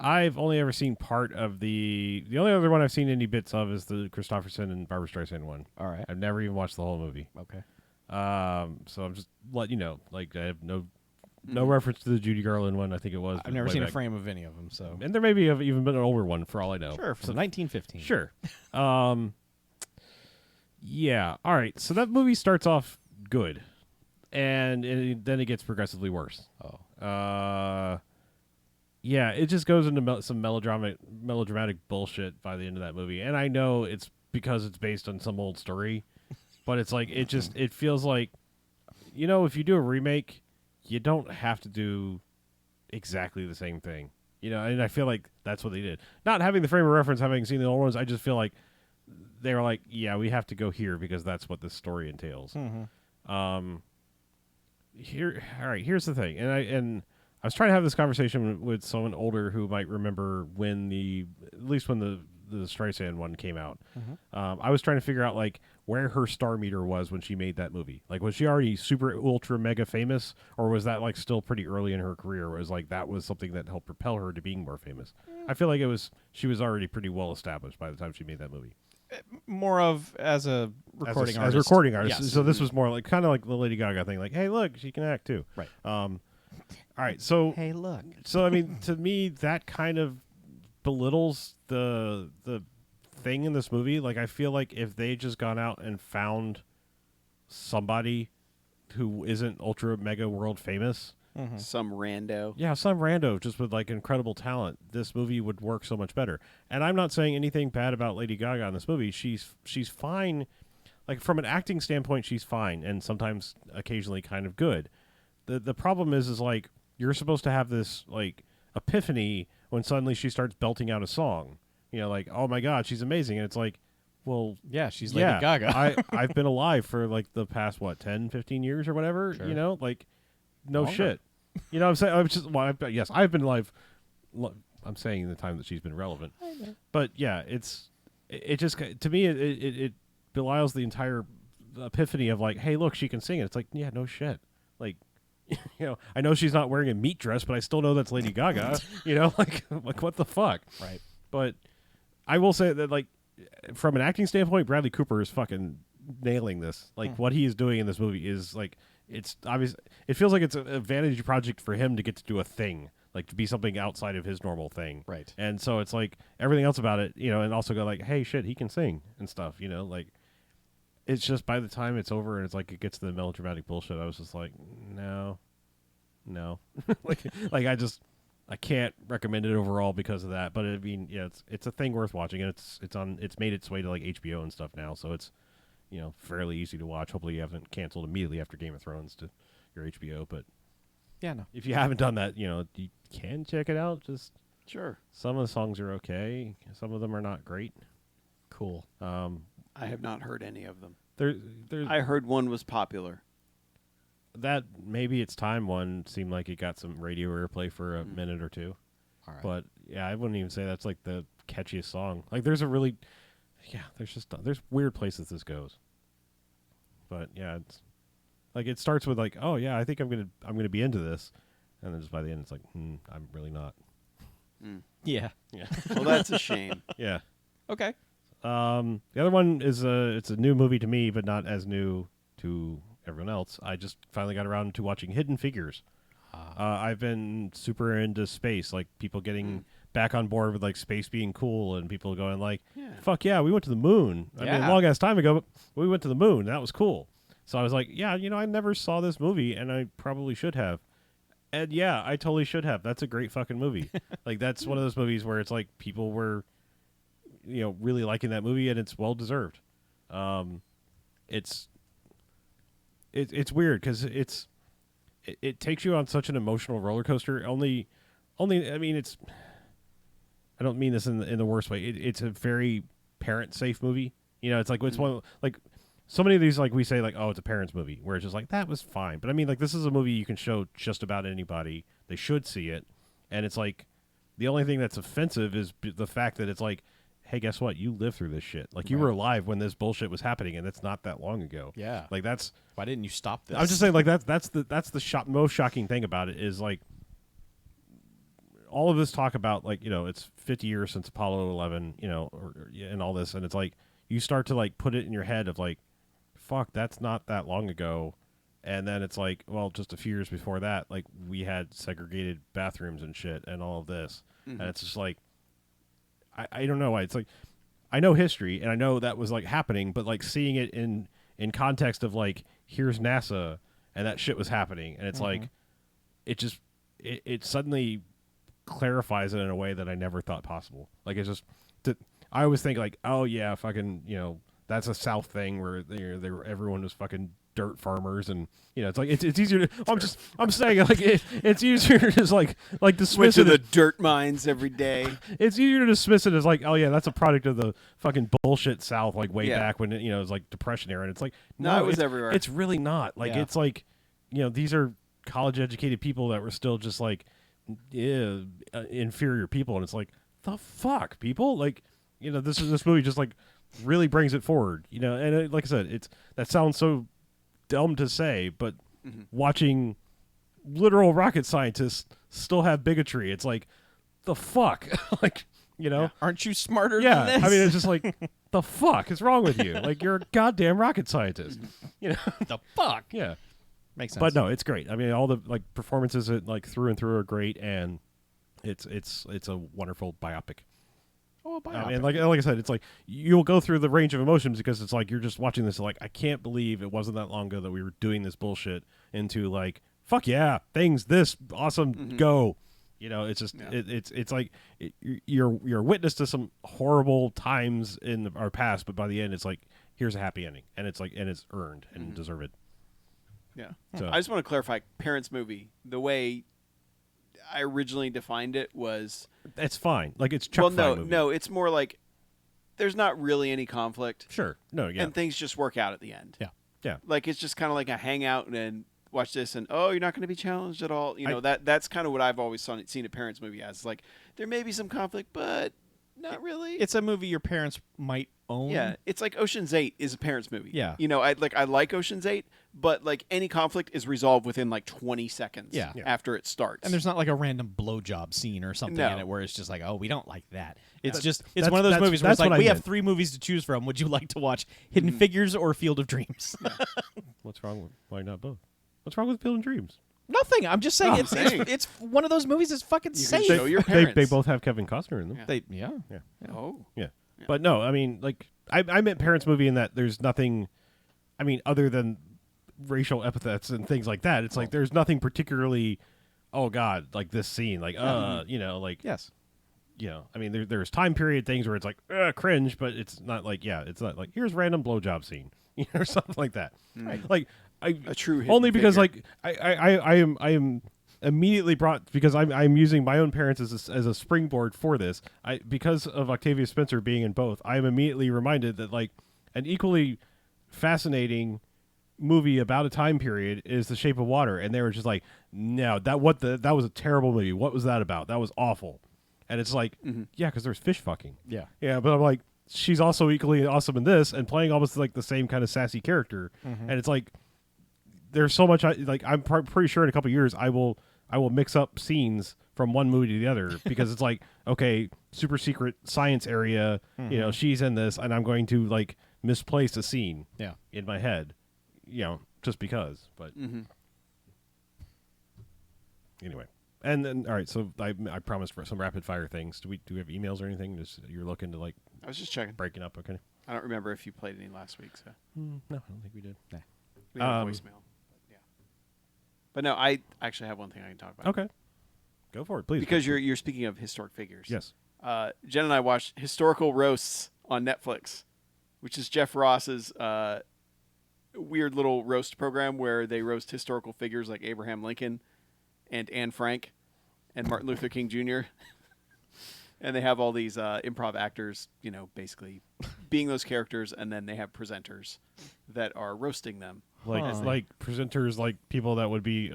I've only ever seen part of the only other one I've seen any bits of is the Christopherson and Barbra Streisand one. All right. I've never even watched the whole movie. Okay. So I'm just letting you know, like I have no reference to the Judy Garland one. I think it was. I've never way seen a back. frame of any of them, so. And there may be even been an older one for all I know. Sure, from 1915. Sure. Yeah. All right. So that movie starts off good, and then it gets progressively worse. Oh. Yeah, it just goes into some melodramatic bullshit by the end of that movie, and I know it's because it's based on some old story, but it's like it feels like, if you do a remake, you don't have to do exactly the same thing, and I feel like that's what they did. Not having the frame of reference, having seen the old ones, I just feel like they were like, yeah, we have to go here because that's what this story entails. Mm-hmm. Here's the thing, and I was trying to have this conversation with someone older who might remember when the Streisand one came out. Mm-hmm. I was trying to figure out like where her star meter was when she made that movie. Like, was she already super ultra mega famous, or was that like still pretty early in her career? Was like that was something that helped propel her to being more famous? I feel like she was already pretty well established by the time she made that movie. More of as a recording artist. As a recording artist. Yes. So this was more like kind of like the Lady Gaga thing. Like, hey, look, she can act too. Right. All right, so Hey, look. So I mean, to me, that kind of belittles the thing in this movie. Like, I feel like if they just gone out and found somebody who isn't ultra mega world famous, Some rando. yeah, some rando just with like incredible talent, this movie would work so much better. And I'm not saying anything bad about Lady Gaga in this movie. She's fine. Like, from an acting standpoint, she's fine, and sometimes occasionally kind of good. The problem is like, you're supposed to have this like epiphany when suddenly she starts belting out a song. Like, oh my God, she's amazing. And it's like, well, Yeah, she's Lady Gaga. I've been alive for like the past 10, 15 years or whatever, Sure. like no Longer. shit. What I'm saying? Yes, I've been alive. I'm saying the time that she's been relevant. But yeah, it just, to me, it belies the entire epiphany of like, hey, look, she can sing it. It's like, yeah, no shit. Like, I know she's not wearing a meat dress, but I still know that's Lady Gaga. Like what the fuck? Right. But I will say that, like, from an acting standpoint, Bradley Cooper is fucking nailing this. Like, what he is doing in this movie is like, it's obvious. It feels like it's a vantage project for him to get to do a thing. like to be something outside of his normal thing. Right. And so it's like everything else about it, and also go like, hey, shit, he can sing and stuff, like it's just by the time it's over and it's like it gets to the melodramatic bullshit, I was just like, no. like I can't recommend it overall because of that. But I mean, yeah, it's a thing worth watching, and it's made its way to like HBO and stuff now, so it's fairly easy to watch. Hopefully you haven't canceled immediately after Game of Thrones to your HBO, but Yeah, no. if you haven't done that, you can check it out. Just Sure. some of the songs are okay, some of them are not great. Cool. I have not heard any of them. There's I heard one was popular. that Maybe It's Time one seemed like it got some radio airplay for a minute or two. All right. But yeah, I wouldn't even say that's like the catchiest song. Like there's weird places this goes. But yeah, it's like it starts with like, oh yeah, I think I'm gonna be into this, and then just by the end it's like, I'm really not. Yeah. Yeah. Well, that's a shame. Yeah. Okay. The other one is it's a new movie to me, but not as new to everyone else. I just finally got around to watching Hidden Figures. I've been super into space, like people getting back on board with like space being cool, and people going like, "Fuck yeah, we went to the moon." I mean, a long ass time ago, but we went to the moon. That was cool. So I was like, "Yeah, I never saw this movie, and I probably should have." And yeah, I totally should have. That's a great fucking movie. Like that's one of those movies where it's like people were, really liking that movie, and it's well deserved. It's weird because it takes you on such an emotional roller coaster. Only, I mean, I don't mean this in the worst way. It's a very parent safe movie. It's like it's one like so many of these like we say like, oh, it's a parents movie, where it's just like that was fine. But I mean, like this is a movie you can show just about anybody. They should see it, and it's like the only thing that's offensive is the fact that it's like, hey, guess what? You lived through this shit. Like you were alive when this bullshit was happening, and it's not that long ago. Yeah. Like that's Why didn't you stop this? I'm just saying like that's the most shocking thing about it is like all of this talk about like it's 50 years since Apollo 11, and all this, and it's like you start to like put it in your head of like, fuck, that's not that long ago. And then it's like, well, just a few years before that, like we had segregated bathrooms and shit and all of this. And it's just like, I don't know why. It's like, I know history and I know that was like happening, but like seeing it in context of like, here's NASA and that shit was happening. And it's like, it suddenly clarifies it in a way that I never thought possible. Like it's just, I always think like, oh yeah, fucking, that's a South thing where everyone was fucking dirt farmers, and it's like it's easier to. I'm saying like it's easier to just like dismiss Went to it. the dirt mines every day. It's easier to dismiss it as like, oh yeah, that's a product of the fucking bullshit South, like way Yeah. back when it was like Depression era, and it's like No, it was it's, everywhere. It's really not. Like Yeah. it's like these are college educated people that were still just like inferior people, and it's like the fuck people like this movie just like really brings it forward, and like I said, that sounds so dumb to say, but watching literal rocket scientists still have bigotry, it's like the fuck, like Aren't you smarter yeah. than this? I mean, it's just like the fuck is wrong with you? Like you're a goddamn rocket scientist, the fuck? Yeah, Makes sense. but no, it's great. I mean, all the like performances like through and through are great, and it's a wonderful biopic. Oh, biopic. And like I said, it's like you'll go through the range of emotions because it's like you're just watching this like, I can't believe it wasn't that long ago that we were doing this bullshit, into like, fuck yeah, things this awesome, go. It's just it's like you're a witness to some horrible times in our past, but by the end it's like, here's a happy ending, and it's like, and it's earned and deserved. Yeah. So- I just want to clarify, parents movie. The way I originally defined it was, It's fine. Like it's Chuck Fine movie. no, it's more like there's not really any conflict, Sure. No, yeah. and things just work out at the end. Yeah. Yeah. Like it's just kind of like a hangout and watch this, and oh, you're not going to be challenged at all. That's kind of what I've always seen a parents movie as. Like there may be some conflict, but not really. It's a movie your parents might own. Yeah, it's like Ocean's 8 is a parents movie. Yeah. I like Ocean's 8, but like any conflict is resolved within like 20 seconds Yeah. after it starts. And there's not like a random blowjob scene or something No. in it where it's just like, oh, we don't like that. It's That's- just, it's that's- one of those that's- movies where it's that's what like, I we have meant. 3 movies to choose from. Would you like to watch Hidden Figures or Field of Dreams? What's wrong with why not both? What's wrong with Field and Dreams? Nothing. I'm just saying, Oh, it's one of those movies that's fucking You can safe. show your parents. They both have Kevin Costner in them. Yeah. Yeah. Oh. Yeah. But no, I mean, like, I meant Parents movie in that there's nothing, I mean, other than racial epithets and things like that. It's like there's nothing particularly, oh, God, like this scene. Like, you know, like, Yes. you know, I mean, there's time period things where it's like, cringe, but it's not like, it's not like, here's random blowjob scene, you know, or something like that. Right. Like, A true hidden only because, figure. like, I am immediately brought, because I'm using my own parents as a springboard for this. Because of Octavia Spencer being in both, I am immediately reminded that, like, an equally fascinating movie about a time period is The Shape of Water, and they were just like, no, that was a terrible movie. What was that about? That was awful. And it's like, yeah, because there's fish fucking. Yeah. Yeah, but I'm like, she's also equally awesome in this and playing almost like the same kind of sassy character. And it's like, there's so much. I'm pretty sure in a couple of years I will mix up scenes from one movie to the other because it's like, okay, super secret science area. You know, she's in this, and I'm going to like misplace a scene. Yeah. In my head, you know, just because. But anyway. And then, all right. So I promised for some rapid fire things. Do we have emails or anything? Just you're looking to like I was just checking. breaking up. Okay. I don't remember if you played any last week. So No, I don't think we did. we have a voicemail. But yeah. But no, I actually have one thing I can talk about. Okay. Go for it, please. Because you're speaking of historic figures. Yes. Jen and I watched Historical Roasts on Netflix, which is Jeff Ross's weird little roast program where they roast historical figures like Abraham Lincoln and Anne Frank and Martin Luther King Jr. And they have all these improv actors, you know, basically being those characters, and then they have presenters that are roasting them. Like presenters, like people that would be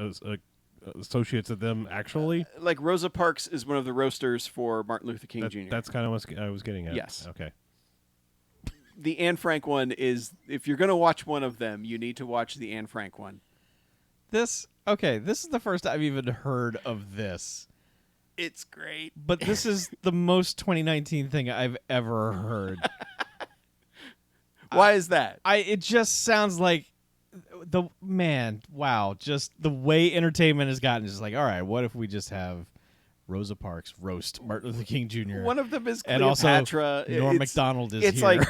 associates of them actually. Like Rosa Parks is one of the roasters for Martin Luther King Jr. That's kind of what I was getting at. Yes. Okay. The Anne Frank one is, if you're going to watch one of them, you need to watch the Anne Frank one. This is the first I've even heard of this. It's great. But this is the most 2019 thing I've ever heard. Why is that? It just sounds like just the way entertainment has gotten is just like, all right, what if we just have Rosa Parks roast Martin Luther King Jr. One of them is and also Cleopatra. Norm Macdonald is it's here.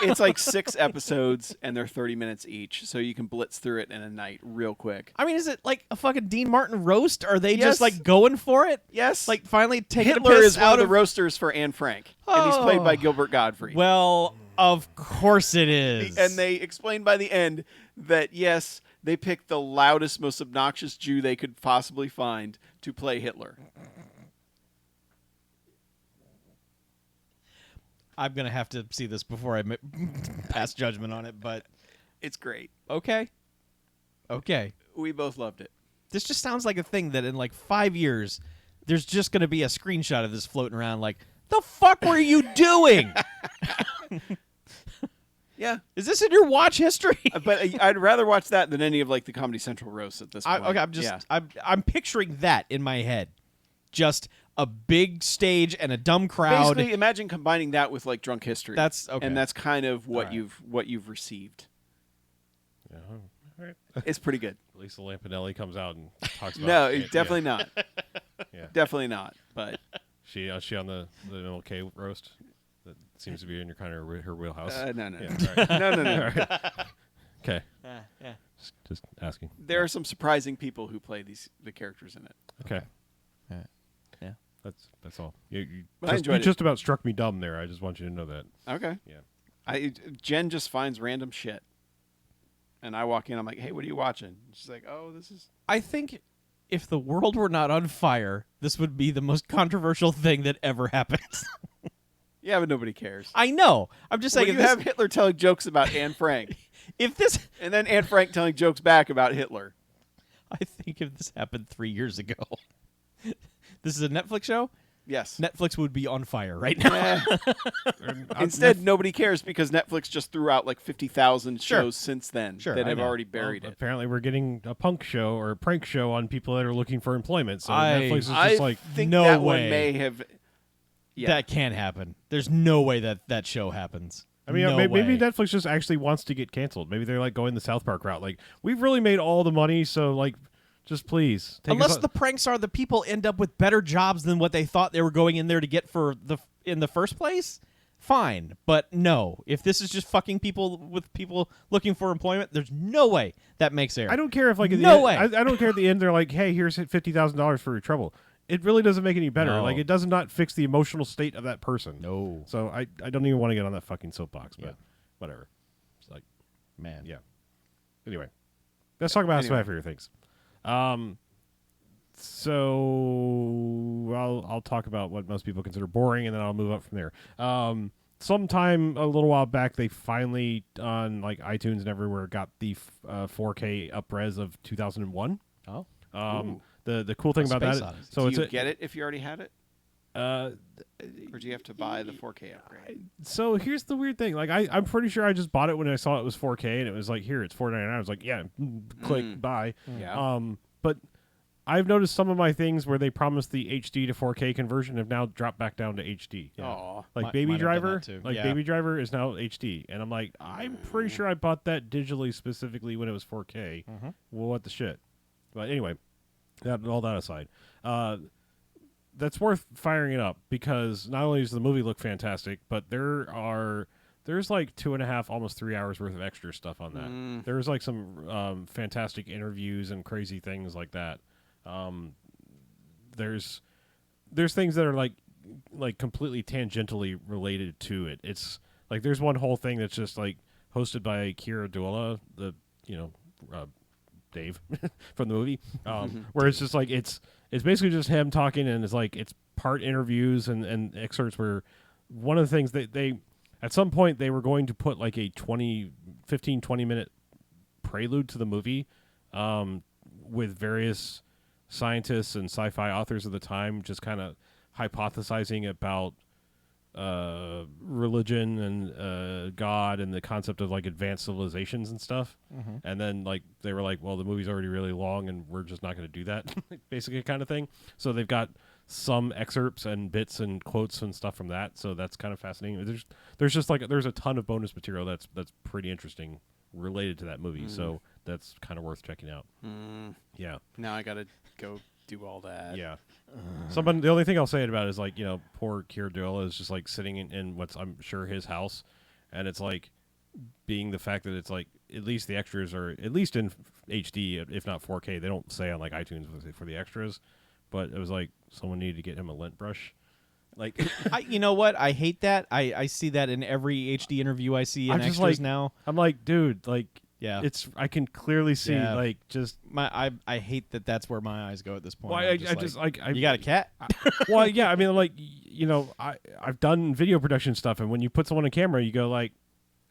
It's like 6 episodes, and they're 30 minutes each, so you can blitz through it in a night real quick. I mean, is it like a fucking Dean Martin roast? Are they Yes. just like going for it? Yes. Like finally taking Hitler a piss is one out of the roasters for Anne Frank, and he's played by Gilbert Gottfried. Well, of course it is. And they explain by the end that, yes, they picked the loudest, most obnoxious Jew they could possibly find to play Hitler. I'm going to have to see this before I pass judgment on it, but It's great. okay. We both loved it. This just sounds like a thing that in like 5 years, there's just going to be a screenshot of this floating around like, the fuck were you doing? Yeah. Is this in your watch history? But I'd rather watch that than any of like the Comedy Central roasts at this point. I'm picturing that in my head. Just a big stage and a dumb crowd. Basically, imagine combining that with like Drunk History. That's okay. And that's kind of what All right. you've received. Yeah. All right. It's pretty good. Lisa Lampanelli comes out and talks about No, it. definitely not. Yeah. Definitely not. But She on the MLK roast. That seems to be in your kind of her wheelhouse. no. Yeah, all right. No. All right. Okay. yeah. Just asking. There are some surprising people who play the characters in it. Okay. Yeah. That's all. You But I just, enjoyed you it. just about struck me dumb there. I just want you to know that. Okay. Yeah. Jen just finds random shit. And I walk in, I'm like, hey, what are you watching? She's like, oh, this is... I think if the world were not on fire, this would be the most controversial thing that ever happens. Yeah, but nobody cares. I know. I'm just saying. Well, you have Hitler telling jokes about Anne Frank. If this, And then Anne Frank telling jokes back about Hitler. I think if this happened 3 years ago, this is a Netflix show. Yes. Netflix would be on fire right now. Instead, nobody cares because Netflix just threw out like 50,000 Sure. shows since then Sure, that I have know. already buried Well, it. apparently, we're getting a punk show or a prank show on people that are looking for employment. So I- Netflix is I just like, think no that way. one may have... Yeah. That can't happen. There's no way that show happens. I mean, no maybe way. Netflix just actually wants to get canceled. Maybe they're like going the South Park route. Like, we've really made all the money, so like, Just please. Unless the pranks are the people end up with better jobs than what they thought they were going in there to get in the first place, fine. But no, if this is just fucking people with people looking for employment, there's no way that makes air. I don't care if like No way. I don't care at the end they're like, hey, here's $50,000 for your trouble. It really doesn't make any better. No. Like it does not fix the emotional state of that person. No. So I don't even want to get on that fucking soapbox. But Yeah. whatever. It's like, Man. yeah. Anyway, let's talk about some of my favorite things. So I'll talk about what most people consider boring, and then I'll move up from there. Sometime a little while back, they finally on like iTunes and everywhere got the 4K upres of 2001. Oh. The cool thing about that, so do you get it if you already had it, or or do you have to buy the 4K upgrade? So here's the weird thing. Like I'm pretty sure I just bought it when I saw it was 4K, and it was like, here, it's $4.99. I was like, yeah, click buy. Yeah. But I've noticed some of my things where they promised the HD to 4K conversion have now dropped back down to HD. Yeah. Aw. Like Might Baby have done Driver, that too. like Yeah. Baby Driver is now HD, and I'm like, I'm pretty sure I bought that digitally specifically when it was 4K. Well, what the shit? But anyway, all that aside, that's worth firing it up because not only does the movie look fantastic, but there's like 2.5, almost 3 hours worth of extra stuff on that. There's like some fantastic interviews and crazy things like that. There's things that are like completely tangentially related to it. It's like there's one whole thing that's just like hosted by Kira Duella, Dave from the movie, where it's just like it's basically just him talking, and it's part interviews and excerpts where one of the things they at some point they were going to put like a 20 minute prelude to the movie with various scientists and sci-fi authors of the time just kind of hypothesizing about religion and God and the concept of like advanced civilizations and stuff. And then like they were like, well, the movie's already really long and we're just not going to do that, basically kind of thing. So they've got some excerpts and bits and quotes and stuff from that. So that's kind of fascinating. There's just like there's a ton of bonus material that's pretty interesting related to that movie. So that's kind of worth checking out. Yeah. Now I gotta go do all that. Yeah. The only thing I'll say about it is like, poor Keir Duella is just like sitting in what's I'm sure his house, and it's like being the fact that it's like at least the extras are at least in HD, if not 4K. They don't say on like iTunes for the extras, but it was like someone needed to get him a lint brush. Like, you know what? I hate that. I see that in every HD interview I see in I'm just extras like, now. I'm like, dude, like, Yeah. I can clearly see Yeah. like just. I hate that's where my eyes go at this point. Well, I'm I just like you got a cat? well, yeah, I mean, like, I've done video production stuff, and when you put someone on camera, you go like,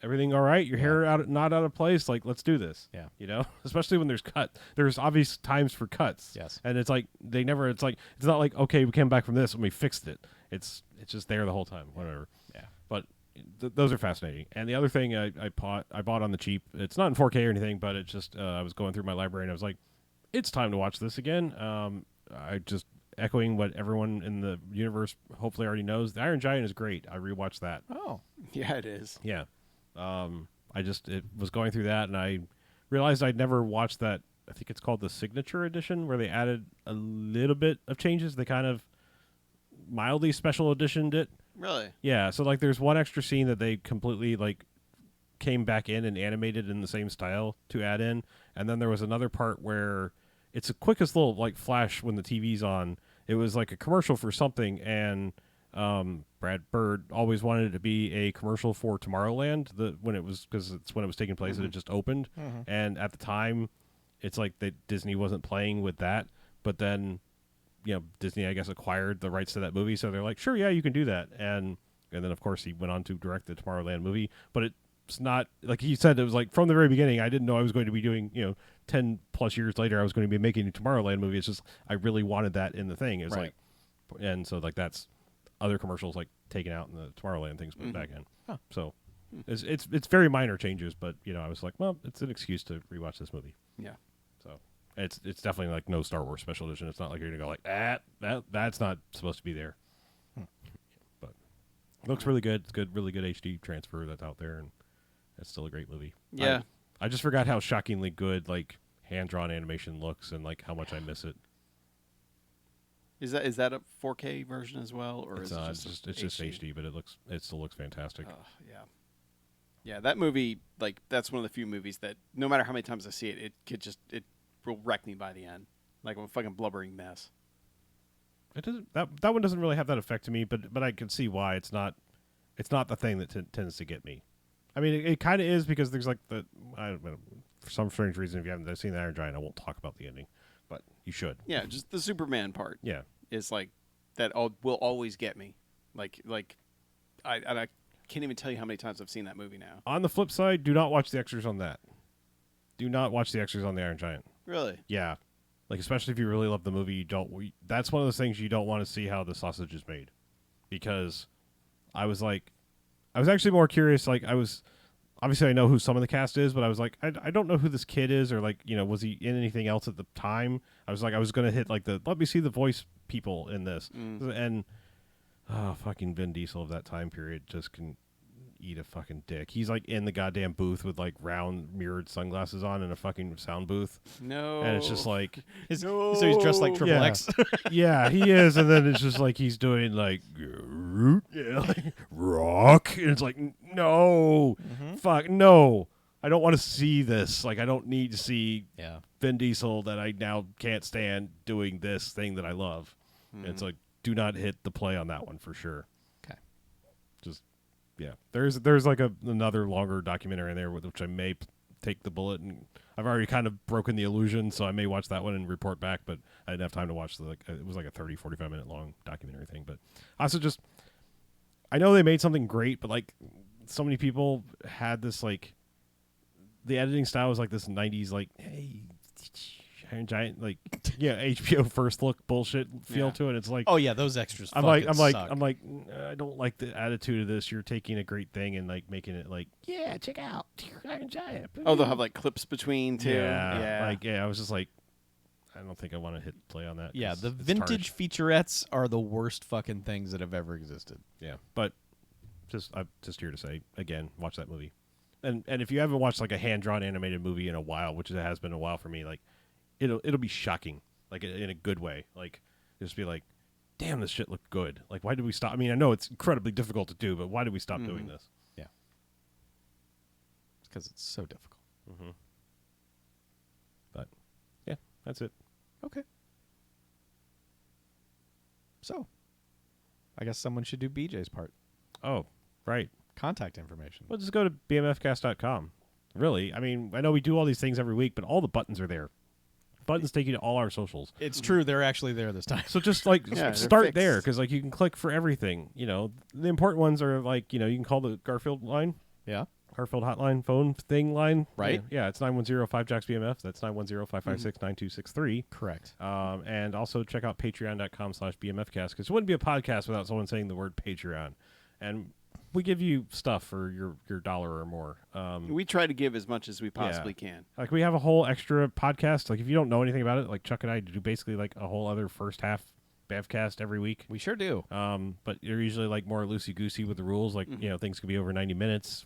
everything all right? Your hair not out of place? Like, let's do this. Yeah. Especially when there's obvious times for cuts. Yes. And it's like it's not like, okay, we came back from this and we fixed it. It's just there the whole time. Whatever. Yeah. But those are fascinating. And the other thing I bought on the cheap. It's not in 4K or anything, but it's just I was going through my library and I was like, it's time to watch this again. I just echoing what everyone in the universe hopefully already knows. The Iron Giant is great. I rewatched that. Oh. Yeah, it is. Yeah. It was going through that and I realized I'd never watched that. I think it's called the Signature Edition, where they added a little bit of changes. They kind of mildly special editioned it. Really? Yeah. So like there's one extra scene that they completely like came back in and animated in the same style to add in. And then there was another part where it's the quickest little like flash when the TV's on. It was like a commercial for something, and Brad Bird always wanted it to be a commercial for Tomorrowland. Because it's when it was taking place, and it just opened. And at the time, it's like Disney wasn't playing with that. But then, Disney, I guess, acquired the rights to that movie, so they're like, sure, yeah, you can do that. And then of course he went on to direct the Tomorrowland movie. But it's not like he said. It was like from the very beginning, I didn't know I was going to be doing 10 plus years later, I was going to be making a Tomorrowland movie. It's just I really wanted that in the thing. It was Right. like, and so like that's other commercials like taken out and the Tomorrowland things put back in. Huh. So it's very minor changes, but I was like, well, it's an excuse to rewatch this movie. Yeah. So it's definitely like no Star Wars special edition. It's not like you're gonna go like that's not supposed to be there. But it looks really good. It's good, really good HD transfer that's out there, and it's still a great movie. Yeah. I just forgot how shockingly good like hand-drawn animation looks and like how much I miss it. Is that a 4K version as well, or It's is it it's just HD, but it still looks fantastic. Yeah. Yeah, that movie, like, that's one of the few movies that no matter how many times I see it, it will wreck me by the end. Like I'm a fucking blubbering mess. It doesn't that one doesn't really have that effect to me, but I can see why it's not the thing that tends to get me. I mean, it kind of is because there's like I don't know, for some strange reason, if you haven't seen the Iron Giant, I won't talk about the ending, but you should. Yeah, just the Superman part. Yeah, is like that will always get me. Like I can't even tell you how many times I've seen that movie now. On the flip side, do not watch the extras on that. Do not watch the extras on the Iron Giant. Really? Yeah, like especially if you really love the movie, that's one of those things you don't want to see how the sausage is made, because I was actually more curious. Like obviously I know who some of the cast is, but I was like, I don't know who this kid is, or like, was he in anything else at the time? I was going to hit like let me see the voice people in this. And fucking Vin Diesel of that time period just can eat a fucking dick. He's like in the goddamn booth with like round mirrored sunglasses on in a fucking sound booth. No. And it's just like so he's dressed like Triple X. Yeah, he is. And then it's just like he's doing like like rock, and it's like no, fuck no. I don't want to see this. Like I don't need to see Vin Diesel that I now can't stand doing this thing that I love. It's like, do not hit the play on that one for sure. Okay. Just there's like another longer documentary in there which I may take the bullet, and I've already kind of broken the illusion, so I may watch that one and report back, but I didn't have time to watch it was like a 30-45 minute long documentary thing. But also just I know they made something great, but like so many people had this like the editing style was like this 90s like, hey, Iron Giant, like HBO first look bullshit feel to it. It's like, oh yeah, those extras. I'm like, I don't like the attitude of this. You're taking a great thing and like making it like, check out Iron Giant. Oh, they'll have like clips between too. I was just like, I don't think I want to hit play on that. Yeah, the vintage featurettes are the worst fucking things that have ever existed. Yeah, but I'm just here to say again, watch that movie, and if you haven't watched like a hand drawn animated movie in a while, which it has been a while for me, like. It'll be shocking, like in a good way. Like just be like, damn, this shit looked good. Like, why did we stop? I mean, I know it's incredibly difficult to do, but why did we stop doing this? Yeah, it's because it's so difficult. But yeah, that's it. Okay. So, I guess someone should do BJ's part. Oh, right. Contact information. Well, just go to BMFcast.com. Really, I mean, I know we do all these things every week, but all the buttons are there. Buttons take you to all our socials. It's true, they're actually there this time. So just like start fixed. there, because like you can click for everything. The important ones are like you can call the Garfield line, Yeah. Garfield hotline phone thing line, Right. Yeah, it's 910-5JACKS-BMF. That's 910-556-9263. Correct. And also check out patreon.com/BMFcast, because it wouldn't be a podcast without someone saying the word Patreon. And we give you stuff for your dollar or more. We try to give as much as we possibly can. Like we have a whole extra podcast. Like if you don't know anything about it, like Chuck and I do basically like a whole other first half BMFcast every week. We sure do. But you're usually like more loosey-goosey with the rules. Like, things can be over 90 minutes.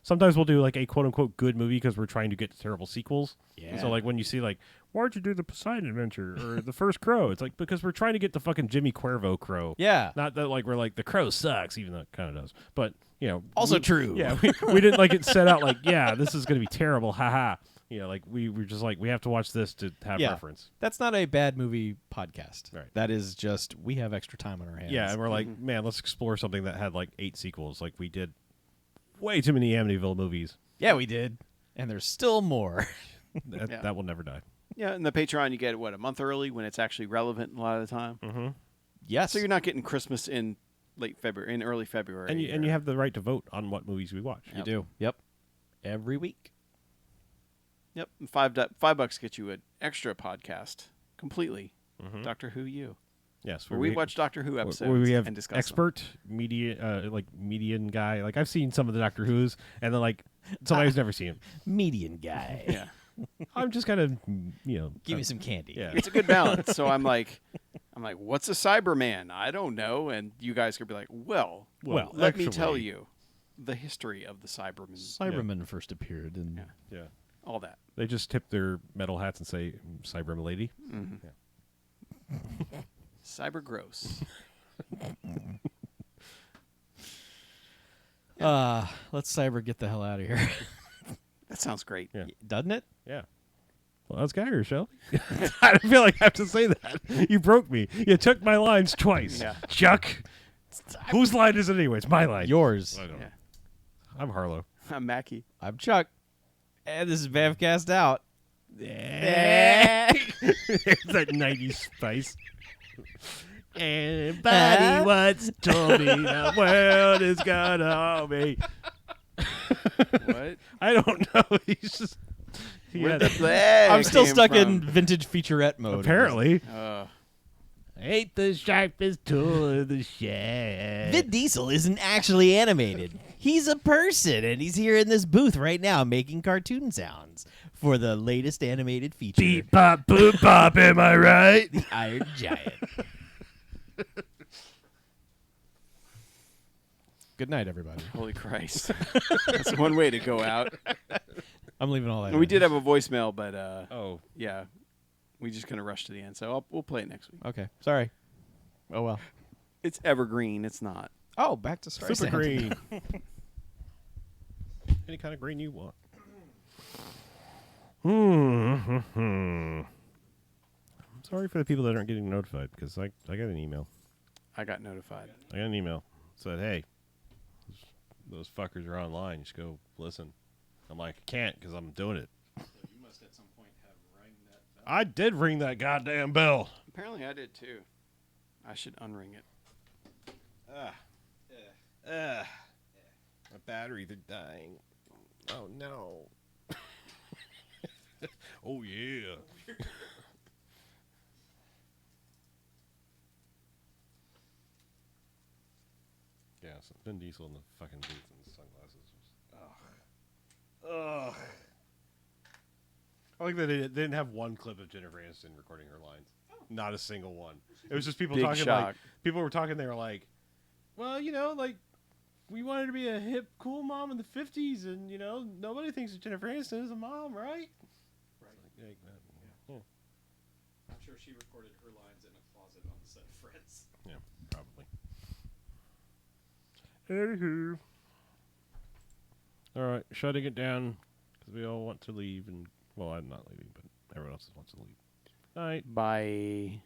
Sometimes we'll do like a quote-unquote good movie because we're trying to get to terrible sequels. Yeah. So like when you see like, why'd you do the Poseidon Adventure or the first Crow? It's like because we're trying to get the fucking Jimmy Cuervo Crow. Yeah. Not that like we're like the Crow sucks, even though it kind of does. But, Also true. Yeah, we didn't like it set out like, this is going to be terrible. Haha. Like we were just like, we have to watch this to have reference. That's not a bad movie podcast. Right. That is just, we have extra time on our hands. Yeah, and we're like, man, let's explore something that had like 8 sequels. Like we did way too many Amityville movies. Yeah, we did. And there's still more. That will never die. Yeah, and the Patreon you get a month early when it's actually relevant a lot of the time. Mm-hmm. Yes. So you're not getting Christmas in early February. And you have the right to vote on what movies we watch. You do. Yep. Every week. Yep. And $5 gets you an extra podcast completely. Doctor Who You. Yes, where we watch Doctor Who episodes where we have and discuss expert media, like median guy. Like I've seen some of the Doctor Who's, and then like somebody who's never seen him. Median guy. Yeah. I'm just kind of Give me some candy. Yeah. It's a good balance. So I'm like, what's a Cyberman? I don't know. And you guys could be like, well, let me tell you the history of the Cybermen. Cybermen first appeared in... Yeah. all that. They just tip their metal hats and say "Cyber Milady." Mm-hmm. Yeah. Cyber gross. Let's cyber get the hell out of here. That sounds great. Yeah. Doesn't it? Yeah. Well, that's Geiger, Shell. I don't feel like I have to say that. You broke me. You took my lines twice. Yeah. Chuck. Whose line is it anyway? It's my line. Yours. I don't know. Yeah. I'm Harlow. I'm Mackie. I'm Chuck. And this is BMFcast out. It's that 90s spice. Anybody once told me the world is gonna hold me. What? I don't know. He's just. Where the flag I'm still came stuck from? in vintage featurette mode. Apparently. Ain't the sharpest tool in the shed. Vin Diesel isn't actually animated. He's a person, and he's here in this booth right now making cartoon sounds for the latest animated feature, Beep pop boop pop, am I right? The Iron Giant. Good night, everybody. Holy Christ. That's one way to go out. I'm leaving all that. We in. did have a voicemail, but Oh. yeah, we just kind of rushed to the end. So we'll play it next week. Okay. Sorry. Oh, well. It's evergreen. It's not. Oh, back to Streisand. Super green. Any kind of green you want. I'm sorry for the people that aren't getting notified because I got an email. I got notified. I got an email. Said, hey, those fuckers are online. You should go listen. I'm like, I can't because I'm doing it. You must at some point have rang that I did ring that goddamn bell. Apparently, I did too. I should unring it. My batteries are dying. Oh, no. Oh, yeah. Yeah, so Vin Diesel in the fucking booth and the sunglasses. Ugh. I like that they didn't have one clip of Jennifer Aniston recording her lines. Not a single one. It was just people Big talking shock. like people were talking. They were like, "Well, you know, like we wanted to be a hip, cool mom in the '50s, and you know, nobody thinks that Jennifer Aniston is a mom, right?" Like, yeah. I'm sure she recorded her lines in a closet on the set of Friends. Yeah, probably. Anywho. All right, shutting it down because we all want to leave, and well, I'm not leaving, but everyone else wants to leave. All right. Bye.